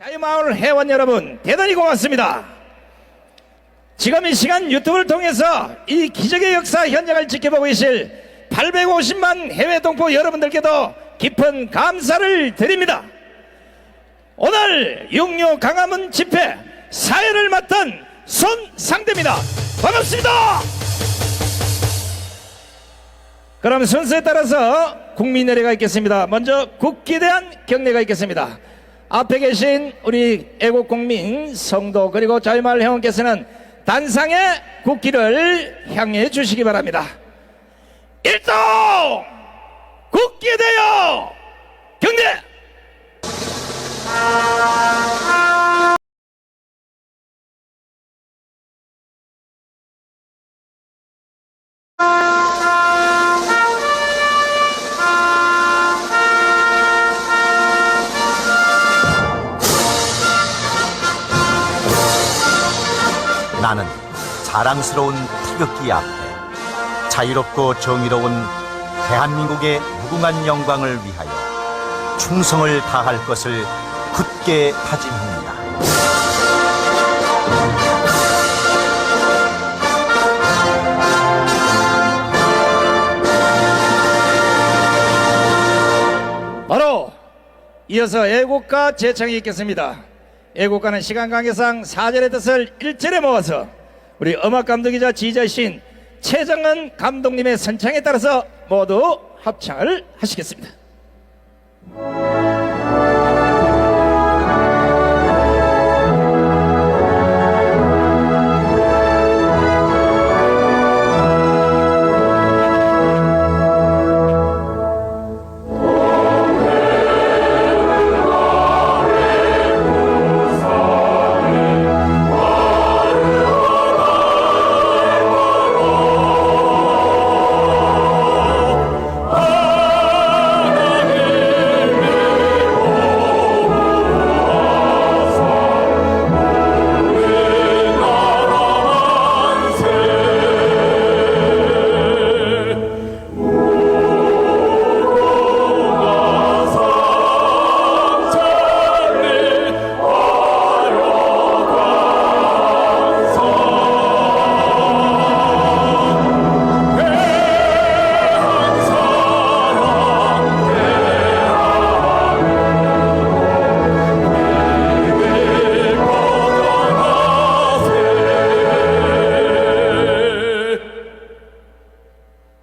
자유마을 회원 여러분, 대단히 고맙습니다. 지금 이 시간 유튜브를 통해서 이 기적의 역사 현장을 지켜보고 계실 850만 해외 동포 여러분들께도 깊은 감사를 드립니다. 오늘 육류 강화문 집회 사회를 맡은 손상대입니다. 반갑습니다. 그럼 순서에 따라서 국민의례가 있겠습니다. 먼저 국기에 대한 경례가 있겠습니다. 앞에 계신 우리 애국국민 성도 그리고 자유마을 회원께서는 단상의 국기를 향해 주시기 바랍니다. 일동 국기에 대하여 경례. 나는 자랑스러운 태극기 앞에 자유롭고 정의로운 대한민국의 무궁한 영광을 위하여 충성을 다할 것을 굳게 다짐합니다. 바로 이어서 애국가 제창이 있겠습니다. 애국가는 시간 관계상 4절의 뜻을 1절에 모아서 우리 음악감독이자 지휘자이신 최정은 감독님의 선창에 따라서 모두 합창을 하시겠습니다.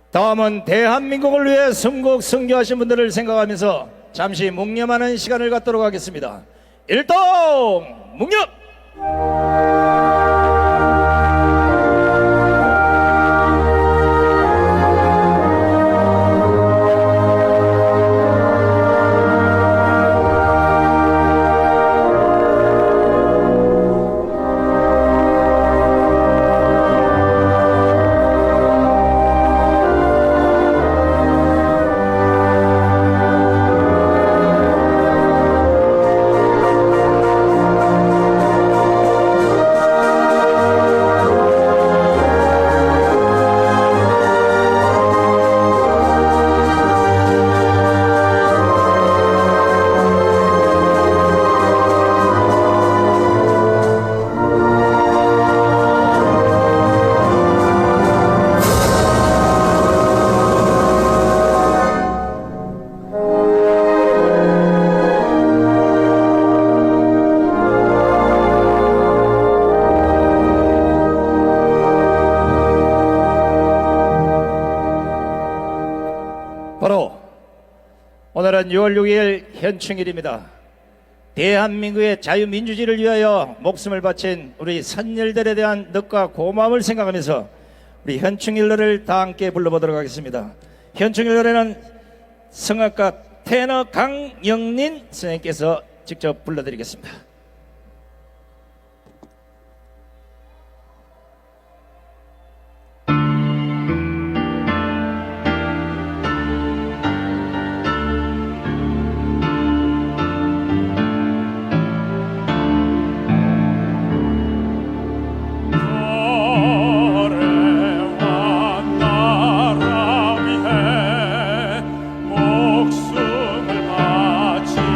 다음은 대한민국을 위해 순국 순교하신 분들을 생각하면서 잠시 묵념하는 시간을 갖도록 하겠습니다. 일동 묵념. 바로 오늘은 6월 6일 현충일입니다. 대한민국의 자유민주주의를 위하여 목숨을 바친 우리 선열들에 대한 넋과 고마움을 생각하면서 우리 현충일 노래를 다 함께 불러보도록 하겠습니다. 현충일 노래는 성악가 테너 강영린 선생님께서 직접 불러드리겠습니다. 목숨을 바치니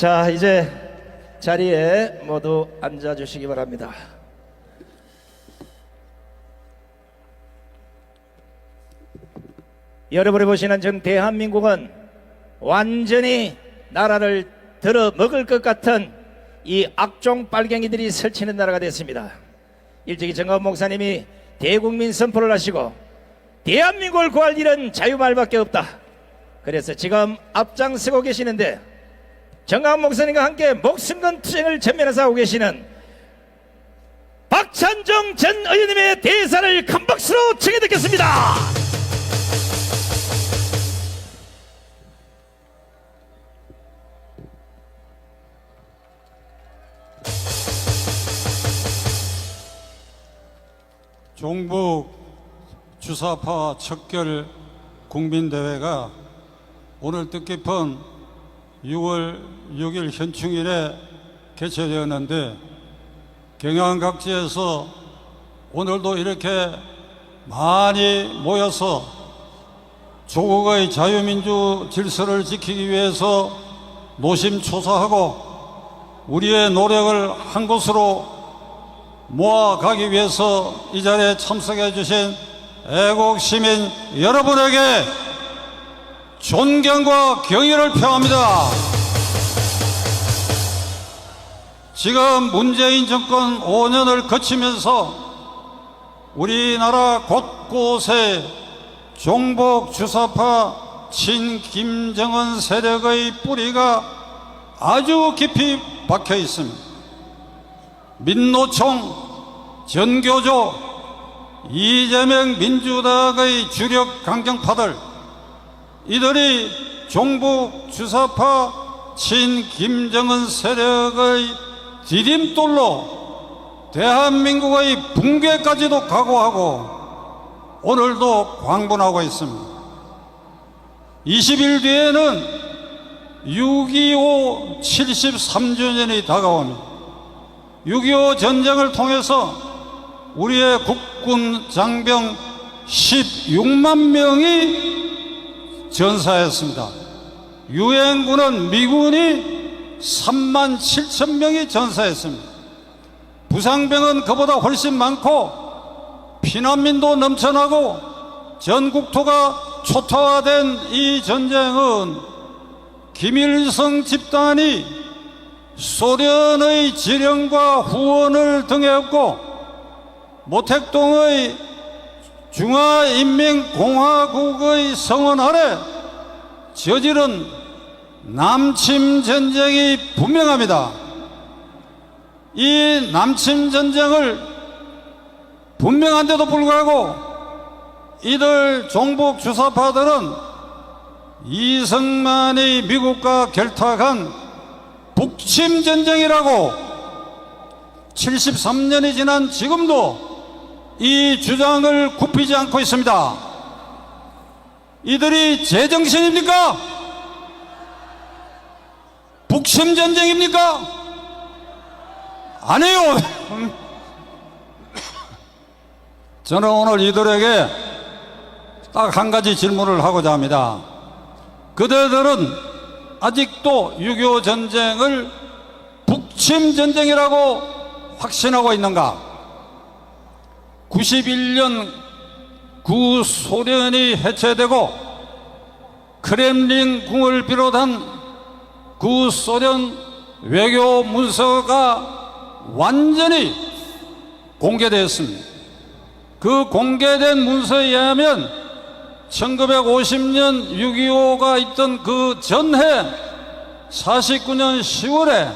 자, 이제 자리에 모두 앉아 주시기 바랍니다. 여러분이 보시는 지금 대한민국은 완전히 나라를 들어 먹을 것 같은 이 악종 빨갱이들이 설치는 나라가 됐습니다. 일찍이 정가훈 목사님이 대국민 선포를 하시고 대한민국을 구할 일은 자유말밖에 없다. 그래서 지금 앞장서고 계시는데 정가훈 목사님과 함께 목숨 건 투쟁을 전면에서 하고 계시는 박찬종 전 의원님의 대사를 큰 박수로 청해 듣겠습니다. 종북 주사파 척결 국민대회가 오늘 뜻깊은 6월 6일 현충일에 개최되었는데 경양 각지에서 오늘도 이렇게 많이 모여서 조국의 자유민주 질서를 지키기 위해서 노심초사하고 우리의 노력을 한 곳으로 모아가기 위해서 이 자리에 참석해 주신 애국시민 여러분에게 존경과 경의를 표합니다. 지금 문재인 정권 5년을 거치면서 우리나라 곳곳에 종북 주사파 친김정은 세력의 뿌리가 아주 깊이 박혀 있습니다. 민노총, 전교조, 이재명 민주당의 주력 강경파들, 이들이 종북 주사파 친김정은 세력의 디딤돌로 대한민국의 붕괴까지도 각오하고 오늘도 광분하고 있습니다. 20일 뒤에는 6.25 73주년이 다가옵니다. 6.25 전쟁을 통해서 우리의 국군 장병 16만 명이 전사했습니다. 유엔군은 미군이 3만 7천 명이 전사했습니다. 부상병은 그보다 훨씬 많고 피난민도 넘쳐나고 전국토가 초토화된 이 전쟁은 김일성 집단이 소련의 지령과 후원을 등에 업고 모택동의 중화인민공화국의 성원 아래 저지른 남침전쟁이 분명합니다. 이 남침전쟁을 분명한데도 불구하고 이들 종북 주사파들은 이승만이 미국과 결탁한 북침전쟁이라고 73년이 지난 지금도 이 주장을 굽히지 않고 있습니다. 이들이 제정신입니까? 북침전쟁입니까? 아니에요. 저는 오늘 이들에게 딱 한 가지 질문을 하고자 합니다. 그대들은 아직도 6.25 전쟁을 북침전쟁이라고 확신하고 있는가? 91년 구소련이 해체되고 크렘린궁을 비롯한 구소련 외교 문서가 완전히 공개되었습니다. 그 공개된 문서에 의하면 1950년 6.25가 있던 그 전해 49년 10월에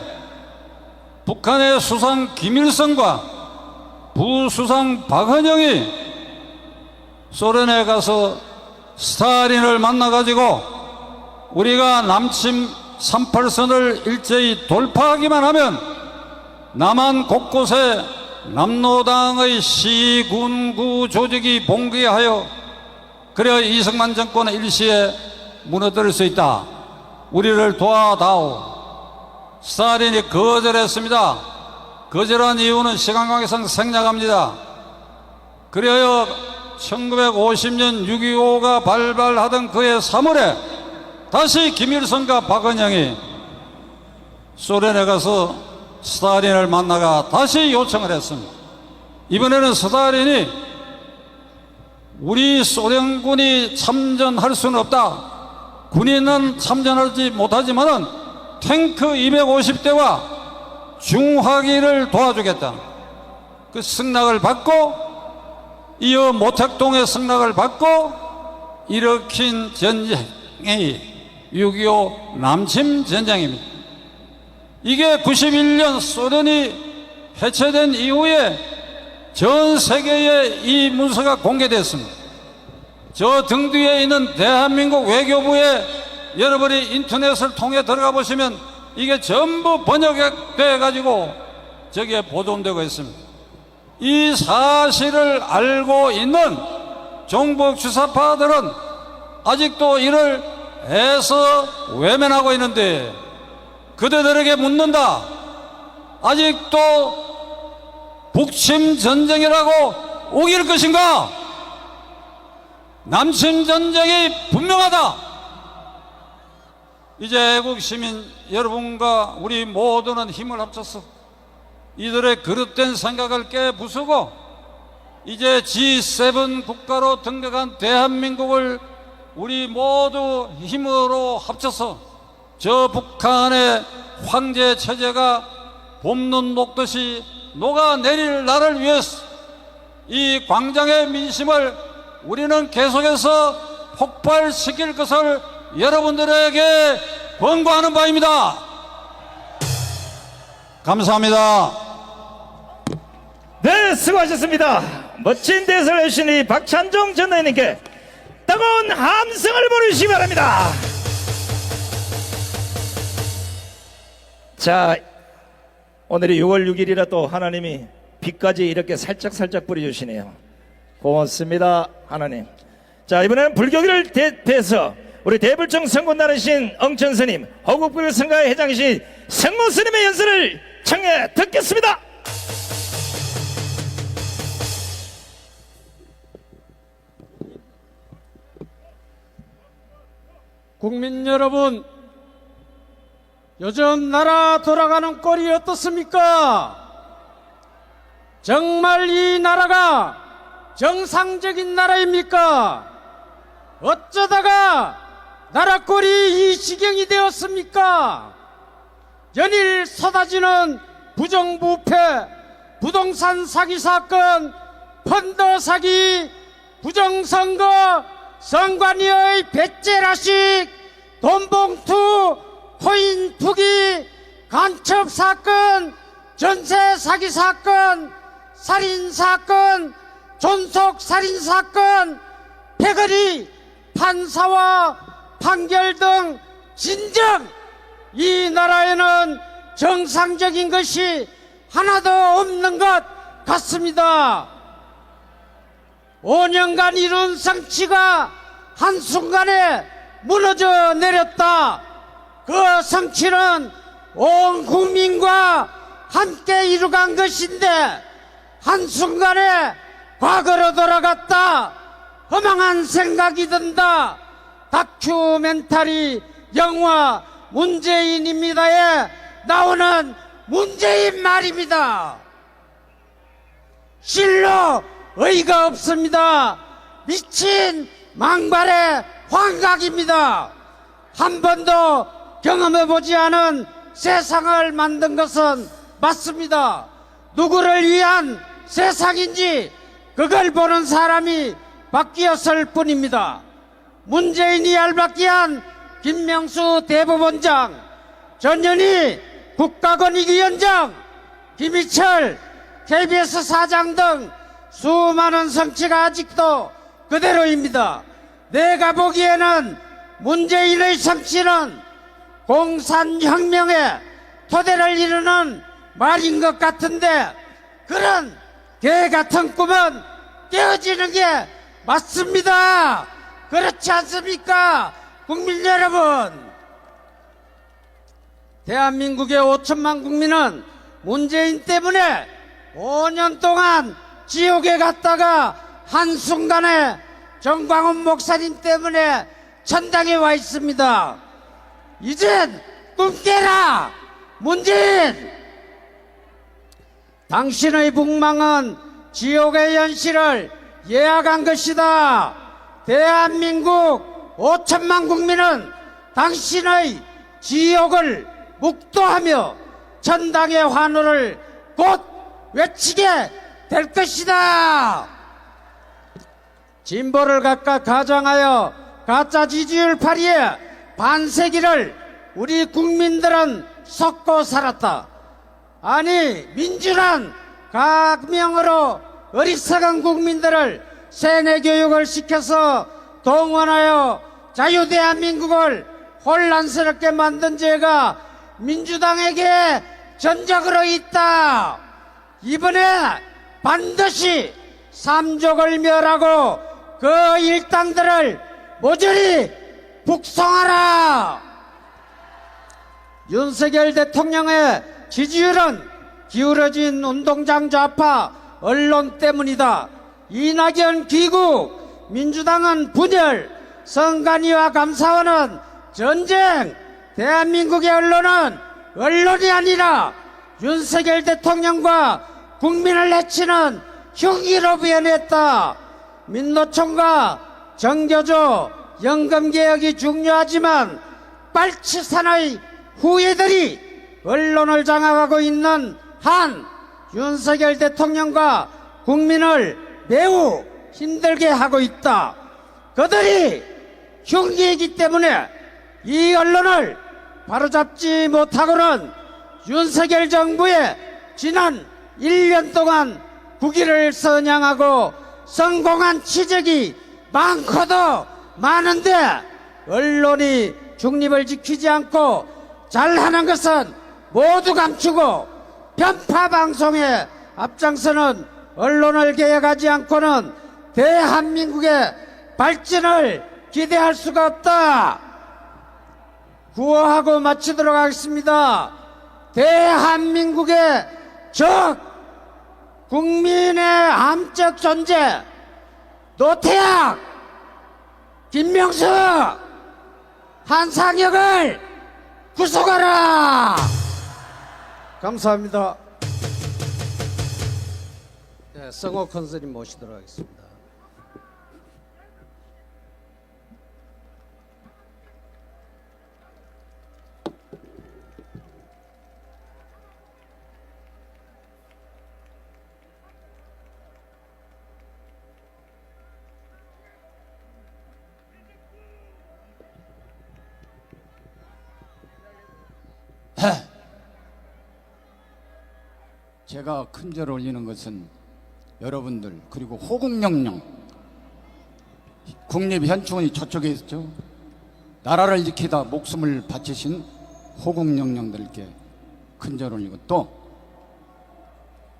북한의 수상 김일성과 부수상 박헌영이 소련에 가서 스탈린을 만나가지고 우리가 남침 38선을 일제히 돌파하기만 하면 남한 곳곳에 남로당의 시군구 조직이 봉기하여 그래야 이승만 정권은 일시에 무너뜨릴 수 있다. 우리를 도와다오. 스탈린이 거절했습니다. 거절한 이유는 시간 관계상 생략합니다. 그래야 1950년 6.25가 발발하던 그해 3월에 다시 김일성과 박헌영이 소련에 가서 스탈린을 만나가 다시 요청을 했습니다. 이번에는 스탈린이 우리 소련군이 참전할 수는 없다. 군인은 참전하지 못하지만은 탱크 250대와 중화기를 도와주겠다. 그 승낙을 받고 이어 모택동의 승낙을 받고 일으킨 전쟁이 6.25 남침 전쟁입니다. 이게 91년 소련이 해체된 이후에 전 세계에 이 문서가 공개됐습니다. 저 등 뒤에 있는 대한민국 외교부에 여러분이 인터넷을 통해 들어가 보시면 이게 전부 번역돼 가지고 저기에 보존되고 있습니다. 이 사실을 알고 있는 종북 주사파들은 아직도 이를 애써 외면하고 있는데 그대들에게 묻는다. 아직도 북침 전쟁이라고 우길 것인가? 남침 전쟁이 분명하다. 이제 애국 시민 여러분과 우리 모두는 힘을 합쳐서 이들의 그릇된 생각을 깨부수고 이제 G7 국가로 등극한 대한민국을 우리 모두 힘으로 합쳐서 저 북한의 황제 체제가 봄눈 녹듯이 녹아내릴 날을 위해서 이 광장의 민심을 우리는 계속해서 폭발시킬 것을 여러분들에게 권고하는 바입니다. 감사합니다. 네, 수고하셨습니다. 멋진 대사를 해주신 이 박찬종 전 의원님께 뜨거운 함성을 보내주시기 바랍니다. 자, 오늘이 6월 6일이라 또 하나님이 비까지 이렇게 살짝 뿌려주시네요. 고맙습니다, 하나님. 자, 이번에는 불교계를 대표해서 우리 대불청 성군 나르신 엉천스님, 허국불 성가의 회장이신 성모스님의 연설을 청해 듣겠습니다. 국민 여러분, 요즘 나라 돌아가는 꼴이 어떻습니까? 정말 이 나라가 정상적인 나라입니까? 어쩌다가 나라 꼴이 이 지경이 되었습니까? 연일 쏟아지는 부정부패, 부동산 사기 사건, 펀드 사기, 부정선거, 선관위의 배째라식, 돈봉투, 코인 투기, 간첩 사건, 전세 사기 사건, 살인 사건, 존속 살인 사건, 패거리, 판사와 판결 등 진정 이 나라에는 정상적인 것이 하나도 없는 것 같습니다. 5년간 이룬 성취가 한순간에 무너져 내렸다. 그 성취는 온 국민과 함께 이루간 것인데 한순간에 과거로 돌아갔다. 허망한 생각이 든다. 다큐멘터리 영화 문재인입니다에 나오는 문재인 말입니다. 실로 의의가 없습니다. 미친 망발의 환각입니다. 한 번도 경험해보지 않은 세상을 만든 것은 맞습니다. 누구를 위한 세상인지 그걸 보는 사람이 바뀌었을 뿐입니다. 문재인이 얄박기한 김명수 대법원장, 전현희 국가권익위원장, 김희철 KBS 사장 등 수많은 성취가 아직도 그대로입니다. 내가 보기에는 문재인의 성취는 공산혁명의 토대를 이루는 말인 것 같은데 그런 개같은 꿈은 깨어지는 게 맞습니다. 그렇지 않습니까? 국민 여러분, 대한민국의 5천만 국민은 문재인 때문에 5년 동안 지옥에 갔다가 한순간에 정광훈 목사님 때문에 천당에 와 있습니다. 이젠 꿈 깨라. 문재인! 당신의 북망은 지옥의 현실을 예약한 것이다. 대한민국 5천만 국민은 당신의 지옥을 묵도하며 천당의 환호를 곧 외치게 될 것이다. 진보를 각각 가장하여 가짜 지지율 발휘에 반세기를 우리 국민들은 썩고 살았다. 아니, 민주란革명으로 어리석은 국민들을 세뇌 교육을 시켜서 동원하여 자유대한민국을 혼란스럽게 만든 죄가 민주당에게 전적으로 있다. 이번에 반드시 삼족을 멸하고 그 일당들을 모조리 북송하라. 윤석열 대통령의 지지율은 기울어진 운동장 좌파 언론 때문이다. 이낙연 귀국, 민주당은 분열, 선관위와 감사원은 전쟁. 대한민국의 언론은 언론이 아니라 윤석열 대통령과 국민을 해치는 흉기로 변했다. 민노총과 정교조, 연금개혁이 중요하지만 빨치산의 후예들이 언론을 장악하고 있는 한 윤석열 대통령과 국민을 매우 힘들게 하고 있다. 그들이 흉기이기 때문에 이 언론을 바로잡지 못하고는 윤석열 정부의 지난 1년 동안 국위를 선양하고 성공한 치적이 많고도 많은데 언론이 중립을 지키지 않고 잘하는 것은 모두 감추고 편파 방송에 앞장서는 언론을 개혁하지 않고는 대한민국의 발전을 기대할 수가 없다. 구호하고 마치도록 하겠습니다. 대한민국의 적 국민의 암적 존재 노태악, 김명수, 한상혁을 구속하라. 감사합니다. 네, 성호 컨설님 모시도록 하겠습니다. 제가 큰절 올리는 것은 여러분들 그리고 호국영령 국립현충원이 저쪽에 있죠. 나라를 지키다 목숨을 바치신 호국영령들께 큰절 올리고 또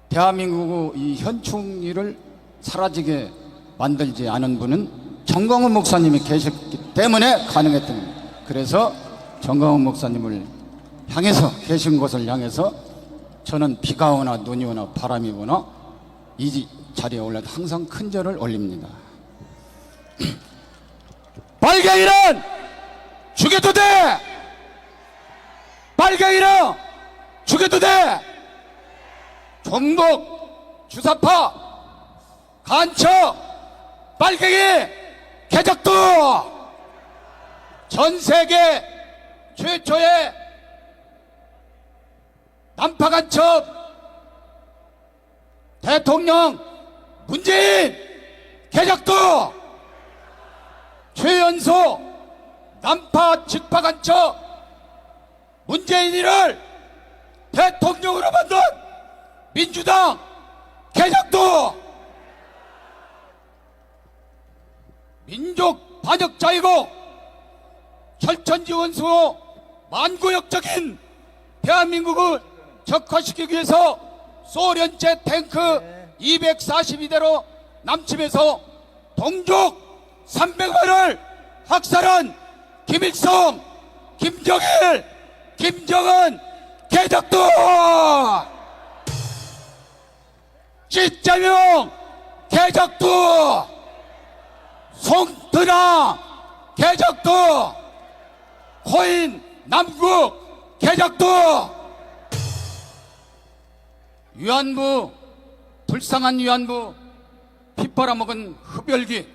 대한민국 이 현충일을 사라지게 만들지 않은 분은 정광훈 목사님이 계셨기 때문에 가능했던 겁니다. 그래서 정광훈 목사님을 향해서 계신 곳을 향해서 저는 비가 오나 눈이 오나 바람이 오나 이 자리에 올라도 항상 큰절을 올립니다. 빨갱이는 죽여도 돼. 빨갱이는 죽여도 돼. 종북, 주사파, 간첩, 빨갱이, 개적도 전 세계 최초의 난파간첩 대통령 문재인 개적도 최연소 난파 직파간첩 문재인이를 대통령으로 만든 민주당 개적도 민족 반역자이고 철천지 원수 만고역적인 대한민국을 적화시키기 위해서 소련제 탱크 242대로 남침해서 동족 300만을 학살한 김일성, 김정일, 김정은 개적도 진짜명 개적도 송트나 개적도 코인 남국 개적도 위안부, 불쌍한 위안부, 피 빨아먹은 흡혈귀,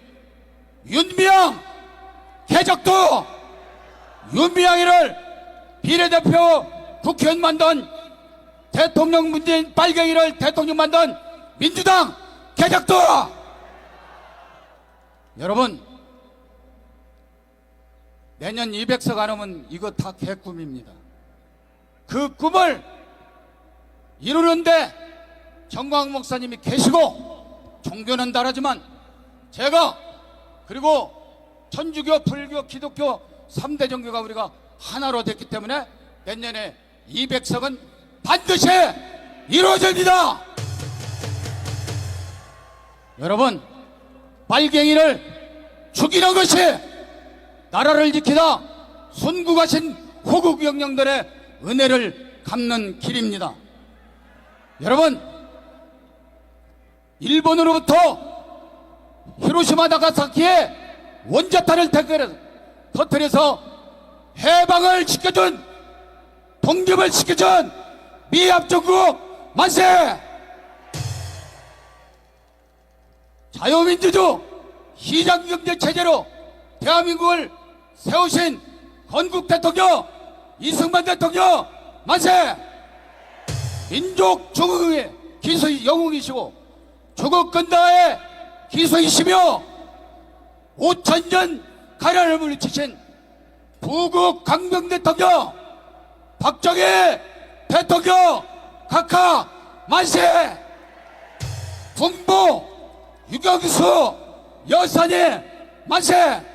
윤미향, 개적도, 윤미향이를 비례대표 국회의원 만든 대통령 문재인 빨갱이를 대통령 만든 민주당 개적도! 여러분, 내년 200석 안 오면 이거 다 개꿈입니다. 그 꿈을 이루는데 정광훈 목사님이 계시고, 종교는 다르지만 제가, 그리고 천주교, 불교, 기독교 3대 종교가 우리가 하나로 됐기 때문에 내년에 200석은 반드시 이루어집니다. 여러분, 빨갱이를 죽이는 것이 나라를 지키다 순국하신 호국 영령들의 은혜를 갚는 길입니다. 여러분, 일본으로부터 히로시마 나가사키에 원자탄을 터뜨려서 해방을 시켜준, 독립을 시켜준 미합중국 만세! 자유민주주 시장경제 체제로 대한민국을 세우신 건국 대통령 이승만 대통령 만세! 민족 중흥의 기수의 영웅이시고 조국 근다의 기수이시며 5,000년 가난을 물리치신 부국 강병 대통령 박정희 대통령 각하 만세! 군부 유경수 여사님 만세!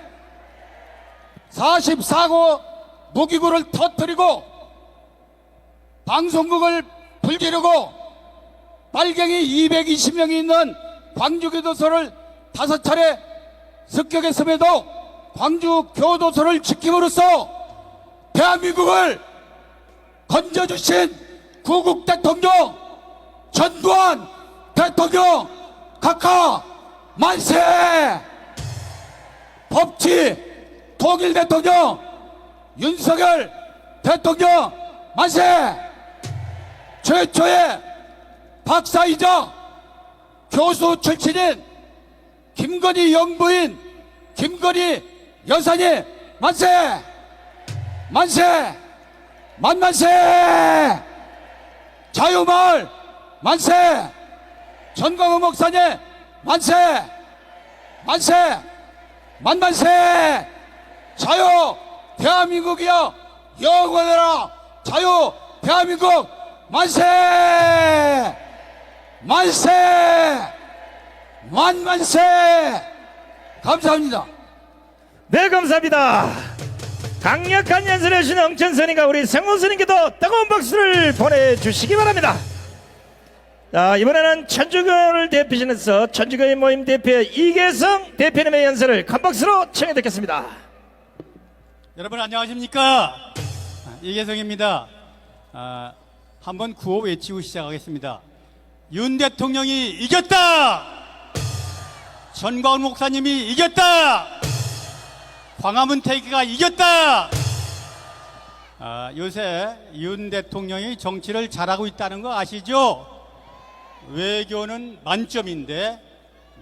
44고 무기고를 터뜨리고 방송국을 불지르고 빨갱이 220명이 있는 광주교도소를 5차례 습격했음에도 광주교도소를 지킴으로써 대한민국을 건져주신 구국 대통령 전두환 대통령 각하 만세! 법치 통일 대통령 윤석열 대통령 만세! 최초의 박사이자 교수 출신인 김건희 영부인 김건희 여사님 만세! 만세! 만만세! 자유마을 만세! 전광훈 목사님 만세! 만세! 만만세! 자유 대한민국이여 영원하라! 자유 대한민국 만세! 만세! 만만세! 감사합니다. 네, 감사합니다. 강력한 연설을 해주신 영천스님과 우리 생훈스님께도 뜨거운 박수를 보내주시기 바랍니다. 자, 이번에는 천주교를 대표하셔서 천주교인 모임 대표 이계성 대표님의 연설을 큰 박수로 청해 듣겠습니다. 여러분 안녕하십니까? 이계성입니다. 한번 구호 외치고 시작하겠습니다. 윤 대통령이 이겼다! 전광훈 목사님이 이겼다! 광화문 태기가 이겼다! 요새 윤 대통령이 정치를 잘하고 있다는 거 아시죠? 외교는 만점인데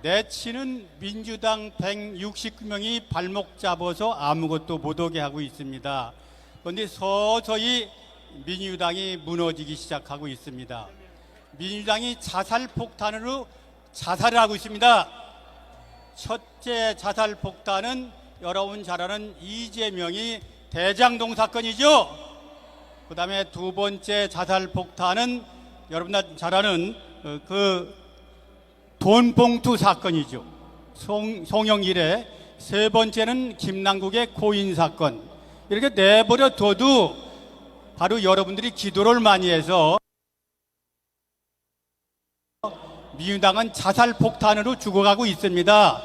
내치는 민주당 169명이 발목 잡아서 아무것도 못하게 하고 있습니다. 그런데 서서히 민주당이 무너지기 시작하고 있습니다. 민주당이 자살폭탄으로 자살을 하고 있습니다. 첫째 자살폭탄은 여러분 잘 아는 이재명이 대장동 사건이죠. 그 다음에 두 번째 자살폭탄은 여러분 잘 아는 그 돈봉투 사건이죠. 송영길의 세 번째는 김남국의 코인 사건. 이렇게 내버려 둬도 바로 여러분들이 기도를 많이 해서 민주당은 자살폭탄으로 죽어가고 있습니다.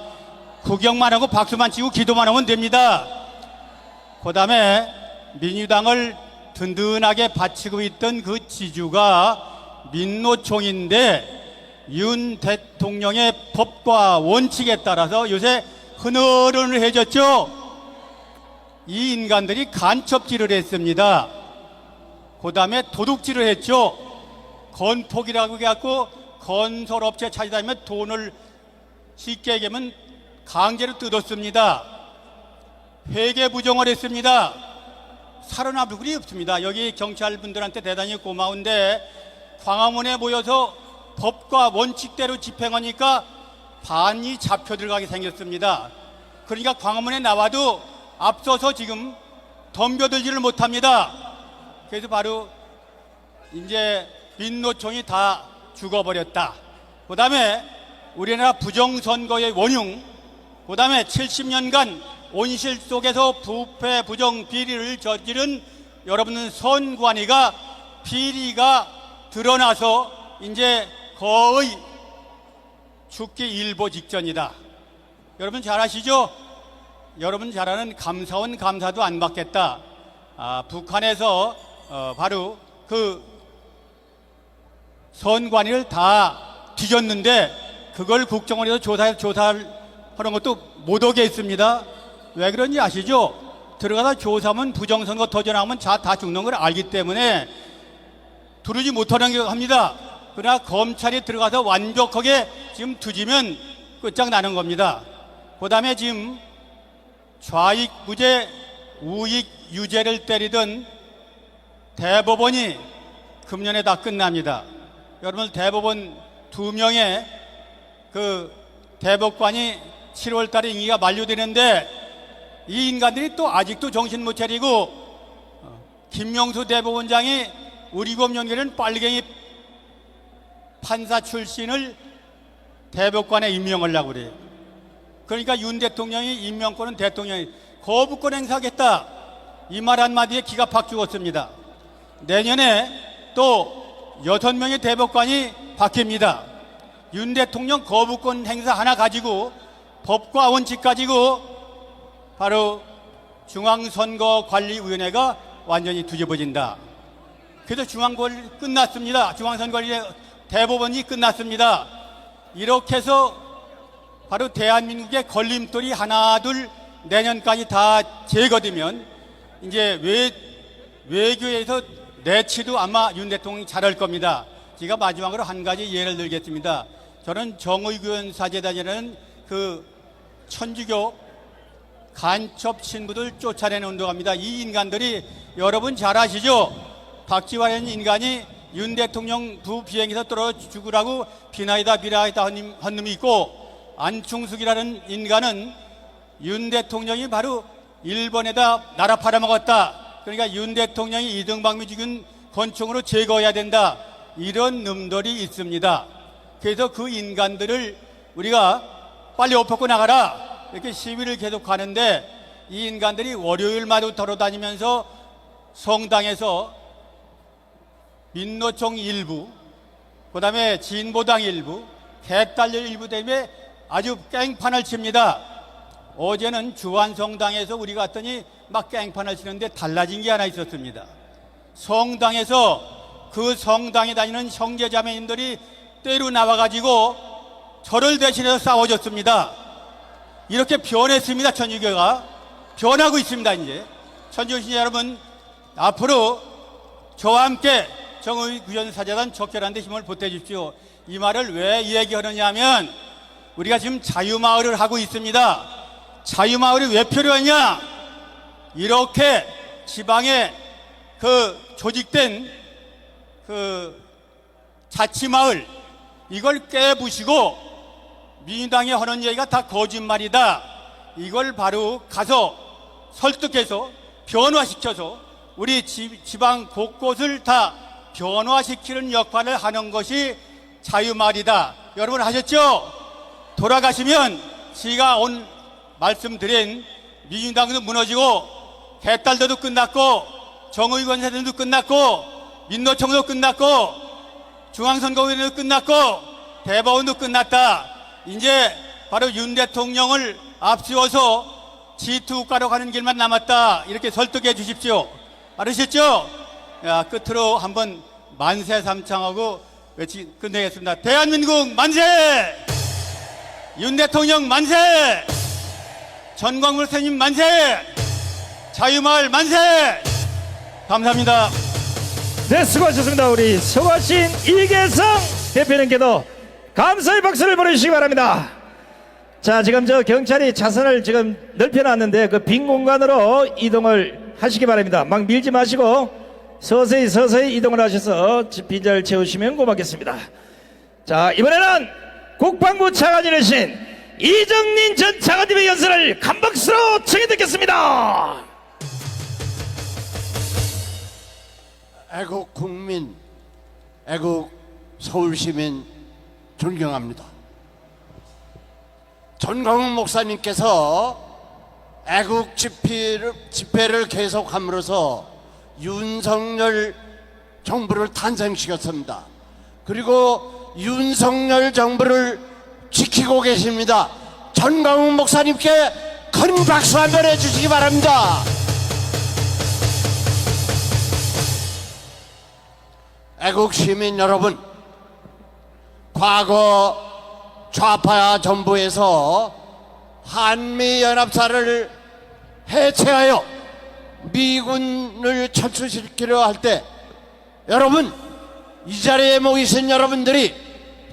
구경만 하고 박수만 치고 기도만 하면 됩니다. 그 다음에 민주당을 든든하게 바치고 있던 그 지주가 민노총인데 윤 대통령의 법과 원칙에 따라서 요새 흐느른해졌죠. 이 인간들이 간첩질을 했습니다. 그 다음에 도둑질을 했죠. 건폭이라고 해갖고 건설업체 찾아다니면 돈을 쉽게 얘기하면 강제로 뜯었습니다. 회계 부정을 했습니다. 살아남을 글이 없습니다. 여기 경찰분들한테 대단히 고마운데 광화문에 모여서 법과 원칙대로 집행하니까 반이 잡혀 들어가게 생겼습니다. 그러니까 광화문에 나와도 앞서서 지금 덤벼들지를 못합니다. 그래서 바로 이제 민노총이 다 죽어버렸다. 그 다음에 우리나라 부정선거의 원흉, 그 다음에 70년간 온실 속에서 부패 부정 비리를 저지른 여러분은 선관위가 비리가 드러나서 이제 거의 죽기 일보 직전이다. 여러분 잘 아시죠? 여러분 잘 아는 감사원 감사도 안 받겠다. 북한에서 바로 그 선관위를 다 뒤졌는데 그걸 국정원에서 조사를 하는 것도 못 오게 했습니다. 왜 그런지 아시죠? 들어가서 조사하면 부정선거 터져나오면 다 죽는 걸 알기 때문에 두르지 못하는 게 합니다. 그러나 검찰이 들어가서 완벽하게 지금 뒤지면 끝장나는 겁니다. 그 다음에 지금 좌익 무죄, 우익 유죄를 때리던 대법원이 금년에 다 끝납니다. 여러분 대법원 2명의 그 대법관이 7월 달에 임기가 만료되는데 이 인간들이 또 아직도 정신 못 차리고 김명수 대법원장이 우리 법연계는 빨갱이 판사 출신을 대법관에 임명하려고 그래요. 그러니까 윤 대통령이 임명권은 대통령이 거부권 행사하겠다. 이 말 한마디에 기가 팍 죽었습니다. 내년에 또 6명의 대법관이 바뀝니다. 윤 대통령 거부권 행사 하나 가지고 법과 원칙 가지고 바로 중앙선거관리위원회가 완전히 뒤집어진다. 그래서 중앙관리 끝났습니다. 중앙선거관리 대법원이 끝났습니다. 이렇게 해서 바로 대한민국의 걸림돌이 하나 둘 내년까지 다 제거되면 이제 외교에서 내치도 아마 윤 대통령이 잘할 겁니다. 제가 마지막으로 한 가지 예를 들겠습니다. 저는 정의교원 사재단이라는 그 천주교 간첩 신부들 쫓아내는 운동합니다. 이 인간들이 여러분 잘 아시죠? 박지환이라는 인간이 윤 대통령 부 비행기에서 떨어져 죽으라고 비나이다 한 놈이 있고 안충숙이라는 인간은 윤 대통령이 바로 일본에다 나라 팔아먹었다. 그러니까 윤 대통령이 이등박미 죽인 권총으로 제거해야 된다. 이런 놈들이 있습니다. 그래서 그 인간들을 우리가 빨리 엎어고 나가라. 이렇게 시위를 계속 하는데 이 인간들이 월요일마다 돌아다니면서 성당에서 민노총 일부, 그 다음에 진보당 일부, 개딸들 일부 때문에 아주 깽판을 칩니다. 어제는 주한성당에서 우리가 갔더니 막 깽판을 치는데 달라진 게 하나 있었습니다. 성당에서 그 성당에 다니는 형제자매님들이 때로 나와가지고 저를 대신해서 싸워줬습니다. 이렇게 변했습니다. 천주교가 변하고 있습니다. 이제 천주교 신자 여러분, 앞으로 저와 함께 정의구현사재단 적절한 데 힘을 보태주십시오. 이 말을 왜 얘기하느냐 하면 우리가 지금 자유마을을 하고 있습니다. 자유마을이 왜 필요하냐? 이렇게 지방에 그 조직된 그 자치마을 이걸 깨부시고 민주당이 하는 얘기가 다 거짓말이다. 이걸 바로 가서 설득해서 변화시켜서 우리 지방 곳곳을 다 변화시키는 역할을 하는 것이 자유마을이다. 여러분 하셨죠? 돌아가시면 제가 오늘 말씀드린 민주당도 무너지고 개딸들도 끝났고 정의권사들도 끝났고 민노총도 끝났고 중앙선거위원회도 끝났고 대법원도 끝났다. 이제 바로 윤 대통령을 앞세워서 G2국가로 가는 길만 남았다. 이렇게 설득해 주십시오. 알으셨죠? 야, 끝으로 한번 만세 삼창하고 외치 끝내겠습니다. 대한민국 만세! 윤 대통령 만세! 전광물 선생님 만세! 자유마을 만세! 감사합니다. 네, 수고하셨습니다. 우리 성화신 이계성 대표님께도 감사의 박수를 보내주시기 바랍니다. 자, 지금 저 경찰이 차선을 지금 넓혀놨는데 그 빈 공간으로 이동을 하시기 바랍니다. 막 밀지 마시고 서서히 이동을 하셔서 빈자를 채우시면 고맙겠습니다. 자, 이번에는 국방부 차관이신 이정린 전 차관님의 연설을 감박수로 청해 듣겠습니다. 애국 국민, 애국 서울시민 존경합니다. 전광훈 목사님께서 애국 집회를 계속함으로써 윤석열 정부를 탄생시켰습니다. 그리고 윤석열 정부를 지키고 계십니다. 전광훈 목사님께 큰 박수 한번 해주시기 바랍니다. 애국 시민 여러분, 과거 좌파 정부에서 한미연합사를 해체하여 미군을 철수시키려 할 때 여러분, 이 자리에 모이신 여러분들이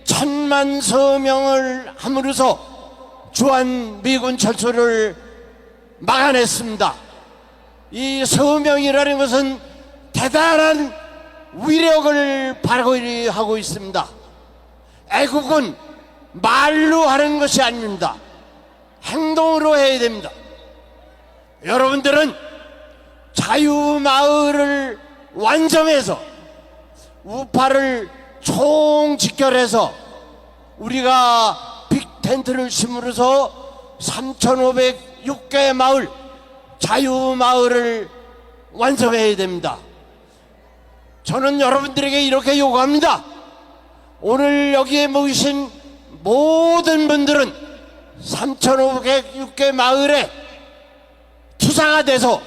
1000만 서명을 함으로써 주한 미군 철수를 막아냈습니다. 이 서명이라는 것은 대단한 위력을 발휘하고 있습니다. 애국은 말로 하는 것이 아닙니다. 행동으로 해야 됩니다. 여러분들은 자유마을을 완성해서 우파를 총집결해서 우리가 빅텐트를 심으로써 3,506개 마을 자유마을을 완성해야 됩니다. 저는 여러분들에게 이렇게 요구합니다. 오늘 여기에 모이신 모든 분들은 3,506개 마을에 투사가 돼서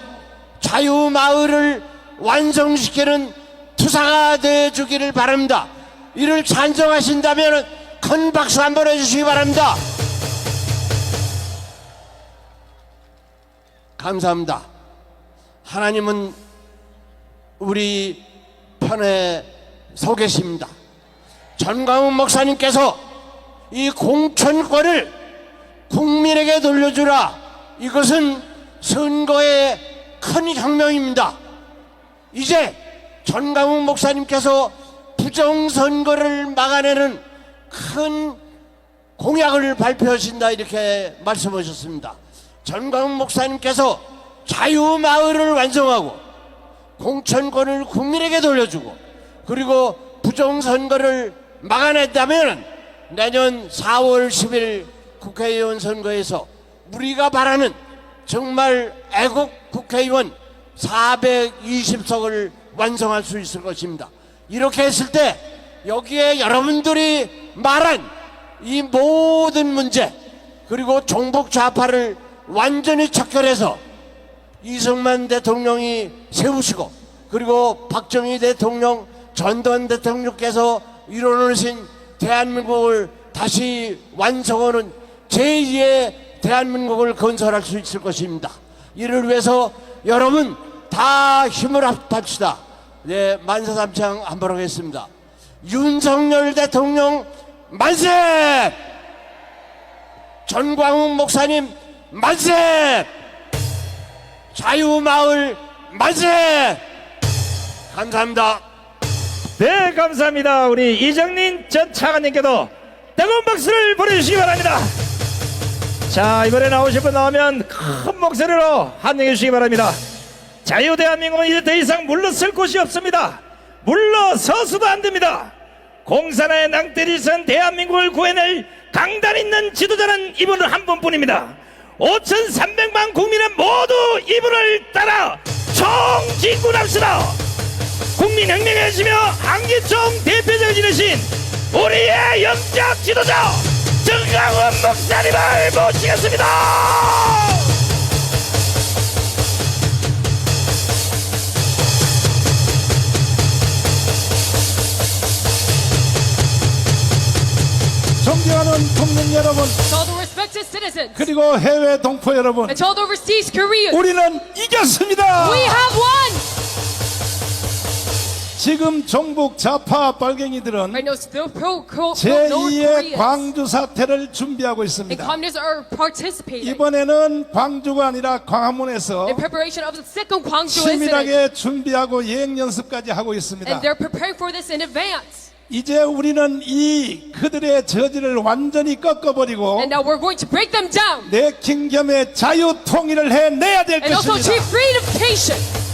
자유마을을 완성시키는 투사가 되어주기를 바랍니다. 이를 찬성하신다면 큰 박수 한번 해주시기 바랍니다. 감사합니다. 하나님은 우리 편에 서 계십니다. 전광훈 목사님께서 이 공천권을 국민에게 돌려주라. 이것은 선거의 큰 혁명입니다. 이제 전광훈 목사님께서 부정선거를 막아내는 큰 공약을 발표하신다 이렇게 말씀하셨습니다. 전광훈 목사님께서 자유마을을 완성하고 공천권을 국민에게 돌려주고 그리고 부정선거를 막아냈다면 내년 4월 10일 국회의원 선거에서 우리가 바라는 정말 애국 국회의원 420석을 완성할 수 있을 것입니다. 이렇게 했을 때 여기에 여러분들이 말한 이 모든 문제 그리고 종북 좌파를 완전히 척결해서 이승만 대통령이 세우시고 그리고 박정희 대통령 전두환 대통령께서 이뤄놓으신 대한민국을 다시 완성하는 제2의 대한민국을 건설할 수 있을 것입니다. 이를 위해서 여러분 다 힘을 합합시다. 네, 만세삼창 한번 하겠습니다. 윤석열 대통령 만세! 전광훈 목사님 만세! 자유마을 만세! 감사합니다. 네, 감사합니다. 우리 이정린 전 차관님께도 뜨거운 박수를 보내주시기 바랍니다. 자, 이번에 나오실 분 나오면 큰 목소리로 환영해 주시기 바랍니다. 자유대한민국은 이제 더 이상 물러설 곳이 없습니다. 물러서서도 안 됩니다. 공산화의 낭떠러지 선 대한민국을 구해낼 강단 있는 지도자는 이분 한 분뿐입니다. 5,300만 국민은 모두 이분을 따라 총진군합시다. 국민혁명에 하시며 한기총 대표적을 지내신 우리의 영적 지도자 전광훈 목사님을 모시겠습니다. 존경하는 국민 여러분, To all the respected citizens, 그리고 해외 동포 여러분, and to all the overseas Koreans, 우리는 이겼습니다. we have won! 지금 종북 좌파 빨갱이들은 Right now, still North 제2의 Koreans 광주 사태를 준비하고 and 있습니다. communists are participating 이번에는 광주가 아니라 광화문에서 in preparation of the second Gwangju incident. 치밀하게 준비하고 예행 연습까지 하고 있습니다. And they're preparing for this in advance. 이제 우리는 이 그들의 저지를 완전히 꺾어버리고 And now we're going to break them down. 내킹 겸의 자유 통일을 해내야 될 And also 것입니다. achieve freedification.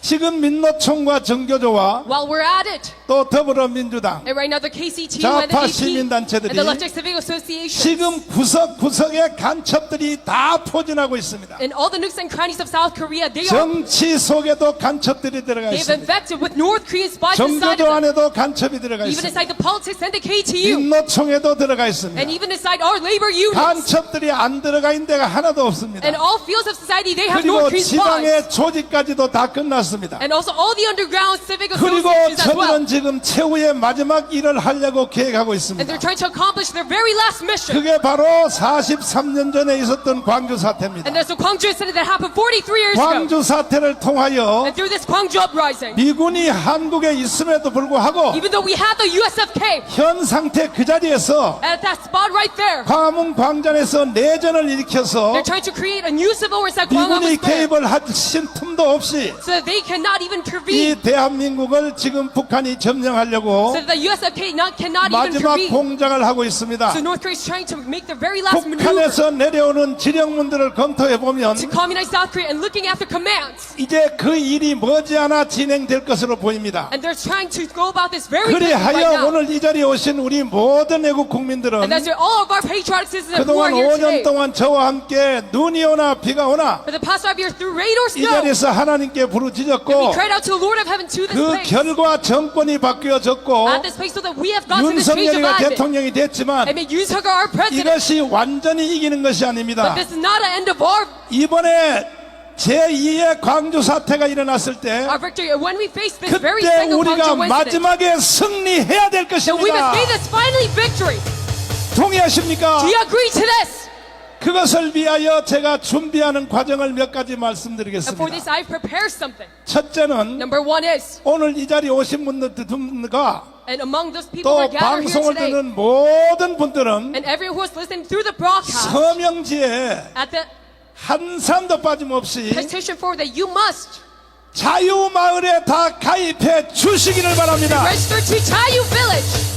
지금 민노총과 정교조와 While we're at it, 또 더불어민주당 and right now the KCT and the 좌파 DP 시민단체들이 and the Leftist Civic Association 지금 구석구석의 간첩들이 다 포진하고 있습니다. and all the nooks and crannies of South Korea, they are 정치 속에도 간첩들이 들어가 they've 있습니다. infected with North Korean spies inside 정교조 of them, 안에도 간첩이 들어가 even 있습니다. inside the politics and the KTU, 민노총에도 들어가 있습니다. and even inside our labor unions, 간첩들이 안 들어가 있는 데가 하나도 없습니다. and all fields of society, they have 그리고 North Korean spies, 지방의 조직까지도 다 끝났습니다. and also all the underground civic 그리고 associations as well. 저들은 지금 최후의 마지막 일을 하려고 계획하고 And 있습니다. they're trying to accomplish their very last mission. 그게 바로 43년 전에 있었던 광주 사태입니다. And there's a Gwangju incident that happened 43 years ago. 광주 사태를 통하여 And through this Gwangju uprising, 미군이 한국에 있음에도 불구하고 even though we had the USFK 현 상태 그 자리에서 at that spot right there, 광화문 광장에서 내전을 일으켜서 they're trying to create a new civil war inside Gwanghwamun 미군이 Square 개입을 하신 틈도 없이 so that they cannot even 이 intervene, 대한민국을 지금 북한이 점령하려고 so that the USFK cannot even 마지막 intervene. 공작을 하고 있습니다. So North Korea is trying to make the very last maneuver 북한에서 내려오는 지령문들을 검토해 보면 to communize South Korea and looking at the commands. 이제 그 일이 머지않아 진행될 것으로 보입니다. And they're trying to go about this very quickly right 그리하여 now. 오늘 이 자리에 오신 우리 모든 애국 국민들은 And that's why all of our patriotic citizens who 그동안 are here 5년 today, 동안 저와 함께 눈이 오나 비가 오나 for the past 5 years through rain or 이 snow, 자리에서 하나님께 we 부르짖었고 cried out to the Lord of heaven to this 그 place, 결과 정권이 바뀌어졌고 at this place, so that we have gotten this change of 윤석열이가 advent. 대통령이 됐지만 And may Yoon Suk our president, 이것이 완전히 이기는 것이 but 아닙니다. this is not an end of our 이번에 제2의 광주 사태가 일어났을 때 victory. And when we face this very 그때 second 우리가 Gwangju incident, 마지막에 승리해야 될 then we 것입니다. must say this finally victory. 동의하십니까? Do you agree to this? 그것을 위하여 제가 준비하는 과정을 몇 가지 And for this, 말씀드리겠습니다. I've prepared something. 첫째는 Number one is, 오늘 이 자리에 오신 분들과 and among those people who 또 are gathered here 방송을 today, 듣는 모든 분들은 and everyone who is listening through the broadcast, 서명지에 at the 한 사람도 빠짐없이 petition for that you must 자유마을에 다 가입해 주시기를 바랍니다. register to Chayu Village.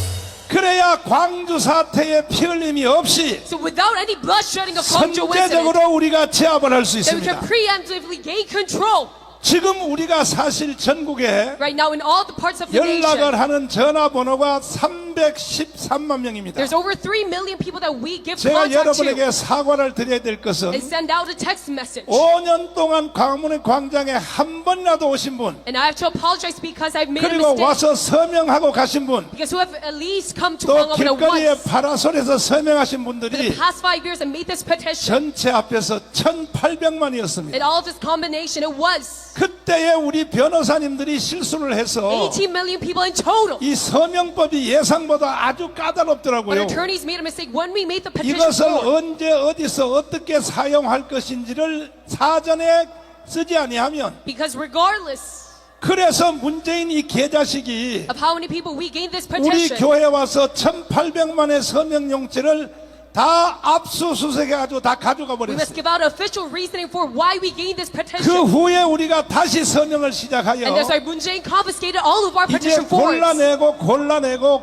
그래야 광주 사태에 피 흘림이 없이 So without any bloodshedding of Gwangju incident, 선제적으로 우리가 제압을 할 수 then we can 있습니다. preemptively gain control. 지금 우리가 사실 전국에 Right now, in all the parts of the nation, 연락을 하는 전화번호가 313만 명입니다. there's over 3 million people that we give 제가 contact to 여러분에게 사과를 드려야 될 것은 and send out a text message. 5년 동안 광화문 광장에 한 번이라도 오신 분 And I have to apologize because I've made a 그리고 mistake. 와서 서명하고 가신 분 Because who have at least come to 또 Gwangju 길거리에 once 파라솔에서 서명하신 for the 분들이 past 5 years and made this petition. 전체 합해서 1800만이었습니다. In all of this combination, it was 그때에 우리 변호사님들이 실수를 해서 18 million people in total. 이 서명법이 예상보다 아주 But 까다롭더라고요. attorneys made a mistake when we made the petition 이것을 forward. 언제 어디서 어떻게 사용할 것인지를 사전에 쓰지 아니하면 Because regardless 그래서 문재인 이 개자식이 of how many people we gained this 우리 petition, 교회에 와서 1800만의 서명용지를 다 압수수색해가지고 다 가져가 we must 버렸어요. give out official reasoning for why we gained this 그 petition. 후에 우리가 다시 서명을 시작하여 And that's why Moon Jae-in confiscated all of our 이제 petition forms.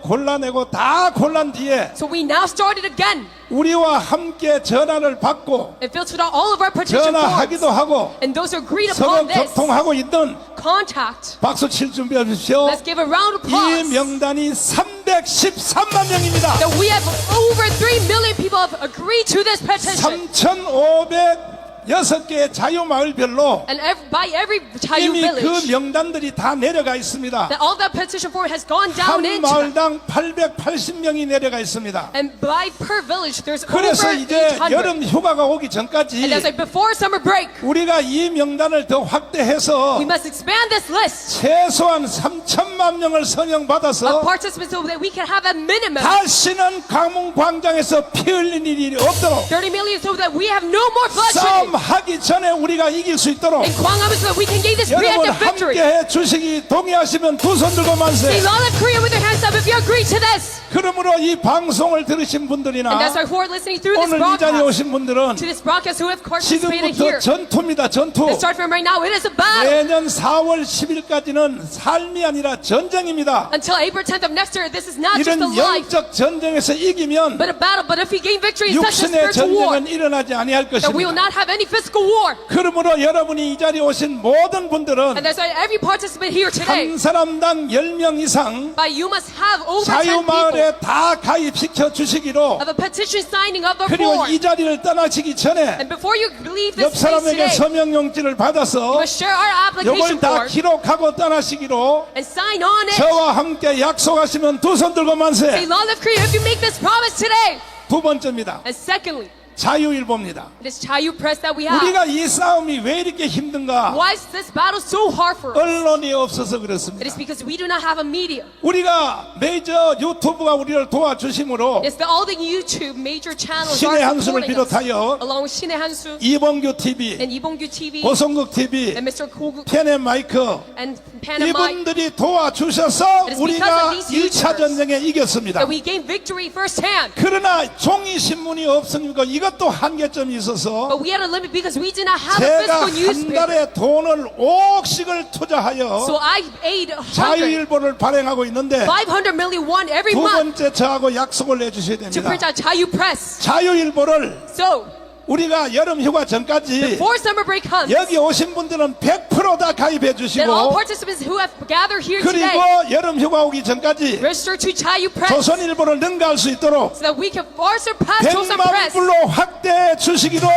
골라내고 다 골란 뒤에 So we now started again 우리와 함께 전화를 받고 and filtered out all of our petition 전화하기도 forms. 하고 And those who agreed 서로 upon this, 교통하고 있던 contact. 박수 칠 준비해 주십시오. Let's give a round of 이 applause. 명단이 313만 명입니다. That we have over 3 million people have agreed to this petition. 3,506개의 자유마을별로 And by every Chayu 이미 그 village, 명단들이 다 내려가 있습니다. that all that petition form has gone 한 down into. 마을당 880명이 내려가 있습니다. And by per village, there's 그래서 over 이제 800. 여름 휴가가 오기 And 전까지 that's like before summer break, 우리가 이 명단을 더 확대해서 we must expand this list 최소한 3천만 20만 명을 of 선영받아서 participants so that we can have a minimum 다시는 광장에서 피 흘린 일이 없도록 30 million so that we have no more bloodshed 싸움하기 전에 우리가 이길 수 있도록 in Gwangham so that we can gain this 여러분 preemptive victory. 함께 해주시기 동의하시면 두 손 들고 만세. Say all of Korea with your hands up if you agree to this. 그러므로 이 방송을 들으신 And 분들이나 that's why who are listening through this 오늘 이 자리에 broadcast, 오신 분들은 to this broadcast who have participated 지금부터 here. 전투입니다. 전투. And start from right now, it is a battle. 내년 4월 10일까지는 삶이 아니라 전쟁입니다. Until April 10th of next year, this is not just a 이런 life, 영적 전쟁에서 이기면 but a battle. But if we gain victory in such a 육신의 spiritual war, 전쟁은 일어나지 아니할 that we will 것입니다. not have any physical war. 그러므로 여러분이 이 자리에 오신 모든 분들은 And that's why every participant here today, 한 사람당 10명 이상 by you must have over 10 people 자유마을에 다 가입시켜 주시기로 of a petition signing of the 그리고 form. 이 자리를 떠나시기 전에 And before you leave 옆 this place 사람에게 today, 서명용지를 you 받아서 must share our application 요걸 다 form 기록하고 떠나시기로 and sign on it. 저와 함께 약속하시면 두 손 들고 Say, 만세. Lord of Korea, if you make this promise today. 두 번째입니다. And secondly, 자유일보입니다. this Chayu press that we have. 우리가 이 싸움이 왜 이렇게 힘든가? Why is this battle so hard for us? 언론이 없어서 It 그렇습니다. is because we do not have a media. 우리가 메이저 유튜브가 우리를 도와주심으로 It's all the YouTube major channels 신의 are 한수를 supporting us. 비롯하여 Along with 신의 한수 이봉규 TV, and 이봉규 TV 고성국 TV, and Mr. Kogu 펜의 마이크 and Panamite 이분들이 도와주셔서 It is because 우리가 of these 1차 YouTubers 전쟁에 이겼습니다. that we gain victory firsthand. 그러나 종이 신문이 없으니까 이것도 한계점이 있어서 But we had a limit because we did not have a 제가 physical 한 newspaper. 달에 돈을 5억씩을 So 투자하여 I paid 100, 자유일보를 발행하고 있는데 500 million won every 두 month 번째 저하고 약속을 해주셔야 to 됩니다. print out Chayu press. 자유일보를 So 우리가 여름 휴가 전까지 before summer break comes, 여기 오신 분들은 100% 다 가입해 then all 주시고 participants who have gathered here 그리고 today 여름 휴가 오기 전까지 register to Chayu press 조선일보를 능가할 수 있도록 so that we can far surpass Joseon 100만 press. 불로 확대해 주시기로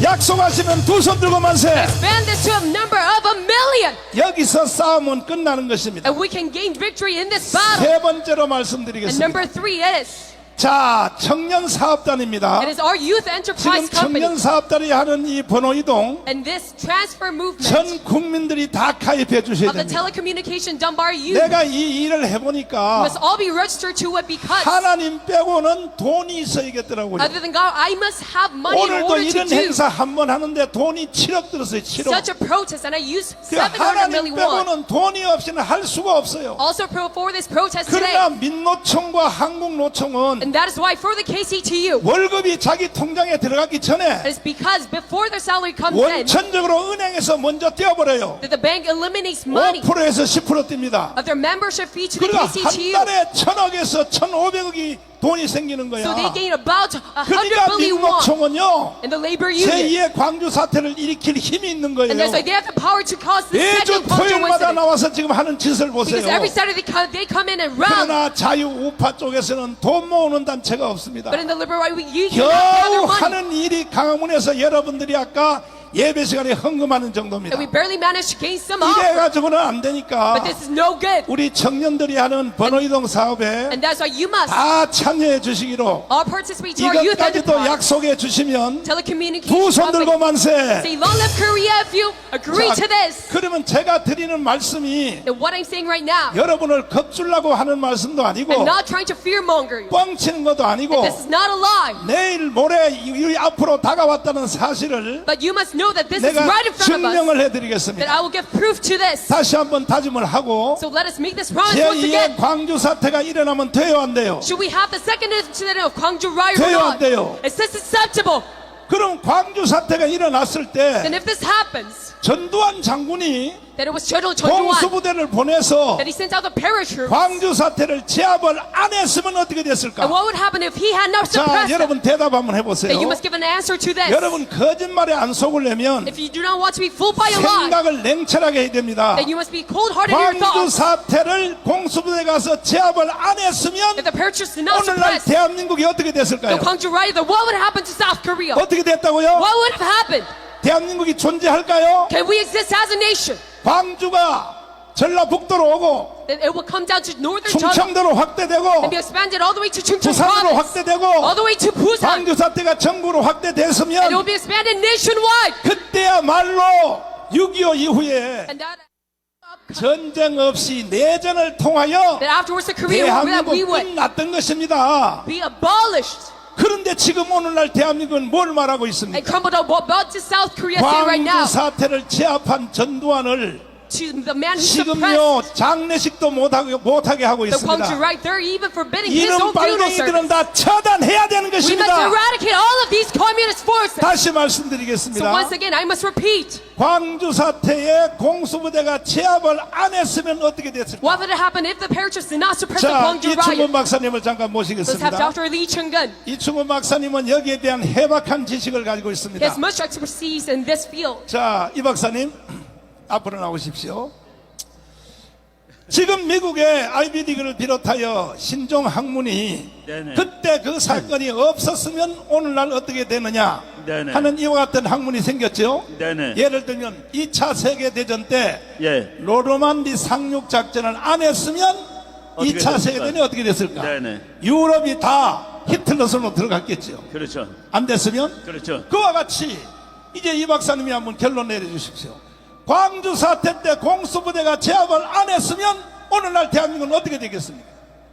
약속하시면 두 손 들고 만세. Expand this to a number of 1 million, 여기서 싸움은 끝나는 것입니다. and we can gain victory in this battle. 세 번째로 And 말씀드리겠습니다. number 3 is, 자, 청년 사업단입니다. it is our youth 지금 enterprise 청년 company. 사업단이 하는 이 번호 이동 And this transfer movement 전 국민들이 다 가입해 주셔야 of the 됩니다. telecommunication done by our youth 내가 이 일을 해보니까 must all be registered to it because 하나님 빼고는 돈이 있어야겠더라고요. other than God, I must have money in 오늘도 order to 이런 do 행사 한 번 하는데 돈이 7억 들었어요. 7억. such a protest, and I use 그러니까 700 하나님 million won. 빼고는 돈이 없이는 할 수가 없어요. Also for this protest 그러나 today, 민노총과 한국노총은 and that is why for the KCTU, 월급이 자기 통장에 들어가기 전에 it's because before their salary comes in, 원천적으로 은행에서 먼저 떼어버려요. that the bank eliminates money 5%에서 10% 뗍니다. of their membership fee to the 그러니까 한 KCTU. 달에 1,000억에서 1,500억이 돈이 생기는 거야. So they gain about 100 그러니까 billion won. 민노총은요 And the labor union. 제2의 광주 사태를 일으킬 힘이 있는 거예요. And that's why they have the power to cause this 매주 second Gwangju 토요일마다 incident. 나와서 지금 하는 짓을 보세요. Because every Saturday they come in and round. 그러나 자유우파 쪽에서는 돈 모으는 단체가 없습니다. But in the liberal right, you cannot gather 겨우 money. 하는 일이 강화문에서 여러분들이 아까 예배 시간에 헌금하는 정도입니다. And we barely managed to gain some 이래 offer. 가지고는 안 되니까 But this is no good. 우리 청년들이 하는 번호이동 사업에 And that's why you must 다 참여해 주시기로 all participate to our youth 이것까지도 enterprise. 약속해 주시면 Telecommunications 두 손 들고 company. 만세. Say, long live Korea if you agree to this. 그러면 제가 드리는 말씀이 And what I'm saying right now, 여러분을 겁주려고 하는 말씀도 아니고 I'm not trying to fearmonger you. 뻥치는 것도 아니고 This is not a lie. 내일 모레 이 앞으로 다가왔다는 사실을 But you must know that this is 내가 right in front of us. 증명을 That 해드리겠습니다. I will give proof to this. 다시 한번 다짐을 하고 So let us make this promise once 제2의 again. 광주 사태가 일어나면 돼요 안 돼요? Should we have the second incident of Gwangju riot or 돼요, 안 not? 돼요? Is this acceptable? 그럼 광주 사태가 일어났을 Then 때 if this happens, 전두환 장군이 that it was General Chonjuan, 공수부대를 보내서 that he sent out the paratroops. 광주 사태를 제압을 안 했으면 어떻게 And 됐을까? what would happen if he had not 자, suppressed them? 여러분 대답 한번 해보세요. Then you must give an answer to this. 여러분 거짓말에 안 속으려면 If you do not want to be fooled by a lie, 생각을 냉철하게 해야 됩니다. then you must be cold-hearted in your 광주 thoughts. 사태를 공수부대 가서 제압을 안 했으면 If the paratroops did not 오늘날 suppress 대한민국이 어떻게 the 됐을까요? Gwangju riot, then what would happen to South Korea? 어떻게 됐다고요? What would have happened? 대한민국이 존재할까요? Can we exist as a nation? 광주가 전라북도로 오고 Then it will come down to northern China 충청도로 확대되고 and be expanded all the way to Chungcheong 부산으로 province, 확대되고 all the way to Busan, 광주 사태가 전국으로 and it will 확대됐으면 be expanded nationwide. 그때야말로 6.25 이후에 And that 전쟁 없이 내전을 통하여 that afterwards the Korean War, that we 대한민국 would 끝났던 것입니다. be abolished 그런데 지금 오늘날 대한민국은 뭘 말하고 and 있습니까? crumbled up. What to South Korea say right now? 광주 사태를 제압한 전두환을 To the man who suppressed 지금요 장례식도 못하게 하고 the Gwangju 있습니다. right, they're even forbidding his 이런 own funeral 빨갱이들은 service. 다 처단해야 되는 We must 것입니다. eradicate all of these communist forces. 다시 So 말씀드리겠습니다. once again, I must repeat. 광주 사태에 공수부대가 제압을 안 했으면 어떻게 됐을까? What would have happened if the paramilitaries did not suppress the 자, Gwangju 이충근 riot? 박사님을 잠깐 Let's have 모시겠습니다. Dr. Lee Chung-gun. 이충근 박사님은 여기에 대한 해박한 지식을 가지고 He 있습니다. has much expertise in this field. 자, 이 박사님 앞으로 나오십시오. 지금 미국의 IBD를 비롯하여 신종 학문이 네네. 그때 그 사건이 없었으면 오늘날 어떻게 되느냐 네네. 하는 이와 같은 학문이 생겼죠. 네네. 예를 들면 2차 세계대전 때 예. 노르만디 상륙 작전을 안 했으면 어떻게 2차 됐을까요? 세계대전이 어떻게 됐을까? 네네. 유럽이 다 히틀러 손으로 들어갔겠죠. 그렇죠. 안 됐으면 그렇죠. 그와 같이 이제 이 박사님이 한번 결론 내려주십시오. 광주 사태 때 공수부대가 제압을 안 했으면 오늘날 대한민국은 어떻게 되겠습니까?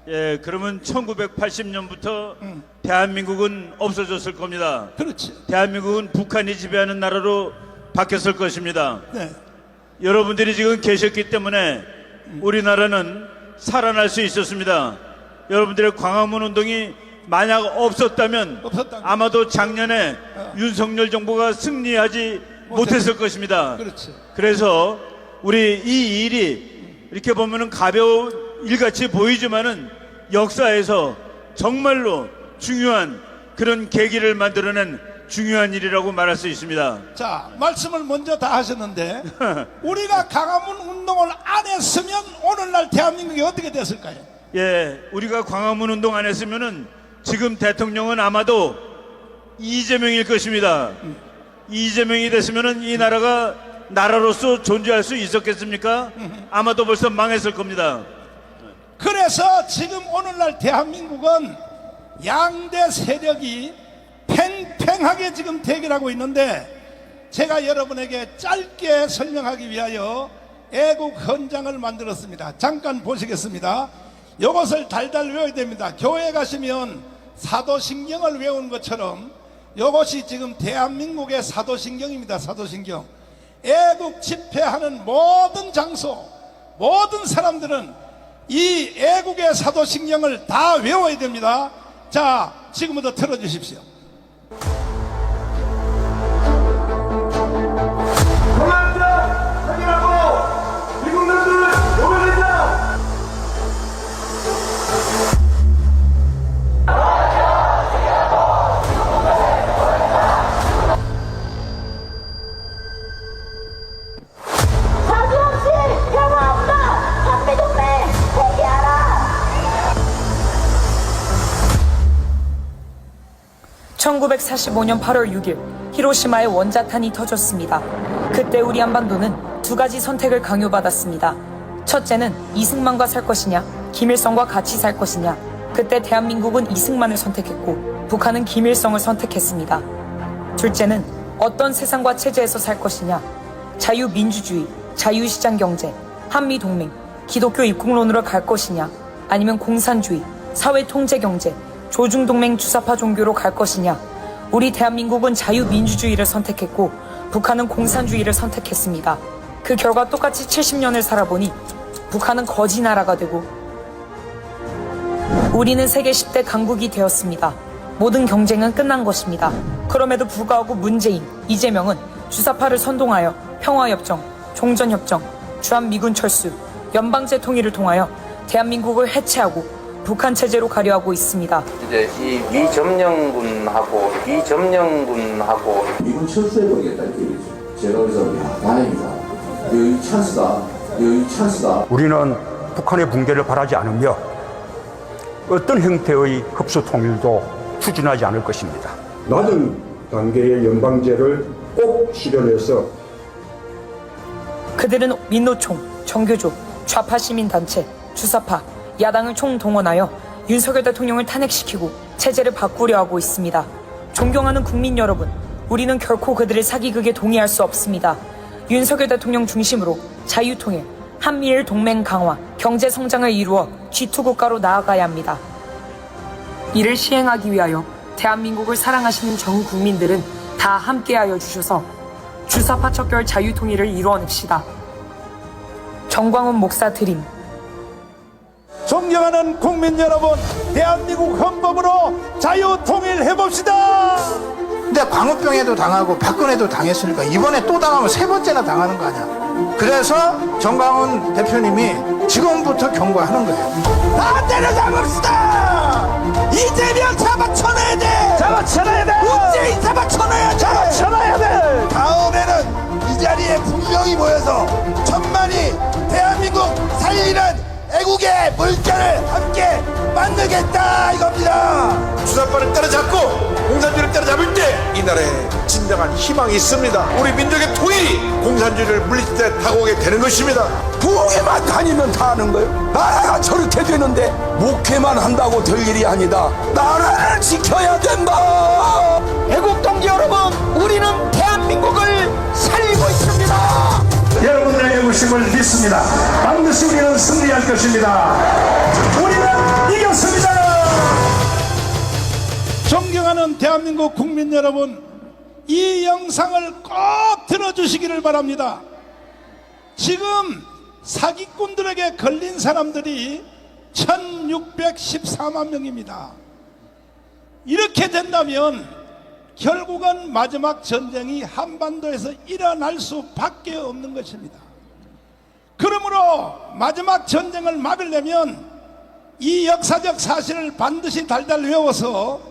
예, 그러면 1980년부터 대한민국은 없어졌을 겁니다. 그렇지. 대한민국은 북한이 지배하는 나라로 바뀌었을 것입니다. 네. 여러분들이 지금 계셨기 때문에 우리나라는 살아날 수 있었습니다. 여러분들의 광화문 운동이 만약 없었다면 아마도 작년에 윤석열 정부가 승리하지 못했을 것입니다. 그렇지. 그래서 우리 이 일이 이렇게 보면은 가벼운 일같이 보이지만은 역사에서 정말로 중요한 그런 계기를 만들어낸 중요한 일이라고 말할 수 있습니다. 자, 말씀을 먼저 다 하셨는데 우리가 광화문 운동을 안 했으면 오늘날 대한민국이 어떻게 됐을까요? 예, 우리가 광화문 운동 안 했으면은 지금 대통령은 아마도 이재명일 것입니다. 이재명이 됐으면은 이 나라가 나라로서 존재할 수 있었겠습니까? 아마도 벌써 망했을 겁니다. 그래서 지금 오늘날 대한민국은 양대 세력이 팽팽하게 지금 대결하고 있는데 제가 여러분에게 짧게 설명하기 위하여 애국 헌장을 만들었습니다. 잠깐 보시겠습니다. 이것을 달달 외워야 됩니다. 교회 가시면 사도신경을 외운 것처럼 이것이 지금 대한민국의 사도신경입니다. 사도신경. 애국 집회하는 모든 장소, 모든 사람들은 이 애국의 사도신경을 다 외워야 됩니다. 자, 지금부터 틀어주십시오. 공화국자 확인하고 미국 놈들 노벨이다. 사수 없이 평화 없다. 한미동맹 회개하라. 1945년 8월 6일 히로시마에 원자탄이 터졌습니다. 그때 우리 한반도는 두 가지 선택을 강요받았습니다. 첫째는 이승만과 살 것이냐, 김일성과 같이 살 것이냐. 그때 대한민국은 이승만을 선택했고 북한은 김일성을 선택했습니다. 둘째는 어떤 세상과 체제에서 살 것이냐, 자유민주주의, 자유시장경제, 한미동맹, 기독교 입국론으로 갈 것이냐, 아니면 공산주의, 사회통제경제, 조중동맹 주사파 종교로 갈 것이냐. 우리 대한민국은 자유민주주의를 선택했고 북한은 공산주의를 선택했습니다. 그 결과 똑같이 70년을 살아보니 북한은 거지 나라가 되고 우리는 세계 10대 강국이 되었습니다. 모든 경쟁은 끝난 것입니다. 그럼에도 불구하고 문재인, 이재명은 주사파를 선동하여 평화협정, 종전협정, 주한미군 철수, 연방제 통일을 통하여 대한민국을 해체하고 북한 체제로 가려 하고 있습니다. 이제 이 미점령군하고 미군 철수해버리겠다는 얘기죠. 제가 그래서 다행이다. 여기 찬스다. 우리는 북한의 붕괴를 바라지 않으며 어떤 형태의 흡수 통일도 추진하지 않을 것입니다. 낮은 단계의 연방제를 꼭 실현해서 그들은 민노총, 정교조, 좌파 시민단체, 주사파, 야당을 총동원하여 윤석열 대통령을 탄핵시키고 체제를 바꾸려 하고 있습니다. 존경하는 국민 여러분, 우리는 결코 그들의 사기극에 동의할 수 없습니다. 윤석열 대통령 중심으로 자유통일, 한미일 동맹 강화, 경제 성장을 이루어 G2 국가로 나아가야 합니다. 이를 시행하기 위하여 대한민국을 사랑하시는 전 국민들은 다 함께하여 주셔서 주사파 척결 자유통일을 이루어냅시다. 정광훈 목사 드림. 존경하는 국민 여러분, 대한민국 헌법으로 자유통일 해봅시다. 근데 광우병에도 당하고 박근혜도 당했으니까 이번에 또 당하면 세 번째나 당하는 거 아니야. 그래서 정광훈 대표님이 지금부터 경고하는 거예요. 다 때려잡읍시다. 이재명 잡아쳐내야 돼. 잡아쳐내야 돼. 문재인 잡아쳐내야 돼. 잡아쳐내야 돼. 다음에는 이 자리에 분명히 모여서 천만이 대한민국 살리는 애국의 물결을 함께 만들겠다 이겁니다. 주사파를 때려잡고 공산주의를 때려잡을 때 이 나라에 진정한 희망이 있습니다. 우리 민족의 통일이 공산주의를 물리칠 때 다가오게 되는 것입니다. 부엌에만 다니면 다 하는 거예요. 나라가 저렇게 되는데 목회만 한다고 될 일이 아니다. 나라를 지켜야 된다. 애국 동지 여러분, 우리는 대한민국을 살리고 있습니다. 여러분들의 애국심을 믿습니다. 반드시 우리는 승리할 것입니다. 우리는 이겼습니다. 존경하는 대한민국 국민 여러분, 이 영상을 꼭 들어주시기를 바랍니다. 지금 사기꾼들에게 걸린 사람들이 1614만 명입니다. 이렇게 된다면 결국은 마지막 전쟁이 한반도에서 일어날 수밖에 없는 것입니다. 그러므로 마지막 전쟁을 막으려면 이 역사적 사실을 반드시 달달 외워서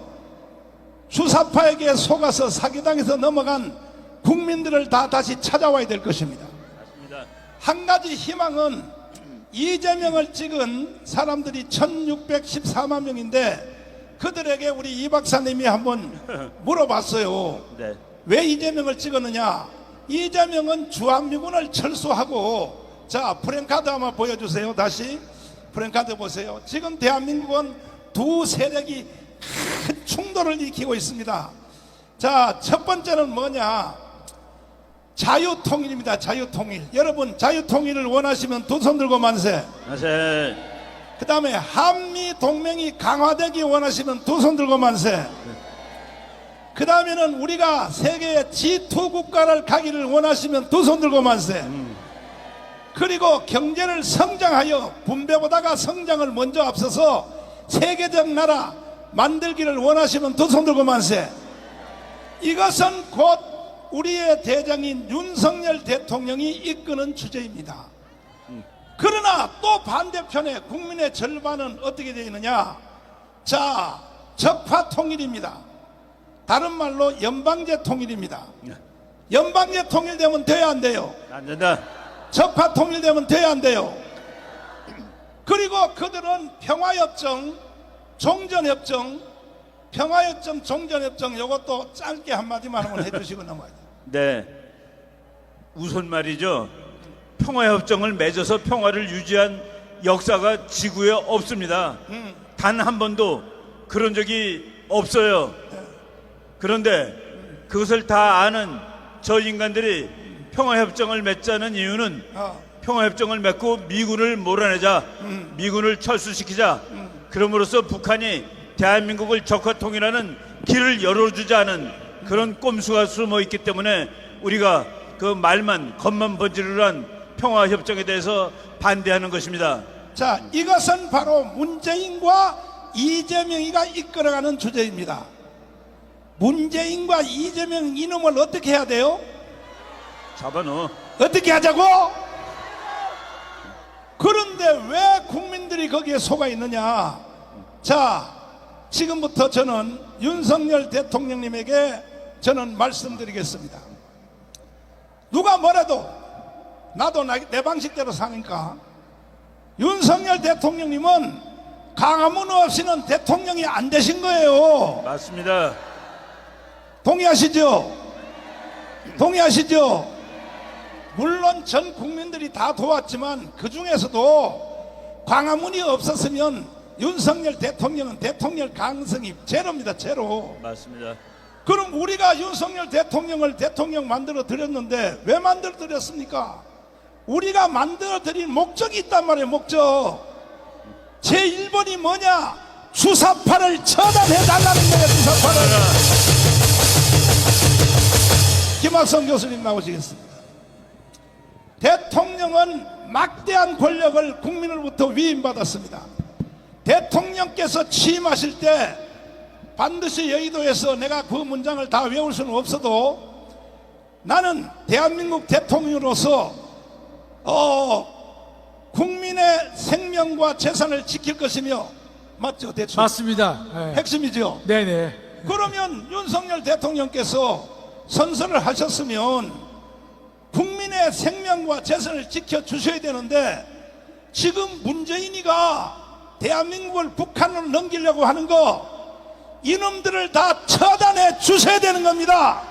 주사파에게 속아서 사기당해서 넘어간 국민들을 다 다시 찾아와야 될 것입니다. 한 가지 희망은 이재명을 찍은 사람들이 1614만 명인데 그들에게 우리 이 박사님이 한번 물어봤어요. 네. 왜 이재명을 찍었느냐? 이재명은 주한미군을 철수하고, 자, 프랭카드 한번 보여주세요. 다시 프랭카드 보세요. 지금 대한민국은 두 세력이 큰 충돌을 일으키고 있습니다. 자, 첫 번째는 뭐냐? 자유통일입니다. 자유통일. 여러분, 자유통일을 원하시면 두 손 들고 만세. 만세. 그 다음에 한미동맹이 강화되기 원하시면 두 손 들고 만세. 그 다음에는 우리가 세계의 G2 국가를 가기를 원하시면 두 손 들고 만세. 그리고 경제를 성장하여 분배보다가 성장을 먼저 앞서서 세계적 나라 만들기를 원하시면 두 손 들고 만세. 이것은 곧 우리의 대장인 윤석열 대통령이 이끄는 주제입니다. 그러나 또 반대편에 국민의 절반은 어떻게 되어 있느냐? 자, 적파 통일입니다. 다른 말로 연방제 통일입니다. 연방제 통일되면 돼야 안 돼요? 안 된다. 적파 통일되면 돼야 안 돼요? 그리고 그들은 평화협정, 종전협정, 평화협정, 종전협정, 이것도 짧게 한마디만 한번 해주시고 넘어가죠. 네. 우선 말이죠. 평화협정을 맺어서 평화를 유지한 역사가 지구에 없습니다. 단 한 번도 그런 적이 없어요. 그런데 그것을 다 아는 저 인간들이 평화협정을 맺자는 이유는 평화협정을 맺고 미군을 몰아내자, 미군을 철수시키자, 그럼으로써 북한이 대한민국을 적화통일하는 길을 열어주자는 그런 꼼수가 숨어 있기 때문에 우리가 그 말만 겉만 번지르르한 평화협정에 대해서 반대하는 것입니다. 자, 이것은 바로 문재인과 이재명이가 이끌어가는 주제입니다. 문재인과 이재명 이놈을 어떻게 해야 돼요? 잡아넣어. 어떻게 하자고? 그런데 왜 국민들이 거기에 속아 있느냐? 자, 지금부터 저는 윤석열 대통령님에게 저는 말씀드리겠습니다. 누가 뭐래도 나도 내 방식대로 사니까 윤석열 대통령님은 강화문 없이는 대통령이 안 되신 거예요. 맞습니다. 동의하시죠? 동의하시죠? 물론 전 국민들이 다 도왔지만 그 중에서도 광화문이 없었으면 윤석열 대통령은 대통령 가능성이 제로입니다. 제로. 맞습니다. 그럼 우리가 윤석열 대통령을 대통령 만들어 드렸는데 왜 만들어 드렸습니까? 우리가 만들어드린 목적이 있단 말이에요. 목적. 제1번이 뭐냐? 주사파를 처단해달라는 거예요. 주사파를. 김학성 교수님 나오시겠습니다. 대통령은 막대한 권력을 국민으로부터 위임받았습니다. 대통령께서 취임하실 때 반드시 여의도에서 내가 그 문장을 다 외울 수는 없어도 나는 대한민국 대통령으로서 국민의 생명과 재산을 지킬 것이며, 맞죠? 대충 맞습니다. 네. 핵심이죠. 네네. 그러면 윤석열 대통령께서 선서를 하셨으면 국민의 생명과 재산을 지켜주셔야 되는데, 지금 문재인이가 대한민국을 북한으로 넘기려고 하는 거, 이놈들을 다 처단해 주셔야 되는 겁니다.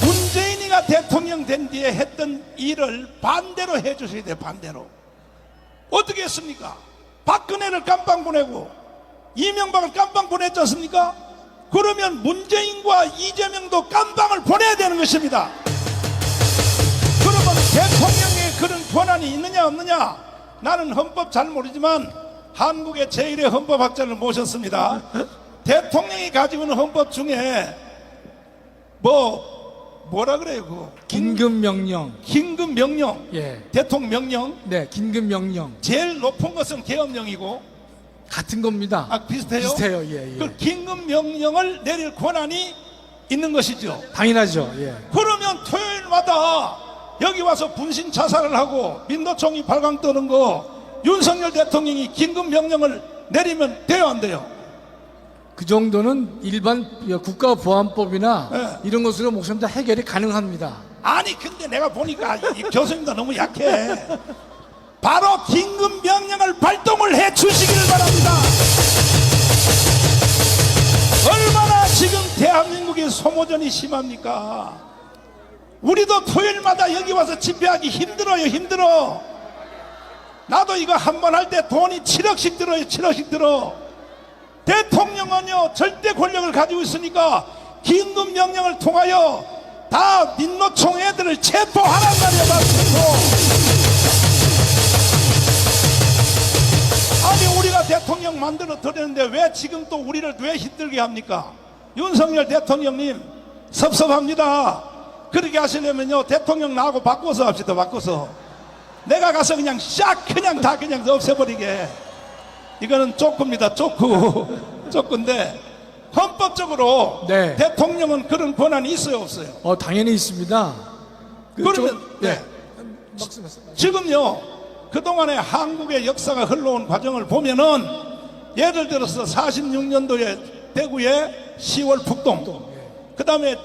문재인이가 대통령 된 뒤에 했던 일을 반대로 해 주셔야 돼요. 반대로. 어떻게 했습니까? 박근혜를 깜빵 보내고 이명박을 깜빵 보냈지 않습니까? 그러면 문재인과 이재명도 깜빵을 보내야 되는 것입니다. 그러면 대통령의 그런 권한이 있느냐 없느냐? 나는 헌법 잘 모르지만 한국의 제1의 헌법학자를 모셨습니다. 대통령이 가지고 있는 헌법 중에 뭐라 그래요? 그거? 긴급명령. 긴급명령. 예. 대통령령. 네, 긴급명령. 제일 높은 것은 계엄령이고. 같은 겁니다. 아, 비슷해요? 비슷해요. 예, 예. 그 긴급명령을 내릴 권한이 있는 것이죠. 당연하죠. 예. 그러면 토요일마다 여기 와서 분신 자살을 하고 민노총이 발광 뜨는 거 윤석열 대통령이 긴급명령을 내리면 돼요, 안 돼요? 그 정도는 일반 국가보안법이나 네. 이런 것으로 목숨 다 해결이 가능합니다. 아니, 근데 내가 보니까 이 교수님도 너무 약해. 바로 긴급명령을 발동을 해 주시기를 바랍니다. 얼마나 지금 대한민국의 소모전이 심합니까? 우리도 토요일마다 여기 와서 집회하기 힘들어요. 힘들어. 나도 이거 한 번 할 때 돈이 7억씩 들어요. 7억씩 들어. 대통령은요 절대 권력을 가지고 있으니까 긴급명령을 통하여 다 민노총 애들을 체포하란 말이야. 다 체포. 아니, 우리가 대통령 만들어 드렸는데 왜 지금 또 우리를 왜 힘들게 합니까? 윤석열 대통령님 섭섭합니다. 그렇게 하시려면요 대통령 나하고 바꿔서 합시다. 바꿔서 내가 가서 그냥 싹 그냥 다 그냥 없애버리게. 이거는 쪼꾸입니다. 쪼꾸인데 헌법적으로 네. 대통령은 그런 권한이 있어요, 없어요? 당연히 있습니다. 그러면 네. 지금요 그동안의 한국의 역사가 흘러온 과정을 보면은 예를 들어서 46년도에 대구에 10월 폭동, 그 다음에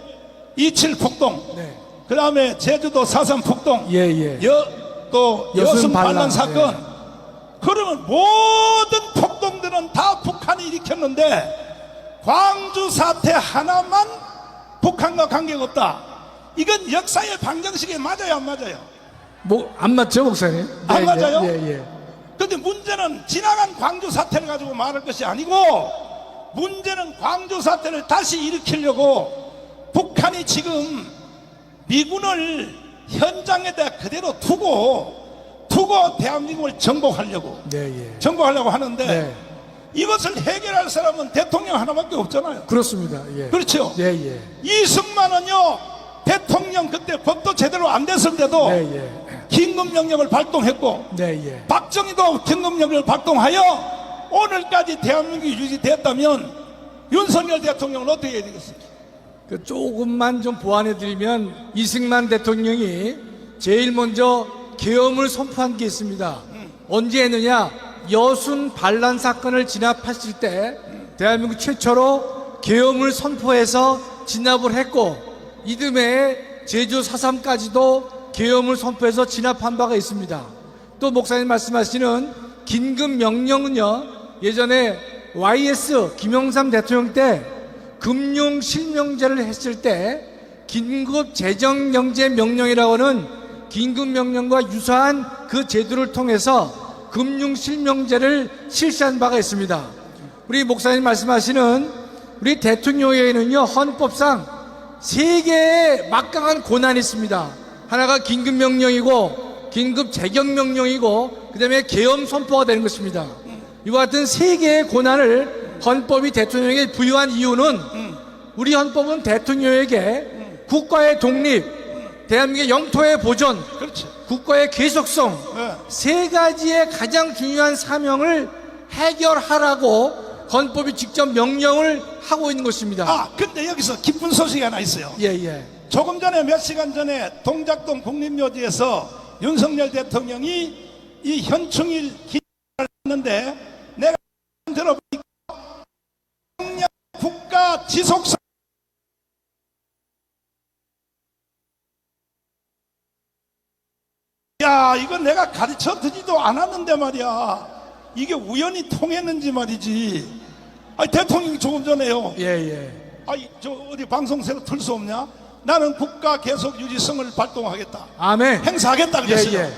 27 폭동, 네. 그 다음에 제주도 4.3 폭동, 예. 또 여순 반란 사건. 네. 그러면 모든 폭동들은 다 북한이 일으켰는데 광주 사태 하나만 북한과 관계가 없다. 이건 역사의 방정식에 맞아요, 안 맞아요? 안 맞죠, 목사님? 네, 안 맞아요? 예. 근데 문제는 지나간 광주 사태를 가지고 말할 것이 아니고, 문제는 광주 사태를 다시 일으키려고 북한이 지금 미군을 현장에다 그대로 두고 대한민국을 정복하려고 정복하려고 하는데, 네. 이것을 해결할 사람은 대통령 하나밖에 없잖아요. 그렇습니다. 예. 그렇죠? 예. 이승만은요 대통령 그때 법도 제대로 안 됐을 때도 긴급명령을 발동했고, 박정희도 긴급명령을 발동하여 오늘까지 대한민국이 유지됐다면 윤석열 대통령은 어떻게 해야 되겠습니까? 조금만 좀 보완해드리면, 이승만 대통령이 제일 먼저 계엄을 선포한 게 있습니다. 언제 했느냐? 여순 반란 사건을 진압했을 때 대한민국 최초로 계엄을 선포해서 진압을 했고, 이듬해 제주 4.3까지도 계엄을 선포해서 진압한 바가 있습니다. 또 목사님 말씀하시는 긴급명령은요, 예전에 YS 김영삼 대통령 때 금융실명제를 했을 때 긴급재정경제명령이라고 하는 긴급명령과 유사한 그 제도를 통해서 금융실명제를 실시한 바가 있습니다. 우리 목사님 말씀하시는 우리 대통령에게는요 헌법상 3개의 막강한 권한이 있습니다. 하나가 긴급 명령이고 긴급 재경 명령이고 그다음에 계엄 선포가 되는 것입니다. 이와 같은 세 개의 권한을 헌법이 대통령에게 부여한 이유는 우리 헌법은 대통령에게 국가의 독립, 대한민국의 영토의 보존, 국가의 계속성 세 가지의 가장 중요한 사명을 해결하라고 헌법이 직접 명령을 하고 있는 것입니다. 아, 근데 여기서 기쁜 소식이 하나 있어요. 예. 조금 전에 몇 시간 전에 동작동 국립묘지에서 윤석열 대통령이 이 현충일 기념을 했는데 내가 들어보니까 국가 지속성 야, 이거 내가 가르쳐 드리지도 않았는데 말이야. 이게 우연히 통했는지 말이지. 아니, 대통령이 조금 전에요. 아니, 저 어디 방송사로 틀 수 없냐? 나는 국가 계속 유지성을 발동하겠다. 아멘. 행사하겠다 그랬어요.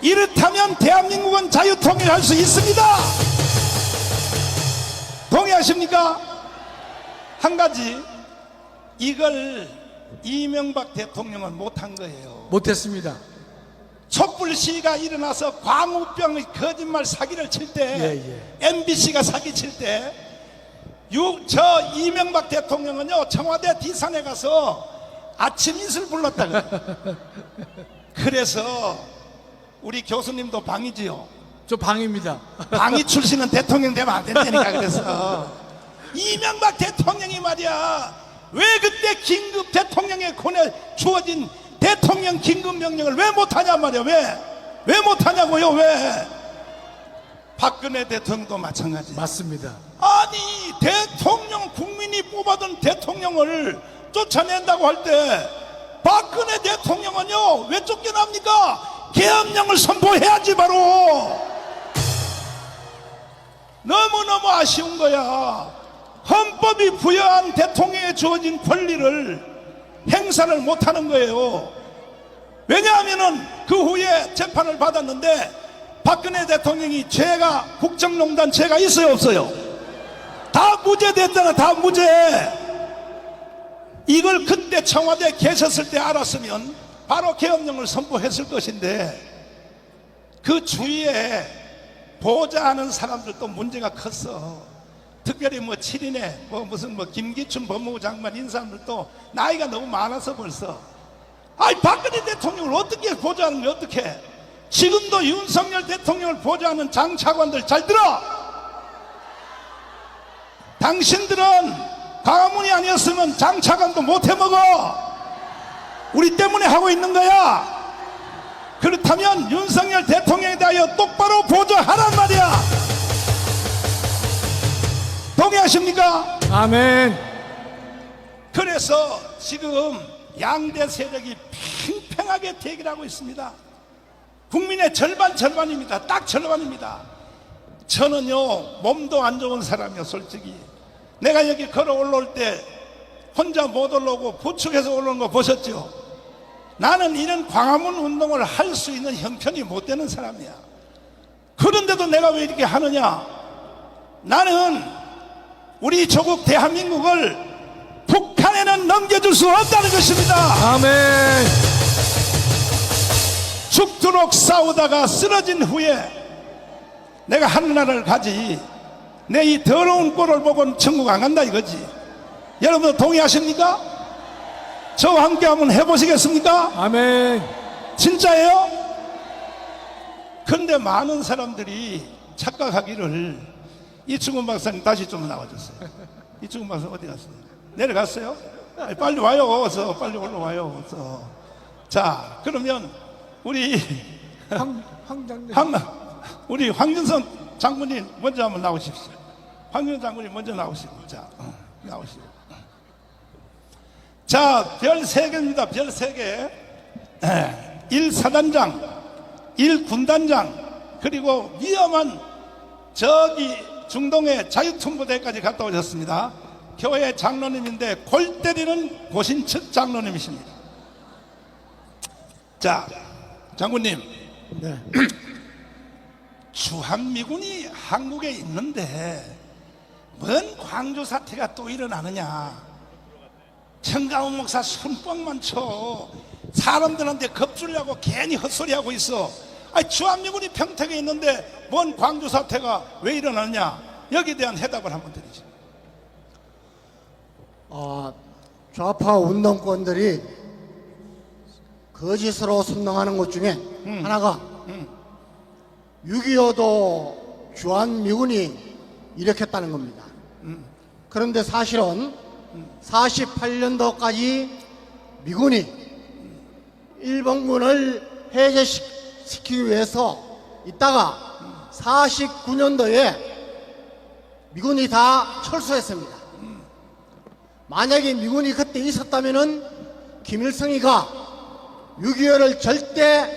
이렇다면 대한민국은 자유통일할 수 있습니다. 동의하십니까? 한 가지, 이걸 이명박 대통령은 못한 거예요. 못했습니다. 촛불 시위가 일어나서 광우병의 거짓말 사기를 칠 때, MBC가 사기 칠 때, 저 이명박 대통령은요 청와대 뒷산에 가서 아침 이슬 불렀다 그래요. 그래서 우리 교수님도 방이지요. 저 방입니다. 방이 출신은 대통령 되면 안 된다니까. 그래서 이명박 대통령이 말이야, 왜 그때 긴급 대통령의 권에 주어진 대통령 긴급 명령을 왜 못하냐 말이야. 왜 못하냐고요. 왜? 박근혜 대통령도 마찬가지. 맞습니다. 아니, 대통령, 국민이 뽑아둔 대통령을 쫓아낸다고 할 때 박근혜 대통령은요 왜 쫓겨납니까? 계엄령을 선포해야지. 바로 너무너무 아쉬운 거야. 헌법이 부여한 대통령에 주어진 권리를 행사를 못하는 거예요. 왜냐하면은 그 후에 재판을 받았는데 박근혜 대통령이 죄가, 국정농단 죄가 있어요 없어요? 다 무죄됐잖아. 다 무죄. 이걸 그때 청와대에 계셨을 때 알았으면 바로 계엄령을 선포했을 것인데 그 주위에 보좌하는 사람들도 문제가 컸어. 특별히 뭐 7인에 무슨 김기춘 법무부 장관 인 사람들도 나이가 너무 많아서 벌써. 아니, 박근혜 대통령을 어떻게 보좌하는 거야? 어떻게? 지금도 윤석열 대통령을 보좌하는 장차관들 잘 들어. 당신들은 광화문이 아니었으면 장차관도 못 해먹어. 우리 때문에 하고 있는 거야. 그렇다면 윤석열 대통령에 대하여 똑바로 보좌하란 말이야. 동의하십니까? 아멘. 그래서 지금 양대 세력이 팽팽하게 대결하고 있습니다. 국민의 절반입니다. 딱 절반입니다. 저는요 몸도 안 좋은 사람이요. 솔직히 내가 여기 걸어 올라올 때 혼자 못 올라오고 부축해서 올라오는 거 보셨죠? 나는 이런 광화문 운동을 할 수 있는 형편이 못 되는 사람이야. 그런데도 내가 왜 이렇게 하느냐? 나는 우리 조국 대한민국을 북한에는 넘겨줄 수 없다는 것입니다. 아멘. 죽도록 싸우다가 쓰러진 후에 내가 하늘나라를 가지, 내 이 더러운 꼴을 보고는 천국 안 간다 이거지. 여러분 동의하십니까? 저와 함께 한번 해보시겠습니까? 아멘. 진짜예요? 그런데 많은 사람들이 착각하기를, 이충훈 박사님 다시 좀 나와주세요. 이충훈 박사 어디 갔어요? 내려갔어요? 아니, 빨리 와요. 어서 빨리 올라와요. 어서. 자, 그러면 우리 우리 황준성 장군님 먼저 한번 나오십시오. 황준성 장군님 먼저 나오시고. 자, 나오시고. 자, 별 3개입니다. 별 3개. 1사단장, 1군단장, 그리고 위험한 저기 중동의 자유통보대까지 갔다 오셨습니다. 교회 장로님인데 골 때리는 고신측 장로님이십니다. 자, 장군님. 네. 주한미군이 한국에 있는데 뭔 광주 사태가 또 일어나느냐? 정가운 목사 손뻥만 쳐. 사람들한테 겁주려고 괜히 헛소리하고 있어. 아니, 주한미군이 평택에 있는데 뭔 광주 사태가 왜 일어나냐? 여기에 대한 해답을 한번 드리죠. 좌파 운동권들이 거짓으로 선동하는 것 중에 하나가 6.25도 주한미군이 일으켰다는 겁니다. 그런데 사실은 48년도까지 미군이 일본군을 해제시키기 위해서 있다가 49년도에 미군이 다 철수했습니다. 만약에 미군이 그때 있었다면은 김일성이가 6.25를 절대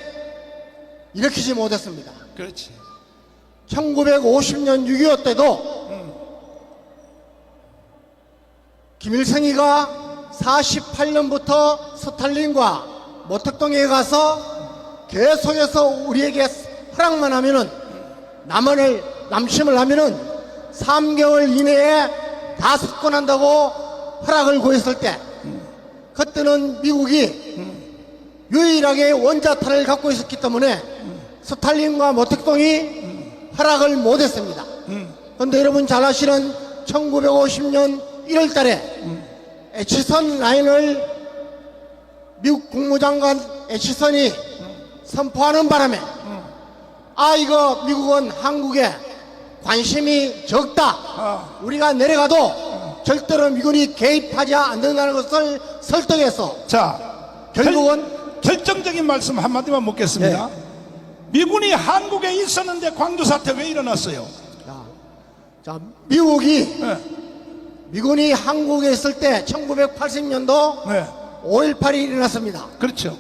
일으키지 못했습니다. 그렇지. 1950년 6.25 때도 김일성이가 48년부터 스탈린과 모택동에 가서 계속해서 우리에게 허락만 하면은 남침을 하면은 3개월 이내에 다 석권한다고 허락을 구했을 때 그때는 미국이 유일하게 원자탄을 갖고 있었기 때문에 스탈린과 모택동이 허락을 못했습니다. 그런데 여러분 잘 아시는 1950년 1월 달에 에치선 라인을 미국 국무장관 에치선이 선포하는 바람에 이거 미국은 한국에 관심이 적다. 우리가 내려가도 절대로 미군이 개입하지 않는다는 것을 설득해서 결국은 결정적인 말씀 한마디만 묻겠습니다. 미군이 한국에 있었는데 광주 사태 왜 일어났어요? 미군이 한국에 있을 때 1980년도 5.18이 일어났습니다. 그렇죠.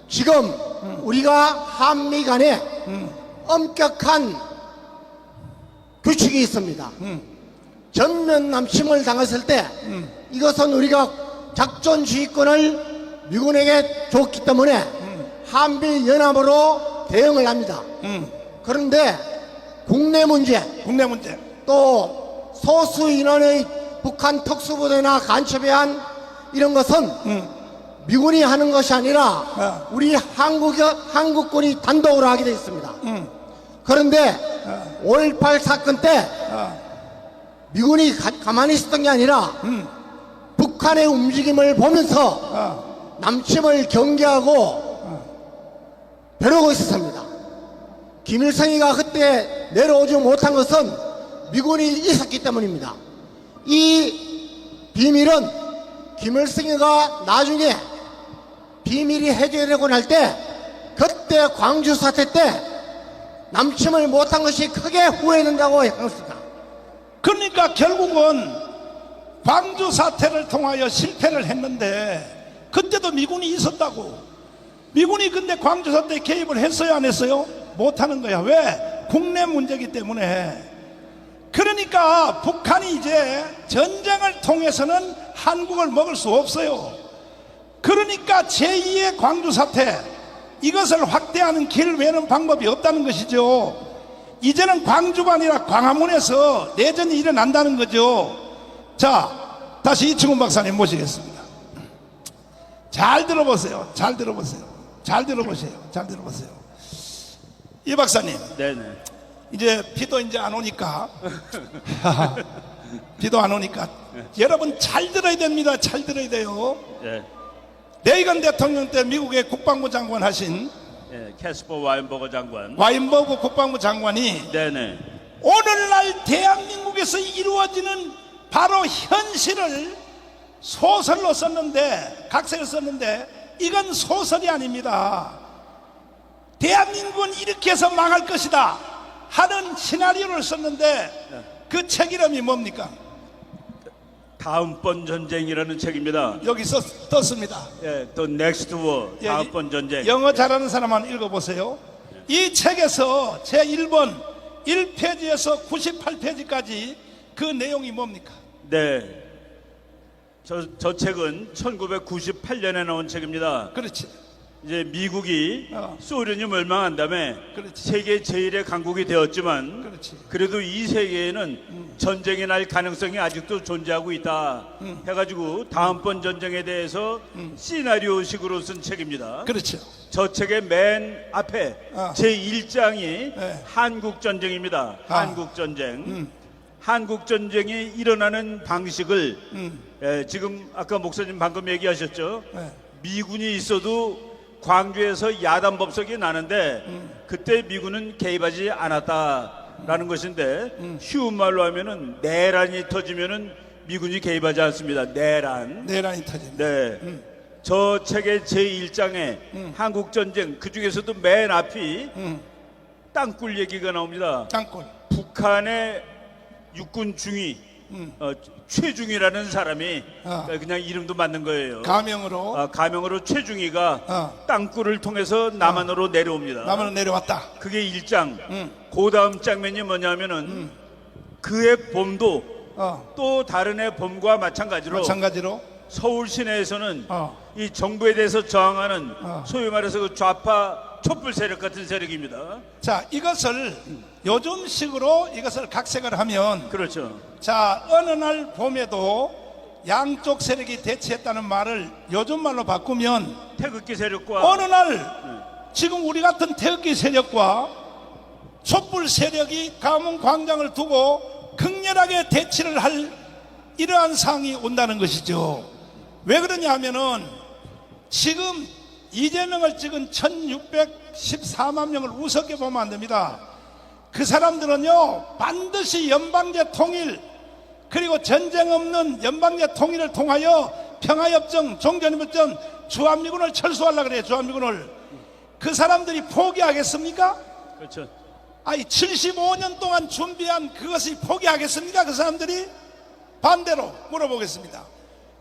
지금 우리가 한미 간에 엄격한 규칙이 있습니다. 전면 남침을 당했을 때 이것은 우리가 작전 지휘권을 미군에게 줬기 때문에 한미 연합으로 대응을 합니다. 그런데 국내 문제 또 소수 인원의 북한 특수부대나 간첩에 한 이런 것은 미군이 하는 것이 아니라 우리 한국군이 단독으로 하게 되어 있습니다. 그런데 5.18 사건 때 미군이 가만히 있었던 게 아니라 북한의 움직임을 보면서 남침을 경계하고 벼르고 있었습니다. 김일성이가 그때 내려오지 못한 것은 미군이 있었기 때문입니다. 이 비밀은 김일성이가 나중에 비밀이 해결되고 날 때 그때 광주 사태 때 남침을 못한 것이 크게 후회된다고 했습니다. 그러니까 결국은 광주 사태를 통하여 실패를 했는데 그때도 미군이 있었다고. 미군이 근데 광주 사태에 개입을 했어요, 안 했어요? 못하는 거야. 왜? 국내 문제이기 때문에. 그러니까 북한이 이제 전쟁을 통해서는 한국을 먹을 수 없어요. 그러니까 제2의 광주 사태, 이것을 확대하는 길 외에는 방법이 없다는 것이죠. 이제는 광주가 아니라 광화문에서 내전이 일어난다는 거죠. 자, 다시 이충훈 박사님 모시겠습니다. 잘 들어보세요. 잘 들어보세요. 잘 들어보세요. 잘 들어보세요. 이 박사님. 네네. 이제 비도 이제 안 오니까 비도 안 오니까 여러분 잘 들어야 됩니다. 잘 들어야 돼요. 네. 레이건 대통령 때 미국의 국방부 장관 하신 캐스퍼 와인버거 장관. 와인버그 국방부 장관이 네네. 오늘날 대한민국에서 이루어지는 바로 현실을 소설로 썼는데, 각색을 썼는데 이건 소설이 아닙니다. 대한민국은 이렇게 해서 망할 것이다 하는 시나리오를 썼는데 그 책 이름이 뭡니까? 다음번 전쟁이라는 책입니다. 여기 떴습니다. 예, 또 Next War, 다음번 전쟁. 영어 잘하는 사람만 읽어보세요. 이 책에서 제1번 1페이지에서 98페이지까지 그 내용이 뭡니까? 네. 저 책은 1998년에 나온 책입니다. 그렇지. 이제 미국이 소련이 멸망한 다음에 세계 제1의 강국이 되었지만 그래도 이 세계에는 전쟁이 날 가능성이 아직도 존재하고 있다 해가지고 다음번 전쟁에 대해서 시나리오식으로 쓴 책입니다. 그렇죠. 저 책의 맨 앞에 제1장이 한국전쟁입니다. 한국전쟁. 한국전쟁이 일어나는 방식을 지금 아까 목사님 방금 얘기하셨죠. 미군이 있어도 광주에서 야단법석이 나는데 그때 미군은 개입하지 않았다라는 것인데 쉬운 말로 하면은 내란이 터지면은 미군이 개입하지 않습니다. 내란이 터집니다. 네. 저 책의 제1장에 한국전쟁 그 중에서도 맨 앞이 땅굴 얘기가 나옵니다. 땅굴. 북한의 육군 중위 최중위라는 사람이 그냥 이름도 맞는 거예요. 가명으로 최중위가 땅굴을 통해서 남한으로 내려옵니다. 남한으로 내려왔다. 그게 1장. 그 다음 장면이 뭐냐면은 그의 범도 또 다른 애 범과 마찬가지로 서울 시내에서는 이 정부에 대해서 저항하는 소위 말해서 그 좌파 촛불 세력 같은 세력입니다. 자, 이것을 요즘식으로 이것을 각색을 하면 그렇죠. 자, 어느 날 봄에도 양쪽 세력이 대치했다는 말을 요즘 말로 바꾸면 태극기 세력과 어느 날 지금 우리 같은 태극기 세력과 촛불 세력이 가문 광장을 두고 극렬하게 대치를 할 이러한 상황이 온다는 것이죠. 왜 그러냐 하면은 지금 이재명을 찍은 1614만 명을 우습게 보면 안 됩니다. 그 사람들은요 반드시 연방제 통일 그리고 전쟁 없는 연방제 통일을 통하여 평화협정, 종전협정, 주한미군을 철수하려고 그래요. 주한미군을. 그 사람들이 포기하겠습니까? 그렇죠. 아니 75년 동안 준비한 그것이 포기하겠습니까? 그 사람들이? 반대로 물어보겠습니다.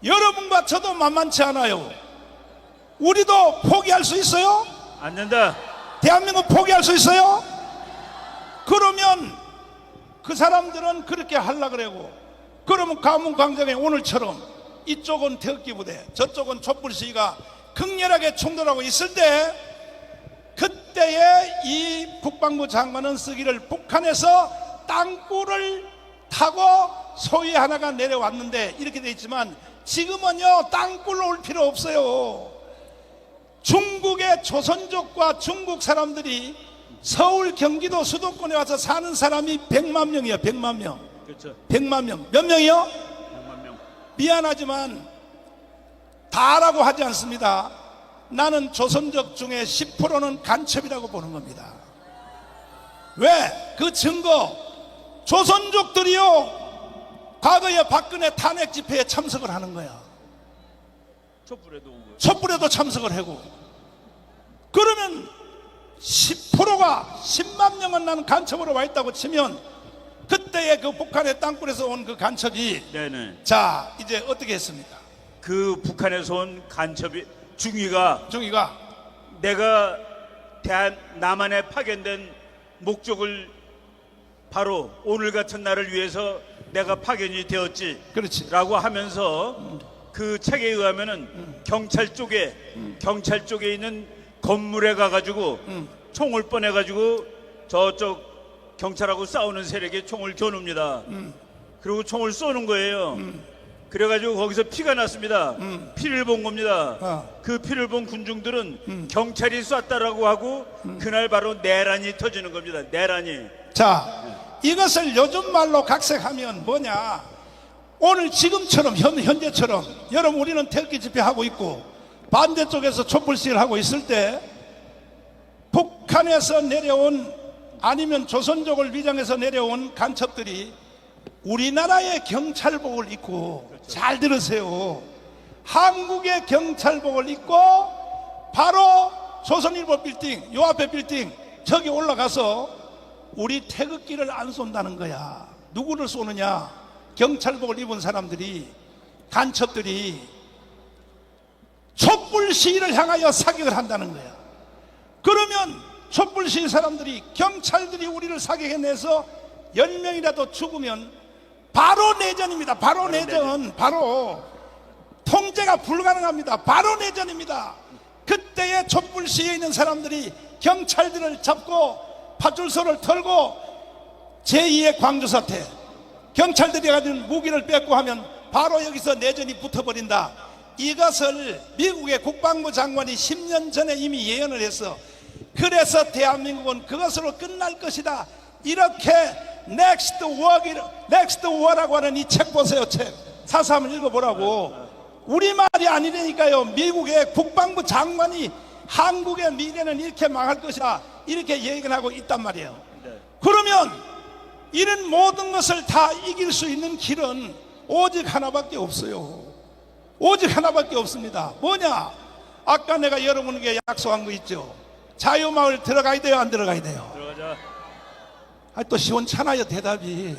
여러분과 저도 만만치 않아요. 우리도 포기할 수 있어요? 안 된다. 대한민국 포기할 수 있어요? 그러면 그 사람들은 그렇게 하려고 그러고 그러면 가문 광장에 오늘처럼 이쪽은 태극기 부대 저쪽은 촛불 시위가 극렬하게 충돌하고 있을 때 그때에 이 국방부 장관은 쓰기를 북한에서 땅굴을 타고 소위 하나가 내려왔는데 이렇게 돼 있지만 지금은요 땅굴로 올 필요 없어요. 중국의 조선족과 중국 사람들이 서울 경기도 수도권에 와서 사는 사람이 100만 명이에요. 100만 명. 그렇죠. 100만 명. 몇 명이요? 100만 명. 미안하지만 다라고 하지 않습니다. 나는 조선족 중에 10%는 간첩이라고 보는 겁니다. 왜? 그 증거 조선족들이요 과거에 박근혜 탄핵 집회에 참석을 하는 거야. 촛불에도 참석을 하고 그러면 10%가 10만 명은 나는 간첩으로 와 있다고 치면 그때의 그 북한의 땅굴에서 온 그 간첩이 네네. 자 이제 어떻게 했습니까? 그 북한에서 온 간첩이 중위가 내가 남한에 파견된 목적을 바로 오늘 같은 날을 위해서 내가 파견이 되었지. 그렇지. 라고 하면서 그 책에 의하면은 경찰 쪽에 있는 건물에 가가지고 총을 꺼내가지고 저쪽 경찰하고 싸우는 세력에 총을 겨눕니다. 그리고 총을 쏘는 거예요. 그래가지고 거기서 피가 났습니다. 피를 본 겁니다. 그 피를 본 군중들은 경찰이 쐈다라고 하고 그날 바로 내란이 터지는 겁니다. 내란이. 자, 이것을 요즘 말로 각색하면 뭐냐? 오늘 지금처럼 현재처럼 여러분 우리는 태극기 집회하고 있고 반대쪽에서 촛불 시위를 하고 있을 때 북한에서 내려온 아니면 조선족을 위장해서 내려온 간첩들이 우리나라의 경찰복을 입고 잘 들으세요. 한국의 경찰복을 입고 바로 조선일보 빌딩 요 앞에 빌딩 저기 올라가서 우리 태극기를 안 쏜다는 거야. 누구를 쏘느냐? 경찰복을 입은 사람들이 간첩들이 촛불 시위를 향하여 사격을 한다는 거야. 그러면 촛불 시위 사람들이 경찰들이 우리를 사격해내서 10명이라도 죽으면 바로 내전입니다. 바로 내전. 바로 통제가 불가능합니다. 바로 내전입니다. 그때의 촛불 시위에 있는 사람들이 경찰들을 잡고 파출소를 털고 제2의 광주 사태, 경찰들이 가진 무기를 뺏고 하면 바로 여기서 내전이 붙어버린다. 이것을 미국의 국방부 장관이 10년 전에 이미 예언을 했어. 그래서 대한민국은 그것으로 끝날 것이다. 이렇게 Next War라고 하는 이 책 보세요. 책 사서 한번 읽어보라고. 우리말이 아니라니까요. 미국의 국방부 장관이 한국의 미래는 이렇게 망할 것이다, 이렇게 얘기를 하고 있단 말이에요. 그러면 이런 모든 것을 다 이길 수 있는 길은 오직 하나밖에 없어요. 오직 하나밖에 없습니다. 뭐냐? 아까 내가 여러분에게 약속한 거 있죠. 자유마을 들어가야 돼요, 안 들어가야 돼요? 들어가자. 또 시원찮아요, 대답이.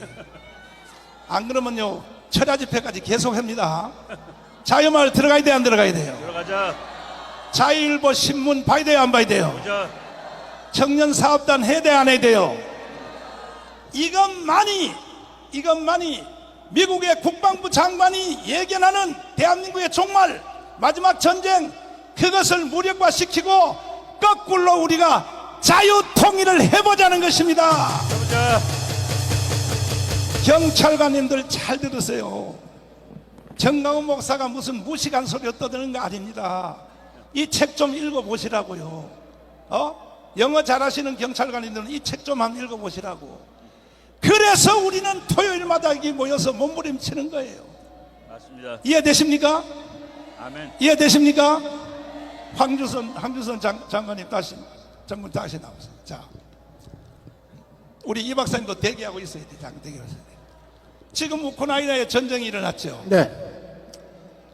안 그러면요 철야 집회까지 계속합니다. 자유마을 들어가야 돼요, 안 들어가야 돼요? 들어가자. 자유일보 신문 봐야 돼요, 안 봐야 돼요? 보자. 청년사업단 해야 돼요, 안 해야 돼요? 이것만이 미국의 국방부 장관이 예견하는 대한민국의 종말, 마지막 전쟁, 그것을 무력화시키고 거꾸로 우리가 자유통일을 해보자는 것입니다. 해보자. 경찰관님들 잘 들으세요. 정강훈 목사가 무슨 무식한 소리 떠드는 거 아닙니다. 이 책 좀 읽어보시라고요. 영어 잘하시는 경찰관님들은 이 책 좀 한번 읽어보시라고. 그래서 우리는 토요일마다 여기 모여서 몸부림치는 거예요. 맞습니다. 이해되십니까? 아멘. 이해되십니까? 황주선 장관님 다시 나오세요. 자, 우리 이 박사님도 대기하고 있어야 돼. 대기하셔야 돼. 지금 우크라이나에 전쟁이 일어났죠. 네.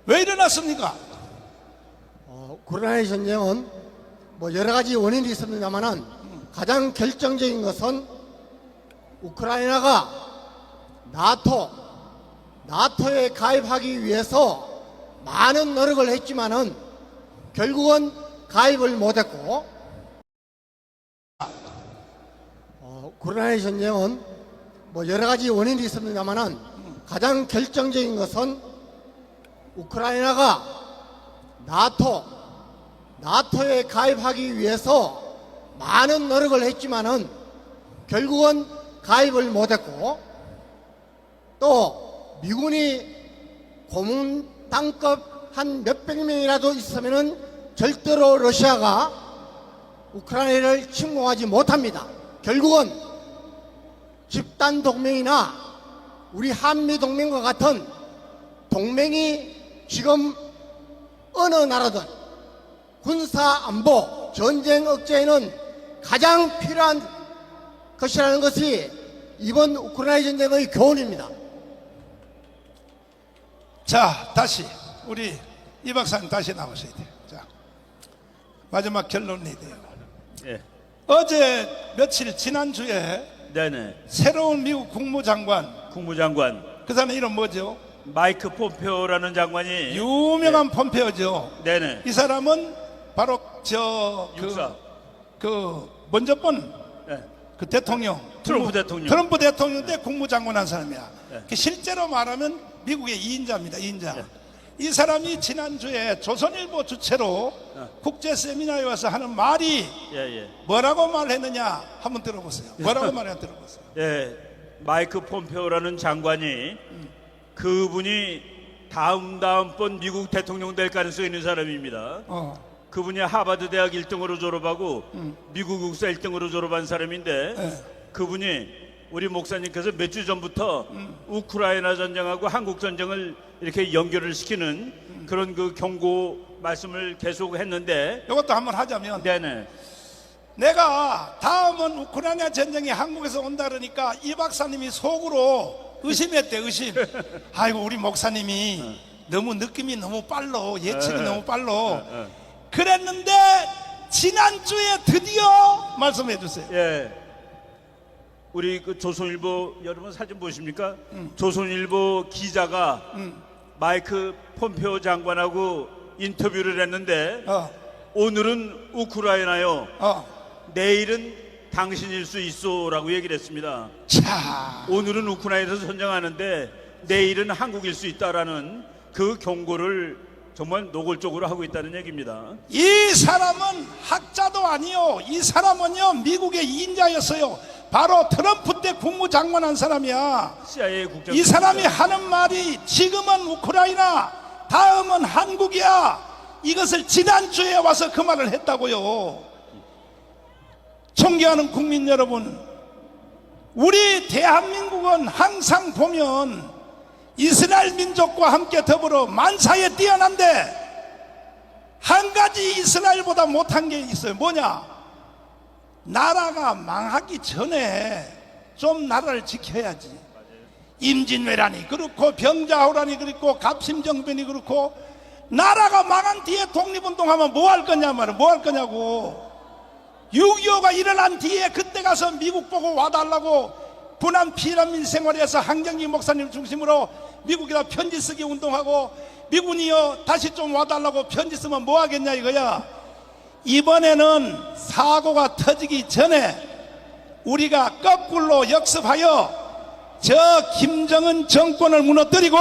왜 일어났습니까? 우크라이나 전쟁은 뭐 여러 가지 원인이 있습니다만은 가장 결정적인 것은 우크라이나가 나토에 가입하기 위해서 많은 노력을 했지만은 결국은 가입을 못했고, 우크라이나 전쟁은 뭐 여러 가지 원인이 있습니다만은 가장 결정적인 것은 우크라이나가 나토에 가입하기 위해서 많은 노력을 했지만은 결국은 가입을 못했고, 또 미군이 고문 땅급 한 몇백 명이라도 있으면은 절대로 러시아가 우크라이나를 침공하지 못합니다. 결국은 집단 동맹이나 우리 한미 동맹과 같은 동맹이 지금 어느 나라든 군사 안보, 전쟁 억제에는 가장 필요한 것이라는 것이 이번 우크라이나 전쟁의 교훈입니다. 자, 다시 우리 이 박사님 다시 나오셔야 돼요. 자, 마지막 결론이 돼요. 예. 어제 며칠 지난주에 네네. 새로운 미국 국무장관 국무장관. 그 사람 이름 뭐죠? 마이크 폼페오라는 장관이 유명한 폼페오죠. 네네. 이 사람은 바로 육사. 먼저 본 네. 그 대통령 트럼프 대통령. 트럼프 대통령 때 국무장관 한 사람이야. 네. 실제로 말하면 미국의 2인자입니다. 2인자. 네. 이 사람이 지난주에 조선일보 주최로 국제 세미나에 와서 하는 말이 뭐라고 말했느냐 한번 들어보세요. 뭐라고 말했냐 들어보세요. 예. 마이크 폼페오라는 장관이 그분이 다음번 미국 대통령 될 가능성이 있는 사람입니다. 그분이 하버드 대학 1등으로 졸업하고 미국 국사 1등으로 졸업한 사람인데 그분이 우리 목사님께서 몇 주 전부터 우크라이나 전쟁하고 한국 전쟁을 이렇게 연결을 시키는 그런 그 경고 말씀을 계속 했는데 이것도 한번 하자면 네네. 내가 다음은 우크라이나 전쟁이 한국에서 온다 그러니까 이 박사님이 속으로 의심했대. 의심. 아이고 우리 목사님이 너무 느낌이 너무 빨라, 예측이 너무 빨라 그랬는데 지난주에 드디어 말씀해 주세요. 예. 우리 그 조선일보 여러분 사진 보십니까? 조선일보 기자가 마이크 폼페오 장관하고 인터뷰를 했는데 오늘은 우크라이나요. 내일은 당신일 수 있어라고 얘기를 했습니다. 자, 오늘은 우크라이나에서 전쟁하는데 내일은 한국일 수 있다라는 그 경고를 정말 노골적으로 하고 있다는 얘기입니다. 이 사람은 학자도 아니요. 이 사람은요 미국의 인자였어요. 바로 트럼프 때 국무장관 한 사람이야. CIA 국장. 이 사람이 하는 말이 지금은 우크라이나, 다음은 한국이야. 이것을 지난주에 와서 그 말을 했다고요. 존경하는 국민 여러분, 우리 대한민국은 항상 보면 이스라엘 민족과 함께 더불어 만사에 뛰어난데 한 가지 이스라엘보다 못한 게 있어요. 뭐냐? 나라가 망하기 전에 좀 나라를 지켜야지. 임진왜란이 그렇고 병자호란이 그렇고 갑심정변이 그렇고 나라가 망한 뒤에 독립운동하면 뭐 할 거냐 말이야. 뭐 할 거냐고. 6.25가 일어난 뒤에 그때 가서 미국 보고 와달라고 분한 피난민 생활에서 한경기 목사님 중심으로 미국에다 편지 쓰기 운동하고 미군이요 다시 좀 와달라고 편지 쓰면 뭐 하겠냐 이거야. 이번에는 사고가 터지기 전에 우리가 거꾸로 역습하여 저 김정은 정권을 무너뜨리고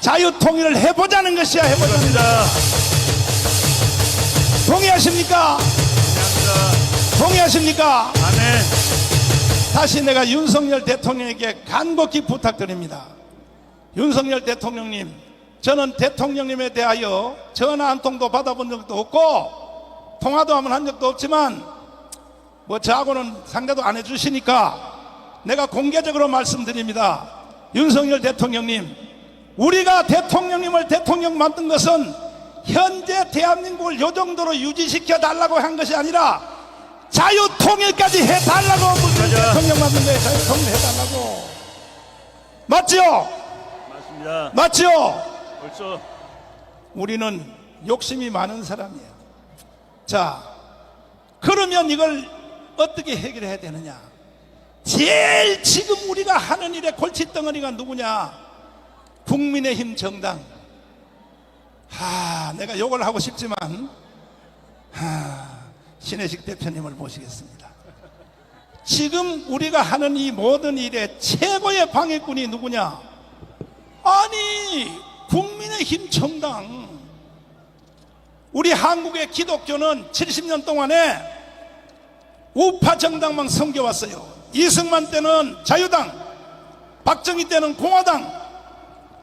자유통일을 해보자는 것이야. 해보자는 거야. 동의하십니까? 동의하십니까? 아멘. 다시 내가 윤석열 대통령에게 간곡히 부탁드립니다. 윤석열 대통령님, 저는 대통령님에 대하여 전화 한 통도 받아본 적도 없고 통화도 한 적도 없지만 뭐 저하고는 상대도 안 해주시니까 내가 공개적으로 말씀드립니다. 윤석열 대통령님, 우리가 대통령님을 대통령 만든 것은 현재 대한민국을 요 정도로 유지시켜 달라고 한 것이 아니라 자유통일까지 해달라고 대통령 만든 거예요. 자유통일 해달라고. 맞죠? 맞습니다. 맞죠? 벌써 우리는 욕심이 많은 사람이에요. 자, 그러면 이걸 어떻게 해결해야 되느냐? 제일 지금 우리가 하는 일의 골칫덩어리가 누구냐? 국민의힘 정당. 내가 욕을 하고 싶지만 신혜식 대표님을 모시겠습니다. 지금 우리가 하는 이 모든 일의 최고의 방해꾼이 누구냐? 아니, 국민의힘 정당. 우리 한국의 기독교는 70년 동안에 우파 정당만 섬겨왔어요. 이승만 때는 자유당, 박정희 때는 공화당,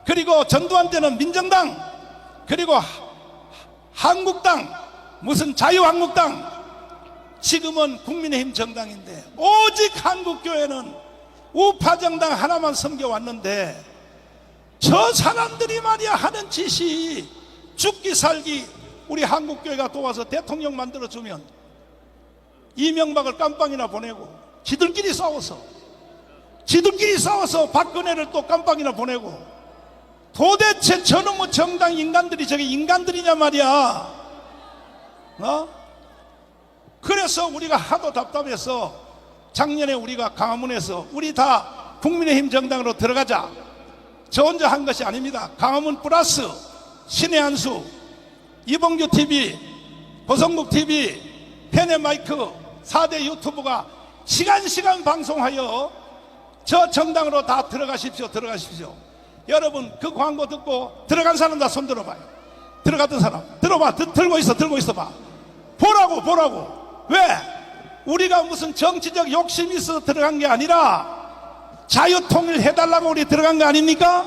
그리고 전두환 때는 민정당, 그리고 한국당, 무슨 자유한국당, 지금은 국민의힘 정당인데 오직 한국교회는 우파 정당 하나만 섬겨왔는데 저 사람들이 말이야 하는 짓이 죽기 살기. 우리 한국교회가 도와서 대통령 만들어주면 이명박을 깜빵이나 보내고 지들끼리 싸워서 박근혜를 또 깜빵이나 보내고 도대체 저놈의 정당 인간들이 저게 인간들이냐 말이야. 그래서 우리가 하도 답답해서 작년에 우리가 강화문에서 우리 다 국민의힘 정당으로 들어가자. 저 혼자 한 것이 아닙니다. 강화문 플러스 신의 한수, 이봉규 TV, 고성국 TV, 페네마이크 4대 유튜브가 시간 방송하여 저 정당으로 다 들어가십시오. 여러분 그 광고 듣고 들어간 사람 다 손 들어봐요. 들어갔던 사람 들어봐. 들고 있어 봐. 보라고. 왜? 우리가 무슨 정치적 욕심이 있어서 들어간 게 아니라 자유통일 해달라고 우리 들어간 거 아닙니까?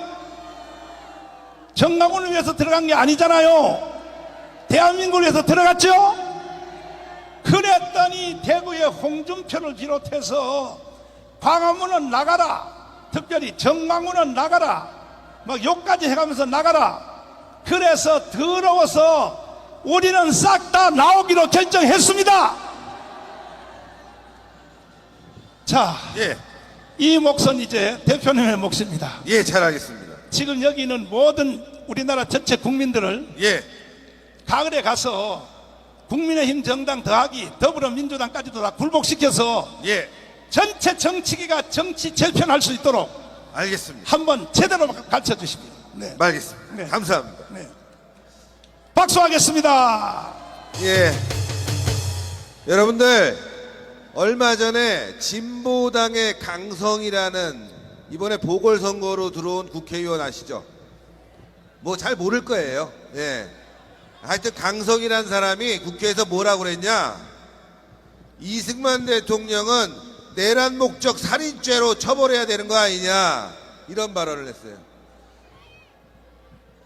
정강훈을 위해서 들어간 게 아니잖아요. 대한민국을 위해서 들어갔죠? 그랬더니 대구의 홍준표를 비롯해서 광화문은 나가라, 특별히 정강훈은 나가라, 막 욕까지 해가면서 나가라. 그래서 더러워서 우리는 싹 다 나오기로 결정했습니다. 자, 이 몫은 이제 대표님의 몫입니다. 잘 알겠습니다. 지금 여기 있는 모든 우리나라 전체 국민들을 가을에 가서 국민의힘 정당 더하기 더불어민주당까지도 다 굴복시켜서 전체 정치기가 정치 재편할 수 있도록 알겠습니다. 한번 제대로 가르쳐 주십시오. 알겠습니다. 감사합니다. 박수하겠습니다. 여러분들 얼마 전에 진보당의 강성이라는 이번에 보궐선거로 들어온 국회의원 아시죠? 뭐 잘 모를 거예요. 예. 하여튼 강성이라는 사람이 국회에서 뭐라고 그랬냐? 이승만 대통령은 내란 목적 살인죄로 처벌해야 되는 거 아니냐? 이런 발언을 했어요.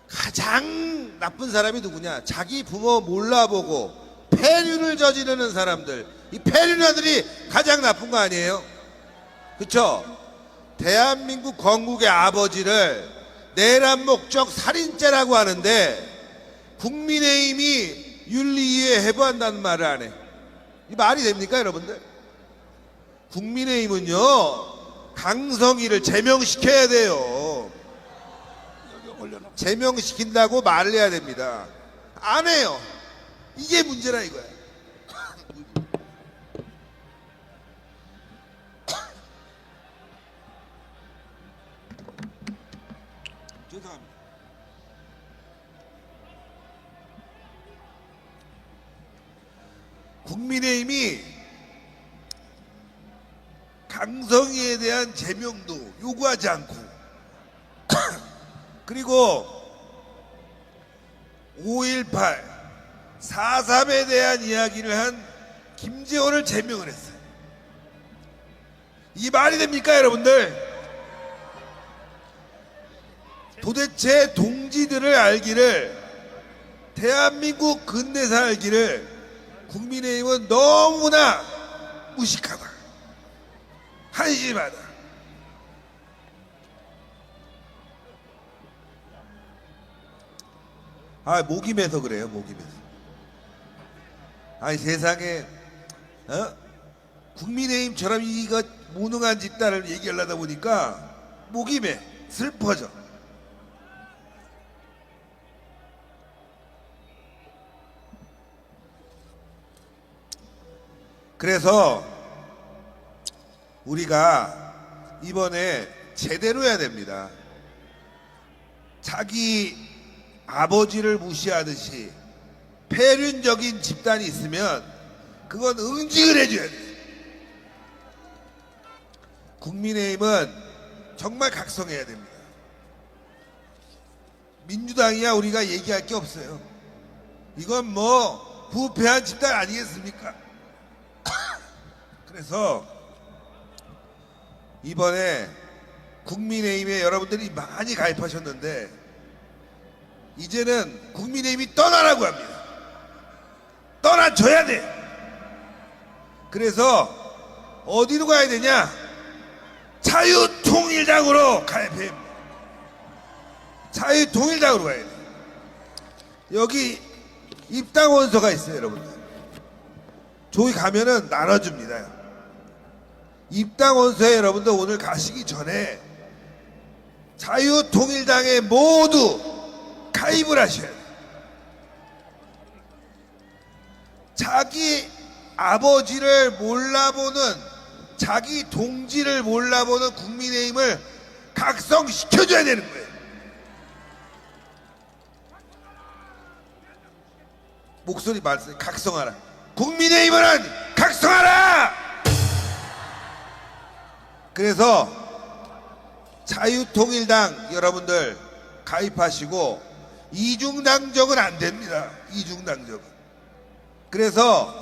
가장 나쁜 사람이 누구냐? 자기 부모 몰라보고 폐륜을 저지르는 사람들. 이 폐륜아들이 가장 나쁜 거 아니에요? 그쵸? 대한민국 건국의 아버지를 내란 목적 살인죄라고 하는데 국민의힘이 윤리위에 해부한다는 말을 안 해. 이 말이 됩니까, 여러분들? 국민의힘은요, 강성희를 제명시켜야 돼요. 제명시킨다고 말을 해야 됩니다. 안 해요. 이게 문제라 이거야. 죄송합니다. 국민의힘이 강성희에 대한 제명도 요구하지 않고 그리고 5.18 4.3에 대한 이야기를 한 김재원을 제명을 했어요. 이게 말이 됩니까, 여러분들? 도대체 동지들을 알기를, 대한민국 근대사 알기를 국민의힘은 너무나 무식하다, 한심하다. 목이 매서 그래요. 목이 매서. 아니 세상에 국민의힘처럼 이거 무능한 집단을 얘기하려다 보니까 목이 매. 슬퍼져. 그래서 우리가 이번에 제대로 해야 됩니다. 자기 아버지를 무시하듯이 폐륜적인 집단이 있으면 그건 응징을 해줘야 돼. 국민의힘은 정말 각성해야 됩니다. 민주당이야 우리가 얘기할 게 없어요. 이건 뭐 부패한 집단 아니겠습니까? 그래서 이번에 국민의힘에 여러분들이 많이 가입하셨는데 이제는 국민의힘이 떠나라고 합니다. 떠나줘야 돼. 그래서 어디로 가야 되냐? 자유통일당으로 가입해야 합니다. 자유통일당으로 가야 돼. 여기 입당 원서가 있어요, 여러분들. 저기 가면은 나눠줍니다. 입당 원서에 여러분들 오늘 가시기 전에 자유통일당에 모두 가입을 하셔야 돼요. 자기 아버지를 몰라보는, 자기 동지를 몰라보는 국민의힘을 각성시켜줘야 되는 거예요. 목소리 말씀, 각성하라. 국민의힘은 각성하라! 그래서 자유통일당 여러분들 가입하시고 이중당적은 안 됩니다. 이중당적은. 그래서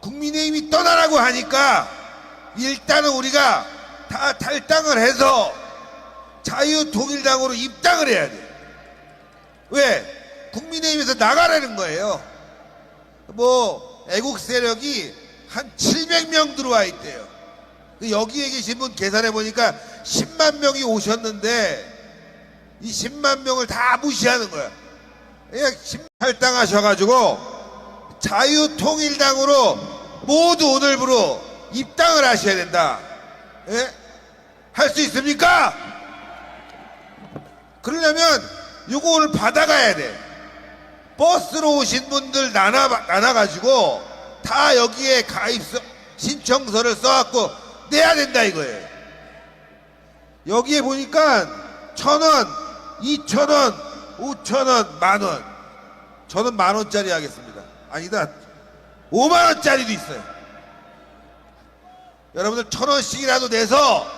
국민의힘이 떠나라고 하니까 일단은 우리가 다 탈당을 해서 자유통일당으로 입당을 해야 돼. 왜? 국민의힘에서 나가라는 거예요. 뭐 애국 세력이 한 700명 들어와 있대요. 여기에 계신 분 계산해 보니까 10만 명이 오셨는데 이 10만 명을 다 무시하는 거야. 그냥 탈당하셔가지고 자유통일당으로 모두 오늘부로 입당을 하셔야 된다. 예? 할 수 있습니까? 그러려면 요거 오늘 받아가야 돼. 버스로 오신 분들 나눠가지고 다 여기에 가입서 신청서를 써갖고 내야 된다 이거예요. 여기에 보니까 1,000원, 2,000원, 5,000원, 만원. 저는 만원짜리 하겠습니다. 아니다, 5만원짜리도 있어요. 여러분들 1,000원씩이라도 내서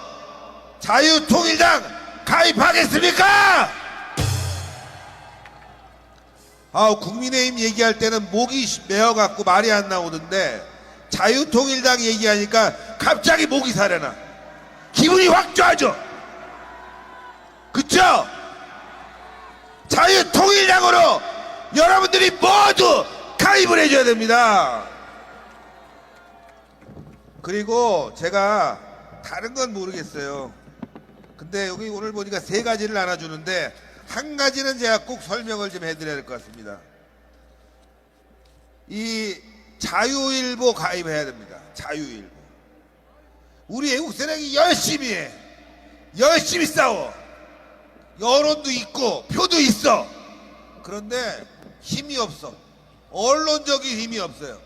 자유통일당 가입하겠습니까? 국민의힘 얘기할 때는 목이 메어갖고 말이 안 나오던데 자유통일당 얘기하니까 갑자기 목이 사려나. 기분이 확 좋아져. 그쵸? 자유통일당으로 여러분들이 모두 가입을 해줘야 됩니다. 그리고 제가 다른 건 모르겠어요. 근데 여기 오늘 보니까 3가지를 나눠주는데 한 가지는 제가 꼭 설명을 좀 해드려야 될 것 같습니다. 이 자유일보 가입해야 됩니다. 자유일보. 우리 애국세력이 열심히 해. 열심히 싸워. 여론도 있고 표도 있어. 그런데 힘이 없어. 언론적인 힘이 없어요.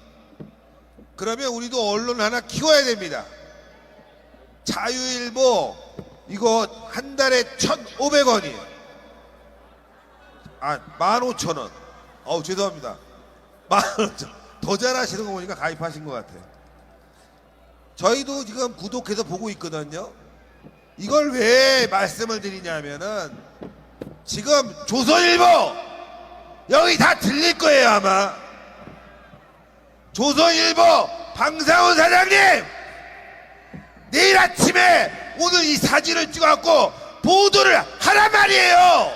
그러면 우리도 언론 하나 키워야 됩니다. 자유일보 이거 한 달에 1,500원이에요. 15,000원. 죄송합니다. 15,000원. 더 잘하시는 거 보니까 가입하신 것 같아요. 저희도 지금 구독해서 보고 있거든요. 이걸 왜 말씀을 드리냐면은 지금 조선일보 여기 다 들릴 거예요 아마. 조선일보 방상훈 사장님 내일 아침에 오늘 이 사진을 찍어갖고 보도를 하란 말이에요.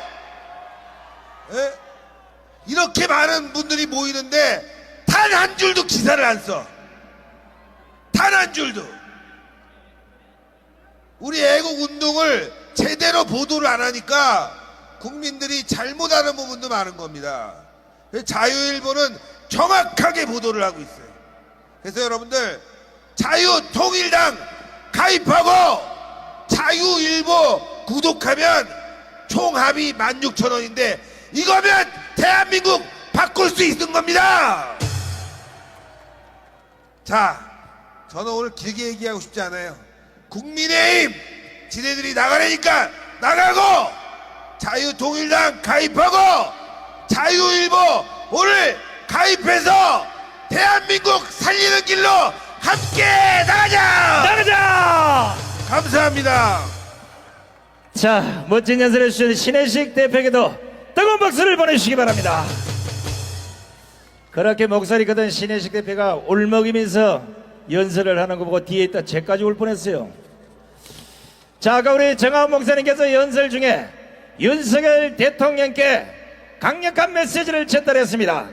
에? 이렇게 많은 분들이 모이는데 단 한 줄도 기사를 안 써. 단 한 줄도. 우리 애국운동을 제대로 보도를 안 하니까 국민들이 잘못하는 부분도 많은 겁니다. 자유일보는 정확하게 보도를 하고 있어요. 그래서 여러분들 자유통일당 가입하고 자유일보 구독하면 총 합이 16,000원인데 이거면 대한민국 바꿀 수 있는 겁니다. 자, 저는 오늘 길게 얘기하고 싶지 않아요. 국민의힘 지네들이 나가려니까 나가고 자유통일당 가입하고 자유일보 오늘 가입해서 대한민국 살리는 길로 함께 나가자! 감사합니다. 자, 멋진 연설해 주신 신혜식 대표에게도 뜨거운 박수를 보내주시기 바랍니다. 그렇게 목소리 거든 신혜식 대표가 울먹이면서 연설을 하는 거 보고 뒤에 있다 제까지 울 뻔했어요. 자, 아까 우리 정하은 목사님께서 연설 중에 윤석열 대통령께 강력한 메시지를 전달했습니다.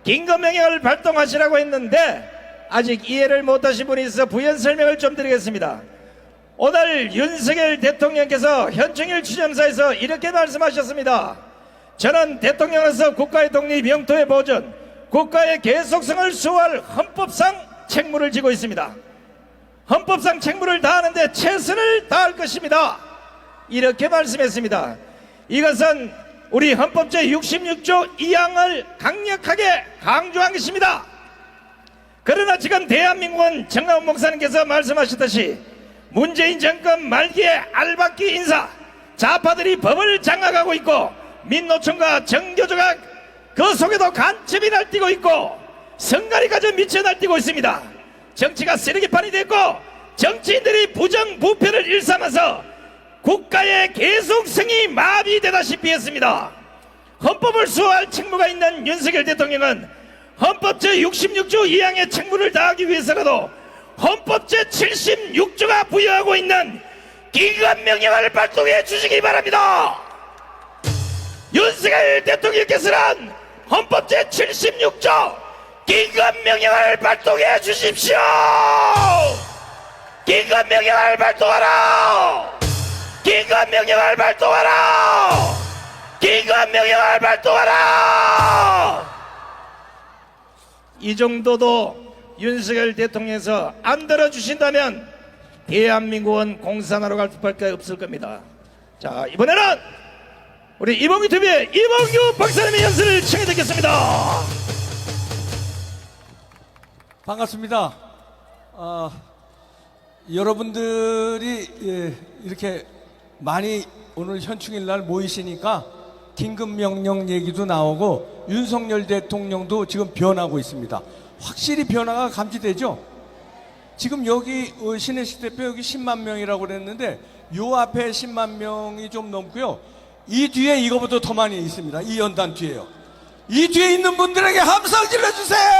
긴급명령을 발동하시라고 했는데 아직 이해를 못하신 분이 있어 부연 설명을 좀 드리겠습니다. 오늘 윤석열 대통령께서 현충일 추념사에서 이렇게 말씀하셨습니다. 저는 대통령으로서 국가의 독립, 영토의 보존, 국가의 계속성을 수호할 헌법상 책무를 지고 있습니다. 헌법상 책무를 다하는데 최선을 다할 것입니다. 이렇게 말씀했습니다. 이것은 우리 헌법 제66조 2항을 강력하게 강조한 것입니다. 그러나 지금 대한민국은 정하은 목사님께서 말씀하셨듯이 문재인 정권 말기에 알박기 인사, 좌파들이 법을 장악하고 있고 민노총과 정교조가 그 속에도 간첩이 날뛰고 있고 성가리까지 미쳐 날뛰고 있습니다. 정치가 쓰레기판이 됐고 정치인들이 부정부패를 일삼아서 국가의 계속성이 마비되다시피 했습니다. 헌법을 수호할 책무가 있는 윤석열 대통령은 헌법 제66조 2항의 책무를 다하기 위해서라도 헌법 제76조가 부여하고 있는 기급명령을 발동해 주시기 바랍니다. 윤석열 대통령께서는 헌법 제76조 기급명령을 발동해 주십시오. 기급명령을 발동하라. 기급명령을 발동하라. 기급명령을 발동하라. 이 정도도 윤석열 대통령에서 안 들어주신다면 대한민국은 공산화로 갈 수밖에 없을 겁니다. 자, 이번에는 우리 이봉규 TV의 이봉규 박사님의 연설을 청해 듣겠습니다. 반갑습니다. 여러분들이 이렇게 많이 오늘 현충일 날 모이시니까 긴급명령 얘기도 나오고 윤석열 대통령도 지금 변하고 있습니다. 확실히 변화가 감지되죠? 지금 여기 신혜식 대표 여기 10만 명이라고 그랬는데 요 앞에 10만 명이 좀 넘고요. 이 뒤에 이거보다 더 많이 있습니다. 이 연단 뒤에요. 이 뒤에 있는 분들에게 함성 질러주세요.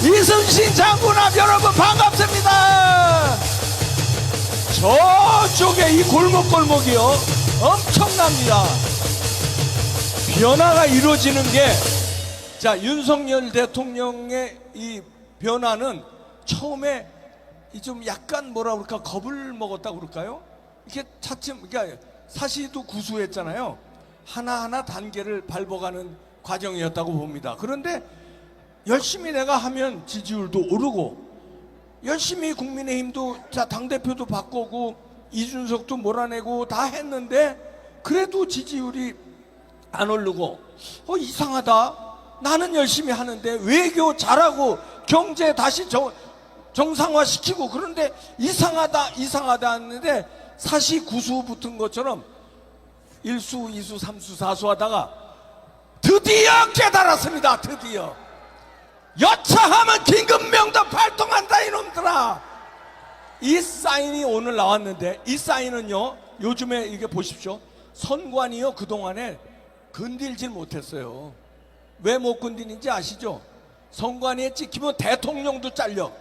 이순신 장군 앞 여러분 반갑습니다. 저쪽에 이 골목골목이요 엄청납니다. 변화가 이루어지는 게, 자, 윤석열 대통령의 이 변화는 처음에 좀 약간 뭐라 그럴까, 겁을 먹었다고 그럴까요? 이렇게 차츰, 그러니까 사시도 구수했잖아요. 하나하나 단계를 밟아가는 과정이었다고 봅니다. 그런데 열심히 내가 하면 지지율도 오르고, 열심히 국민의힘도, 자, 당대표도 바꾸고 이준석도 몰아내고 다 했는데 그래도 지지율이 안 오르고, 이상하다. 나는 열심히 하는데 외교 잘하고 경제 다시 정상화시키고, 그런데 이상하다 했는데 사시 구수 붙은 것처럼 1수, 2수, 3수, 4수 하다가 드디어 깨달았습니다. 드디어 여차하면 긴급명령 발동한다 이놈들아. 이 사인이 오늘 나왔는데, 이 사인은요, 요즘에 이게 보십시오. 선관위요 그동안에 건들질 못했어요. 왜 못 건드리는지 아시죠? 선관위에 찍히면 대통령도 잘려.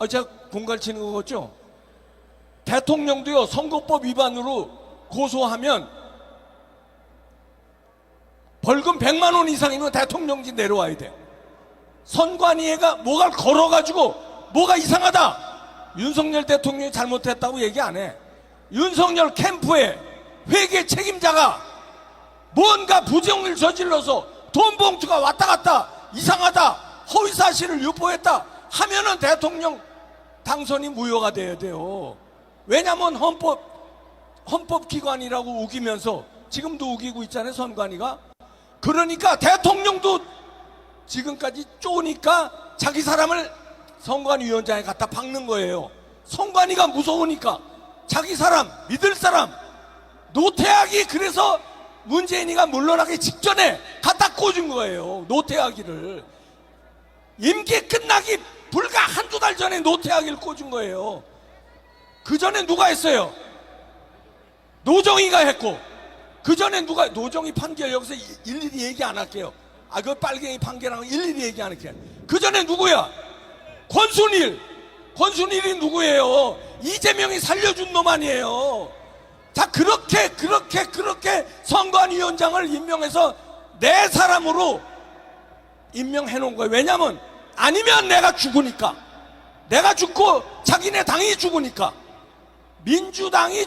제가 공갈 치는 거 같죠? 대통령도요 선거법 위반으로 고소하면 벌금 100만 원 이상이면 대통령직 내려와야 돼. 선관위가 뭐가 걸어가지고 뭐가 이상하다, 윤석열 대통령이 잘못했다고 얘기 안 해. 윤석열 캠프에 회계 책임자가 뭔가 부정을 저질러서 돈 봉투가 왔다 갔다 이상하다, 허위사실을 유포했다 하면은 대통령 당선이 무효가 돼야 돼요. 왜냐면 헌법기관이라고 우기면서 지금도 우기고 있잖아요, 선관위가. 그러니까 대통령도 지금까지 쪼니까 자기 사람을 선관위원장에 갖다 박는 거예요. 선관위가 무서우니까 자기 사람, 믿을 사람, 노태악이 그래서 문재인이가 물러나기 직전에 갖다 꽂은 거예요. 노태악이를. 임기 끝나기 불과 한두 달 전에 노태악이를 꽂은 거예요. 그 전에 누가 했어요? 노정희가 했고, 그 전에 누가, 노정희 판결 여기서 일일이 얘기 안 할게요. 그 빨갱이 판결하고 일일이 얘기 안 할게요. 그 전에 누구야? 권순일이 누구예요? 이재명이 살려준 놈 아니에요. 자, 그렇게 선관위원장을 임명해서 내 사람으로 임명해 놓은 거예요. 왜냐면 아니면 내가 죽으니까, 내가 죽고 자기네 당이 죽으니까. 민주당이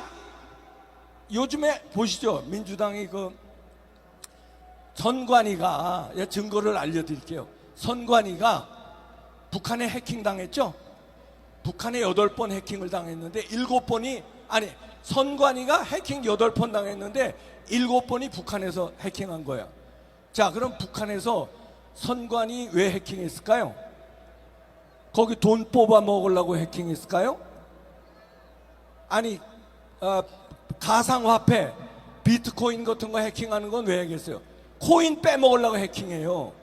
요즘에 보시죠. 민주당이 선관위가, 증거를 알려드릴게요. 선관위가 북한에 해킹 당했죠? 북한에 8번 해킹을 당했는데 7번이, 아니, 선관위가 해킹 8번 당했는데 7번이 북한에서 해킹한 거야. 자, 그럼 북한에서 선관위 왜 해킹했을까요? 거기 돈 뽑아 먹으려고 해킹했을까요? 아니, 가상화폐, 비트코인 같은 거 해킹하는 건 왜 하겠어요? 코인 빼먹으려고 해킹해요.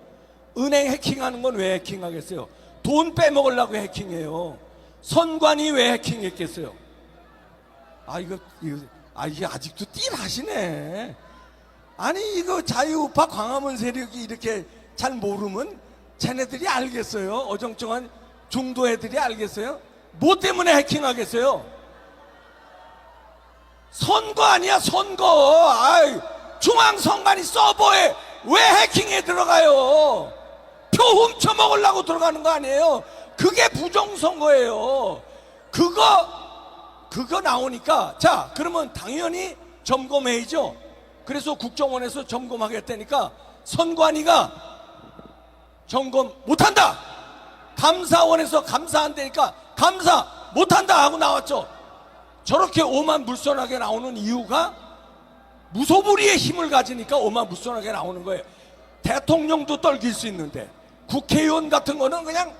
은행 해킹하는 건 왜 해킹하겠어요? 돈 빼먹으려고 해킹해요. 선관위 왜 해킹했겠어요? 이게 아직도 띠하시네. 아니, 이거 자유우파 광화문 세력이 이렇게 잘 모르면 쟤네들이 알겠어요? 어정쩡한 중도 애들이 알겠어요? 뭐 때문에 해킹하겠어요? 선거 아니야, 선거. 중앙선관위 서버에 왜 해킹에 들어가요? 표 훔쳐 먹으려고 들어가는 거 아니에요? 그게 부정선거예요. 그거 나오니까, 자, 그러면 당연히 점검해야죠. 그래서 국정원에서 점검하겠다니까 선관위가 점검 못한다. 감사원에서 감사한다니까 감사 못한다 하고 나왔죠. 저렇게 오만불손하게 나오는 이유가 무소불위의 힘을 가지니까 오만불손하게 나오는 거예요. 대통령도 떨길 수 있는데 국회의원 같은 거는 그냥,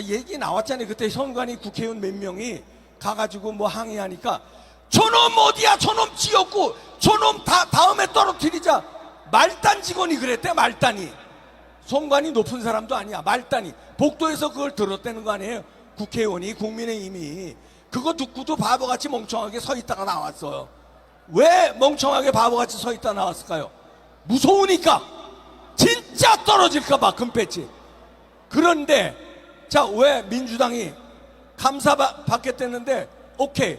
얘기 나왔잖아요. 그때 선관위 국회의원 몇 명이 가가지고 뭐 항의하니까 저놈 어디야, 저놈 지었고 저놈 다음에 떨어뜨리자. 말단 직원이 그랬대. 말단이. 선관위 높은 사람도 아니야. 말단이. 복도에서 그걸 들었다는 거 아니에요. 국회의원이, 국민의힘이. 그거 듣고도 바보같이 멍청하게 서 있다가 나왔어요. 왜 멍청하게 바보같이 서 있다가 나왔을까요? 무서우니까. 진짜 떨어질까봐 금배지. 그런데 자, 왜 민주당이 감사 받겠다는데 오케이,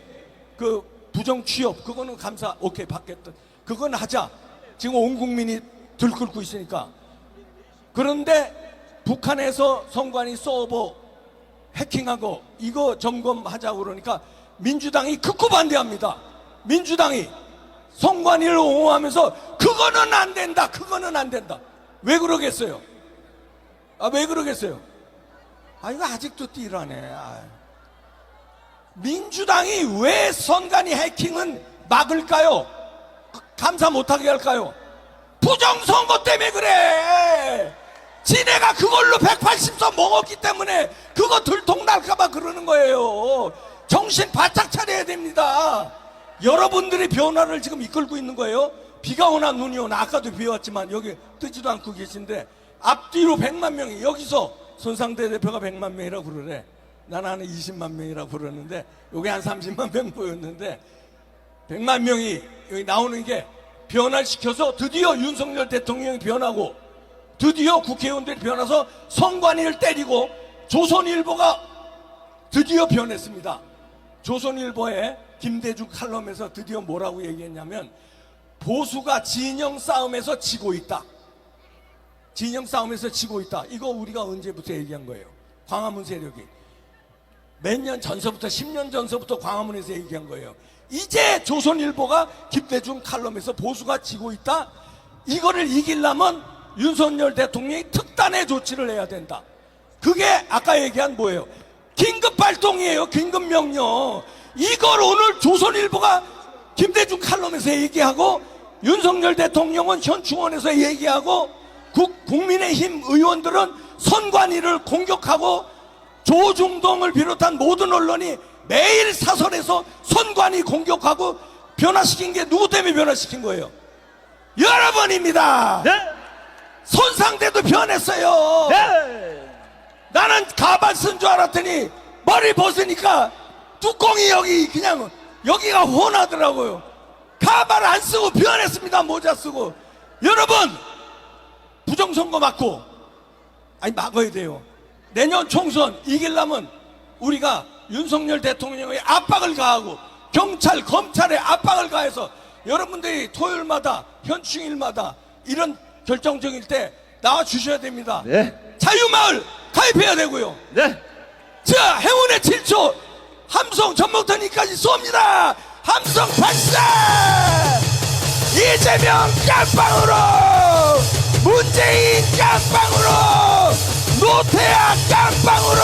그 부정 취업 그거는 감사 오케이 받겠다, 그건 하자. 지금 온 국민이 들끓고 있으니까. 그런데 북한에서 선관위 서버 해킹하고 이거 점검하자고 그러니까 민주당이 극구 반대합니다. 민주당이 선관위를 옹호하면서 그거는 안 된다, 그거는 안 된다. 왜 그러겠어요? 왜 그러겠어요? 이거 아직도 띠라네. 민주당이 왜 선관위 해킹은 막을까요? 감사 못하게 할까요? 부정선거 때문에 그래. 지네가 그걸로 180석 먹었기 때문에 그거 들통날까봐 그러는 거예요. 정신 바짝 차려야 됩니다. 여러분들이 변화를 지금 이끌고 있는 거예요. 비가 오나 눈이 오나, 아까도 비 왔지만 여기 뜨지도 않고 계신데 앞뒤로 100만 명이, 여기서 손상대 대표가 100만 명이라고 그러래. 난 한 20만 명이라고 그러는데 여기 한 30만 명 보였는데 100만 명이 여기 나오는 게 변화를 시켜서 드디어 윤석열 대통령이 변하고 드디어 국회의원들이 변해서 선관위를 때리고 조선일보가 드디어 변했습니다. 조선일보의 김대중 칼럼에서 드디어 뭐라고 얘기했냐면 보수가 진영 싸움에서 지고 있다. 진영 싸움에서 지고 있다. 이거 우리가 언제부터 얘기한 거예요? 광화문 세력이 몇 년 전서부터, 10년 전서부터 광화문에서 얘기한 거예요. 이제 조선일보가 김대중 칼럼에서 보수가 지고 있다. 이거를 이기려면 윤석열 대통령이 특단의 조치를 해야 된다. 그게 아까 얘기한 뭐예요? 긴급 발동이에요. 긴급 명령. 이걸 오늘 조선일보가 김대중 칼럼에서 얘기하고 윤석열 대통령은 현충원에서 얘기하고 국민의힘 의원들은 선관위를 공격하고 조중동을 비롯한 모든 언론이 매일 사설에서 선관위 공격하고 변화시킨 게 누구 때문에 변화시킨 거예요? 여러분입니다. 네. 손상대도 변했어요. 네. 나는 가발 쓴 줄 알았더니 머리 벗으니까 뚜껑이 여기 그냥 여기가 훤하더라고요. 가발 안 쓰고 변했습니다. 모자 쓰고. 여러분, 부정선거 막고 막아야 돼요. 내년 총선 이기려면 우리가 윤석열 대통령의 압박을 가하고 경찰, 검찰의 압박을 가해서 여러분들이 토요일마다 현충일마다 이런 결정적일 때 나와 주셔야 됩니다. 네. 자유마을 가입해야 되고요. 네. 자, 행운의 7초 함성 전목터니까지 쏩니다. 함성 발사! 이재명 깜빵으로, 문재인 깜빵으로, 노태아 깜빵으로,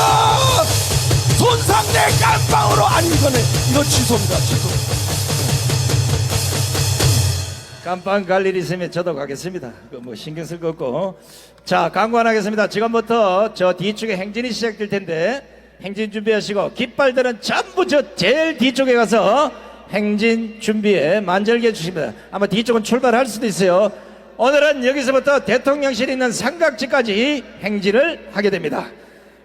손상대 깜빵으로. 아니 이거 취소입니다. 취소. 깜빵 갈 일 있으면 저도 가겠습니다. 뭐 신경 쓸 거 없고. 자, 강관하겠습니다. 지금부터 저 뒤쪽에 행진이 시작될 텐데 행진 준비하시고 깃발들은 전부 저 제일 뒤쪽에 가서 행진 준비에 만절게 해주십니다. 아마 뒤쪽은 출발할 수도 있어요. 오늘은 여기서부터 대통령실이 있는 삼각지까지 행진을 하게 됩니다.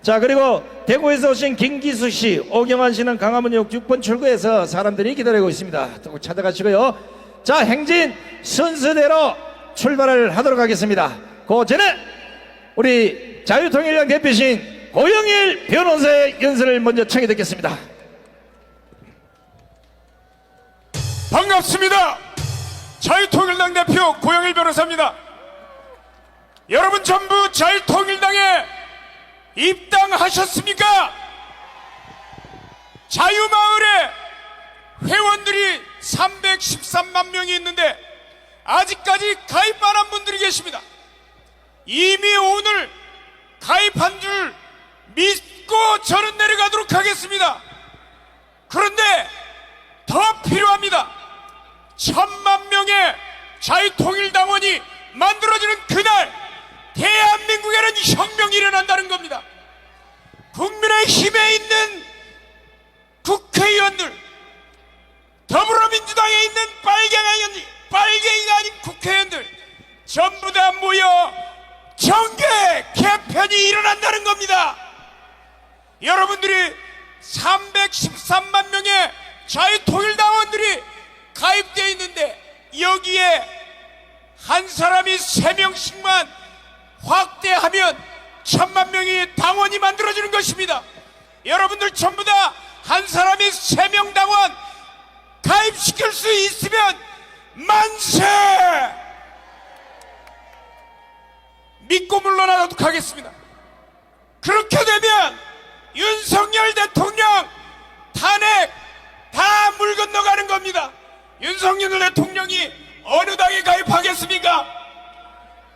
자, 그리고 대구에서 오신 김기수 씨, 오경환 씨는 강화문역 6번 출구에서 사람들이 기다리고 있습니다. 또 찾아가시고요. 자, 행진 순서대로 출발을 하도록 하겠습니다. 그 전에 우리 자유통일당 대표신 고영일 변호사의 연설을 먼저 청해 듣겠습니다. 반갑습니다. 자유통일당 대표 고영일 변호사입니다. 여러분 전부 자유통일당에 입당하셨습니까? 자유마을에 회원들이 313만 명이 있는데 아직까지 가입 안 한 분들이 계십니다. 이미 오늘 가입한 줄 믿고 저는 내려가도록 하겠습니다. 그런데 더 필요합니다. 1000만 명의 자유통일당원이 만들어지는 그날 대한민국에는 혁명이 일어난다는 겁니다. 국민의힘에 있는 국회의원들, 더불어민주당에 있는 빨갱이가 아닌 국회의원들 전부 다 모여 정계 개편이 일어난다는 겁니다. 여러분들이 313만 명의 자유통일당원들이 가입되어 있는데 여기에 한 사람이 3명씩만 확대하면 1000만 명의 당원이 만들어지는 것입니다. 여러분들 전부 다 한 사람이 3명 당원 가입시킬 수 있으면 만세! 믿고 물러나도록 하겠습니다. 그렇게 되면 윤석열 대통령 탄핵 다 물 건너가는 겁니다. 윤석열 대통령이 어느 당에 가입하겠습니까?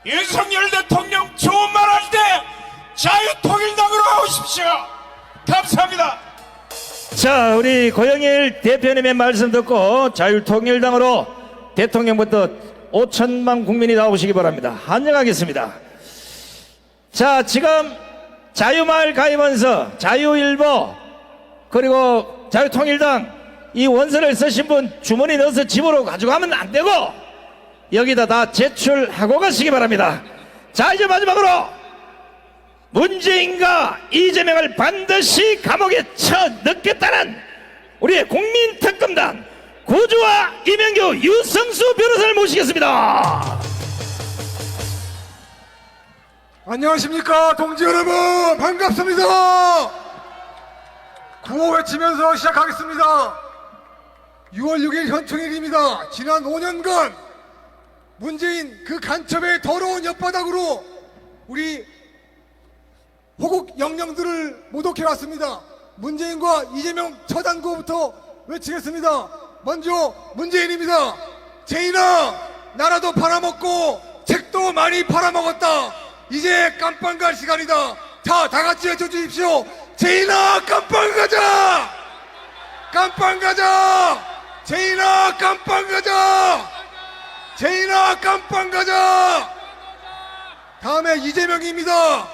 윤석열 대통령 좋은 말 할 때 자유통일당으로 오십시오. 감사합니다. 자, 우리 고영일 대표님의 말씀 듣고 자유통일당으로 대통령부터 5천만 국민이 나오시기 바랍니다. 환영하겠습니다. 자, 지금 자유마을 가입원서, 자유일보, 그리고 자유통일당 이 원서를 쓰신 분 주머니 넣어서 집으로 가져가면 안 되고 여기다 다 제출하고 가시기 바랍니다. 자, 이제 마지막으로 문재인과 이재명을 반드시 감옥에 쳐넣겠다는 우리의 국민특검단 구주와 이명규 유성수 변호사를 모시겠습니다. 안녕하십니까 동지 여러분, 반갑습니다. 구호 외치면서 시작하겠습니다. 6월 6일 현충일입니다. 지난 5년간 문재인 그 간첩의 더러운 엿바닥으로 우리 호국 영령들을 모독해왔습니다. 문재인과 이재명 처단고부터 외치겠습니다. 먼저 문재인입니다. 재인아, 나라도 팔아먹고 책도 많이 팔아먹었다. 이제 깜빵 갈 시간이다. 자, 다같이 외쳐주십시오. 재인아, 깜빵 가자! 깜빵 가자! 재인아, 깜빵 가자! 재인아, 깜빵 가자! 다음에 이재명입니다.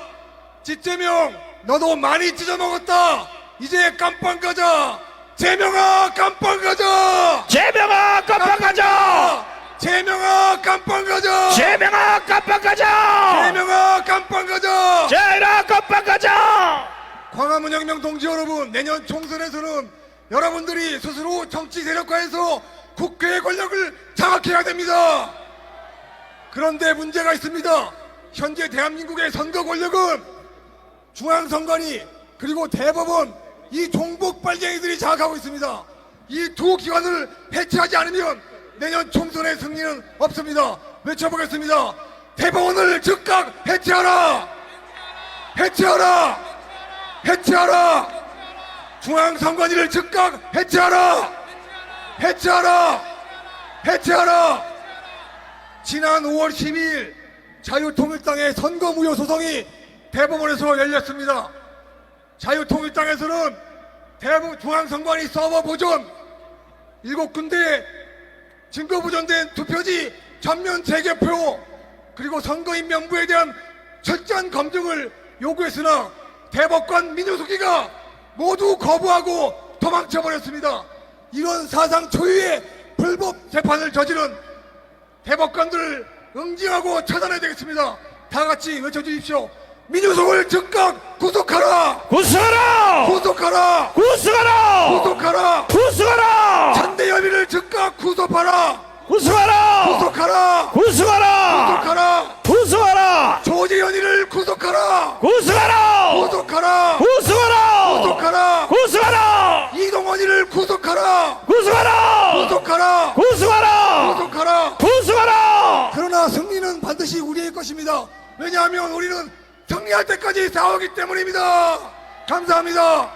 찢재명, 너도 많이 찢어먹었다. 이제 깜빵 가자. 재명아, 깜빵 가자. 재명아, 깜빵 가자. 재명아, 깜빵 가자. 재명아, 깜빵 가자. 재명아, 깜빵 가자. 재명아, 깜빵 가자. 광화문 혁명 동지 여러분, 내년 총선에서는 여러분들이 스스로 정치 세력화해서 국회의 권력을 장악해야 됩니다. 그런데 문제가 있습니다. 현재 대한민국의 선거 권력은 중앙선관위 그리고 대법원 이 종북 빨갱이들이 장악하고 있습니다. 이 두 기관을 해체하지 않으면 내년 총선의 승리는 없습니다. 외쳐보겠습니다. 대법원을 즉각 해체하라! 해체하라! 해체하라! 중앙선관위를 즉각 해체하라! 해체하라! 해체하라! 지난 5월 12일 자유통일당의 선거무효 소송이 대법원에서 열렸습니다. 자유통일당에서는 대법원 중앙선관위 서버 보존 7군데 증거 보존된 투표지 전면 재개표 그리고 선거인 명부에 대한 철저한 검증을 요구했으나 대법관 민주수기가 모두 거부하고 도망쳐버렸습니다. 이런 사상 초유의 불법 재판을 저지른 대법관들을 응징하고 처단해야 되겠습니다. 다 같이 외쳐주십시오. 민주성을 즉각 구속하라! 구속하라! 구속하라! 구속하라! 구속하라! 구속하라! 잔대여비를 즉각 구속하라! 구속하라! 구속하라! 구속하라! 구속하라! 구속하라! 조지현이를 구속하라! 구속하라! 구속하라! 구속하라! 구속하라! 구속하라! 이동원이를 구속하라! 구속하라! 구속하라! 구속하라! 구속하라! 구속하라! 그러나 승리는 반드시 우리의 것입니다. 왜냐하면 우리는 승리할 때까지 싸우기 때문입니다. 감사합니다.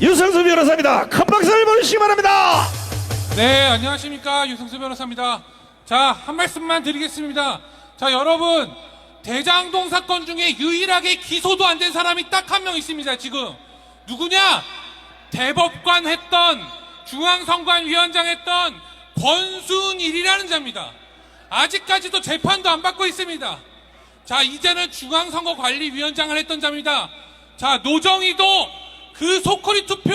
유성수 변호사입니다. 큰 박수를 보내주시기 바랍니다. 네, 안녕하십니까. 유성수 변호사입니다. 자, 한 말씀만 드리겠습니다. 자, 여러분, 대장동 사건 중에 유일하게 기소도 안 된 사람이 딱 한 명 있습니다, 지금. 누구냐? 대법관 했던, 중앙선관위원장 했던 권순일이라는 자입니다. 아직까지도 재판도 안 받고 있습니다. 자, 이제는 중앙선거관리위원장을 했던 자입니다. 자, 노정희도 그 소커리 투표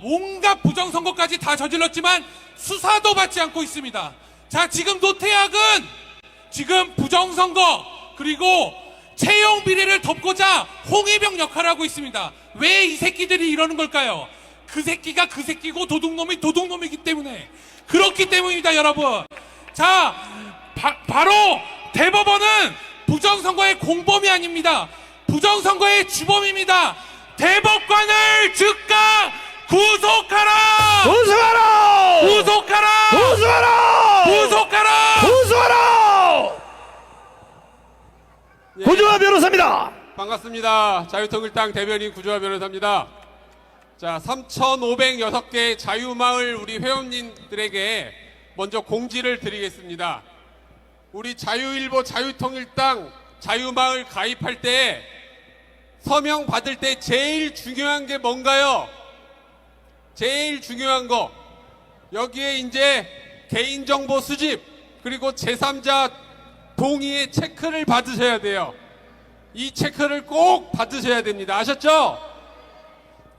온갖 부정선거까지 다 저질렀지만 수사도 받지 않고 있습니다. 자, 지금 노태학은 지금 부정선거 그리고 채용 비리를 덮고자 홍위병 역할을 하고 있습니다. 왜 이 새끼들이 이러는 걸까요? 그 새끼가 그 새끼고 도둑놈이 도둑놈이기 때문에 그렇기 때문입니다, 여러분. 자, 바로 대법원은 부정선거의 공범이 아닙니다. 부정선거의 주범입니다. 대법관을 즉각 구속하라! 구속하라! 구속하라! 구속하라! 구속하라! 구속하라! 구조화 변호사입니다. 반갑습니다. 자유통일당 대변인 구조화 변호사입니다. 자, 3,506개 자유마을 우리 회원님들에게 먼저 공지를 드리겠습니다. 우리 자유일보 자유통일당 자유마을 가입할 때 서명 받을 때 제일 중요한 게 뭔가요? 제일 중요한 거. 여기에 이제 개인정보 수집 그리고 제3자 동의의 체크를 받으셔야 돼요. 이 체크를 꼭 받으셔야 됩니다. 아셨죠?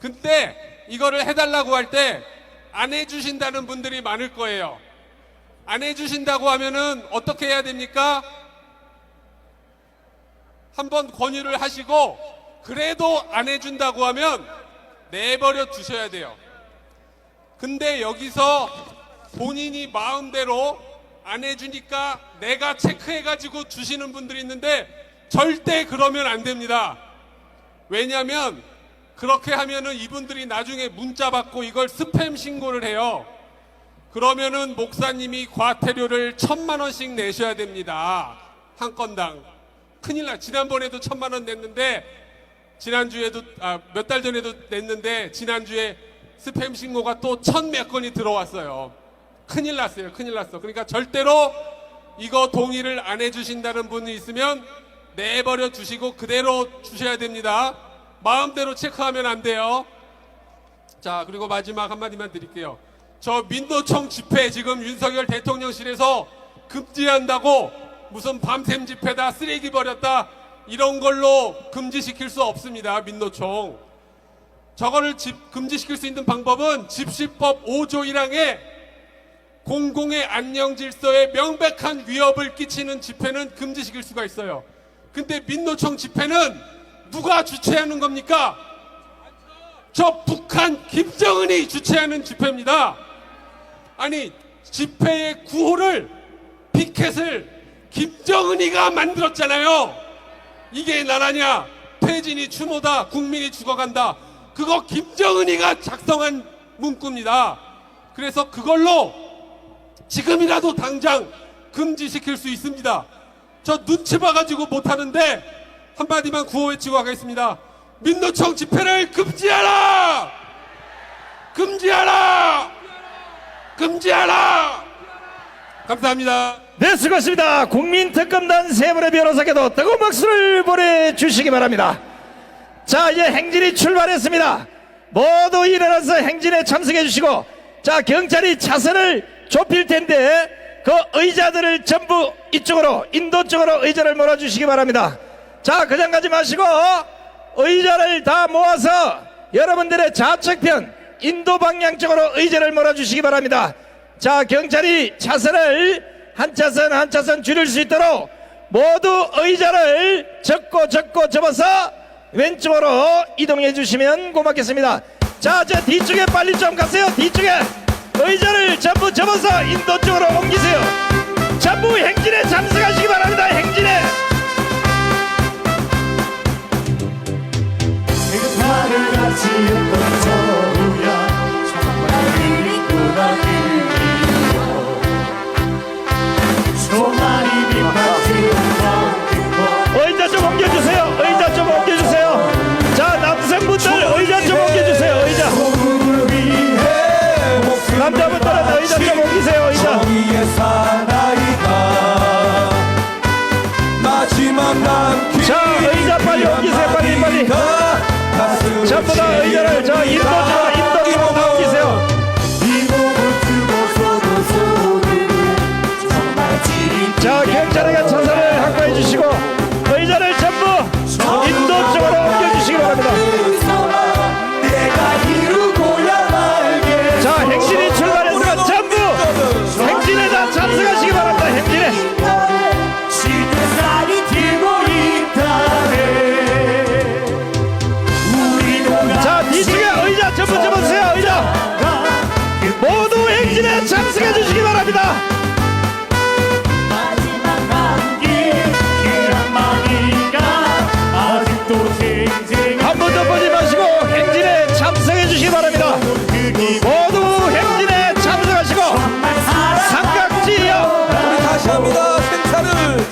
근데 이거를 해달라고 할 때 안 해주신다는 분들이 많을 거예요. 안 해주신다고 하면은 어떻게 해야 됩니까? 한번 권유를 하시고 그래도 안 해준다고 하면 내버려 두셔야 돼요. 근데 여기서 본인이 마음대로 안 해주니까 내가 체크해가지고 주시는 분들이 있는데 절대 그러면 안 됩니다. 왜냐하면 그렇게 하면은 이분들이 나중에 문자 받고 이걸 스팸 신고를 해요. 그러면은 목사님이 과태료를 1,000만 원씩 내셔야 됩니다. 한 건당. 큰일 나. 지난번에도 1,000만 원 냈는데 지난주에도 몇 달 전에도 냈는데 지난주에 스팸 신고가 또 1,000몇 건이 들어왔어요. 큰일 났어요. 큰일 났어. 그러니까 절대로 이거 동의를 안 해주신다는 분이 있으면 내버려 두시고 그대로 주셔야 됩니다. 마음대로 체크하면 안 돼요. 자, 그리고 마지막 한마디만 드릴게요. 저 민노총 집회 지금 윤석열 대통령실에서 금지한다고 무슨 밤샘 집회다, 쓰레기 버렸다 이런 걸로 금지시킬 수 없습니다. 민노총. 저거를 금지시킬 수 있는 방법은 집시법 5조 1항에 공공의 안녕 질서에 명백한 위협을 끼치는 집회는 금지시킬 수가 있어요. 근데 민노총 집회는 누가 주최하는 겁니까? 저 북한 김정은이 주최하는 집회입니다. 아니, 집회의 구호를, 피켓을 김정은이가 만들었잖아요. 이게 나라냐? 퇴진이 추모다, 국민이 죽어간다. 그거 김정은이가 작성한 문구입니다. 그래서 그걸로 지금이라도 당장 금지시킬 수 있습니다. 저 눈치 봐가지고 못하는데 한마디만 구호 외치고 가겠습니다. 민노총 집회를 금지하라! 금지하라! 금지하라! 감사합니다. 네, 수고하셨습니다. 국민특검단 세 분의 변호사께도 뜨거운 박수를 보내주시기 바랍니다. 자, 이제 행진이 출발했습니다. 모두 일어나서 행진에 참석해 주시고, 자, 경찰이 차선을 좁힐 텐데 그 의자들을 전부 이쪽으로, 인도 쪽으로 의자를 몰아주시기 바랍니다. 자, 그냥 가지 마시고 의자를 다 모아서 여러분들의 좌측편 인도 방향 쪽으로 의자를 몰아주시기 바랍니다. 자, 경찰이 차선을 한 차선 한 차선 줄일 수 있도록 모두 의자를 접고 접어서 왼쪽으로 이동해 주시면 고맙겠습니다. 자, 저 뒤쪽에 빨리 좀 가세요. 뒤쪽에 의자를 전부 접어서 인도 쪽으로 옮기세요. 전부 행진에 참석하시기 바랍니다. 행진에. 나를 같이 했던 저우야 정말 그립구나 그리워 조만이 빗맞은 의자 좀 옮겨주세요. 의자 좀 옮겨주세요. 자, 남성분들 의자 좀 옮겨주세요. 의자. 남자분들은 의자 좀 옮기세요. 의자. 자, 의자 빨리 옮기세요. 빨리. 전부 다 의자를 저 인도로 다 옮기세요. 자, 경찰에게 차선을 확보해 주시고 의자를 전부 인도 쪽으로 옮겨주시기 바랍니다. 자, 행진이 출발했으면 전부 행진에 다 참석하시기 바랍니다. 행진에. 자, 뒤쪽에 의자 전부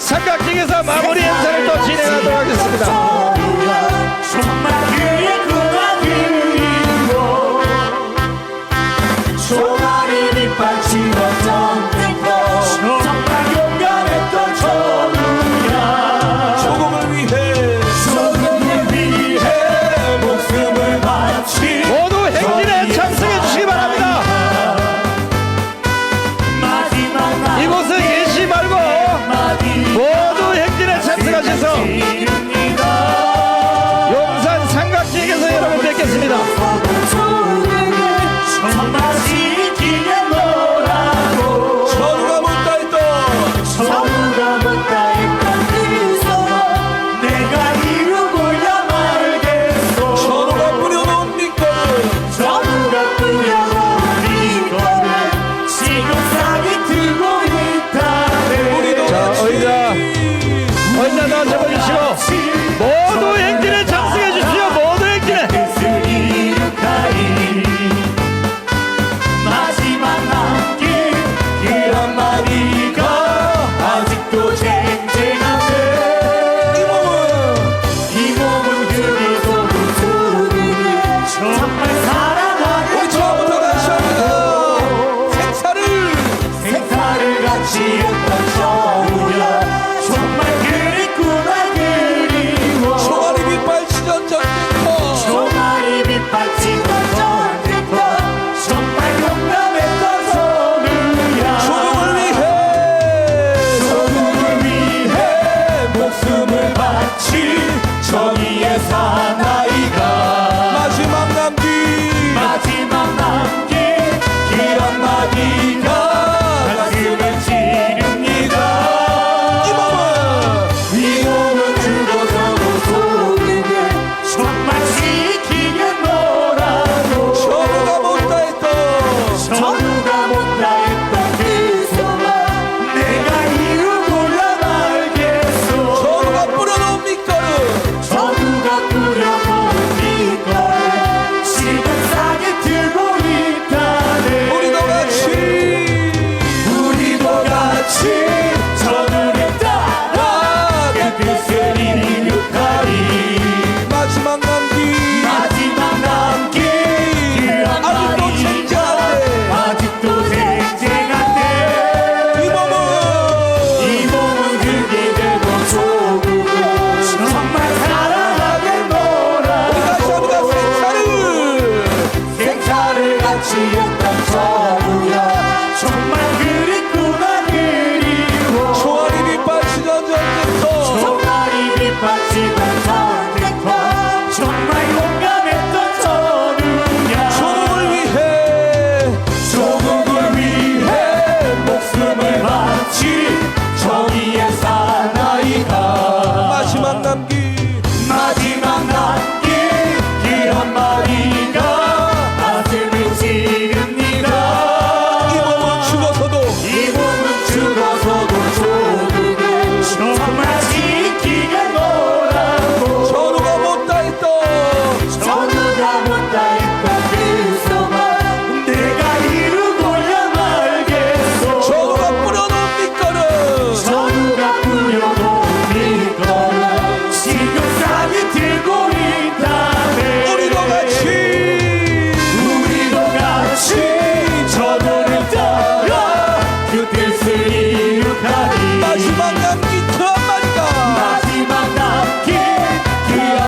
삼각지에서 마무리 행사를 또 진행하도록 하겠습니다. 정말 그립구나 그리워 총알이 빗발치던 전쟁터 정말 용감했던 전우야 조국을 위해 목숨을 바치 모두 행진에 참석해 주시기 바랍니다. 이곳에 계시 말고 모두 행진에 참석하셔서 용산 삼각지에서 여러분 뵙겠습니다. 정말 지키는 너라고 서로가 못다 했던 그 서로 내가 이루고야 말겠소 서로가 뿌려놓은 밑거를 서로가 뿌려놓은 밑거를 지금 싹이 들고 있다네 자, 의자 다 접어주시고 모두 행진에 참석해 주시오. 모두 행진에. 마지막 남긴 그 한마디가 아직도 쟁쟁한데 이 몸은 그리고 소리를 정말 사랑하는 우리 처음부터 다시 합니다. 생사를 같이 했던 정우야 정말 그립구나 그리워 총알이 빗발치던 전쟁터 총알이 빗발치던 전쟁터 정말 용감했던 선우야 조국을 위해 목숨을 바치 정의의 사나이가 마지막 남긴 길 한마디가 가슴을 찌릅니다 이 몸은 죽어서도 소중해 정말 지키는 너라고 서로가 못다 했던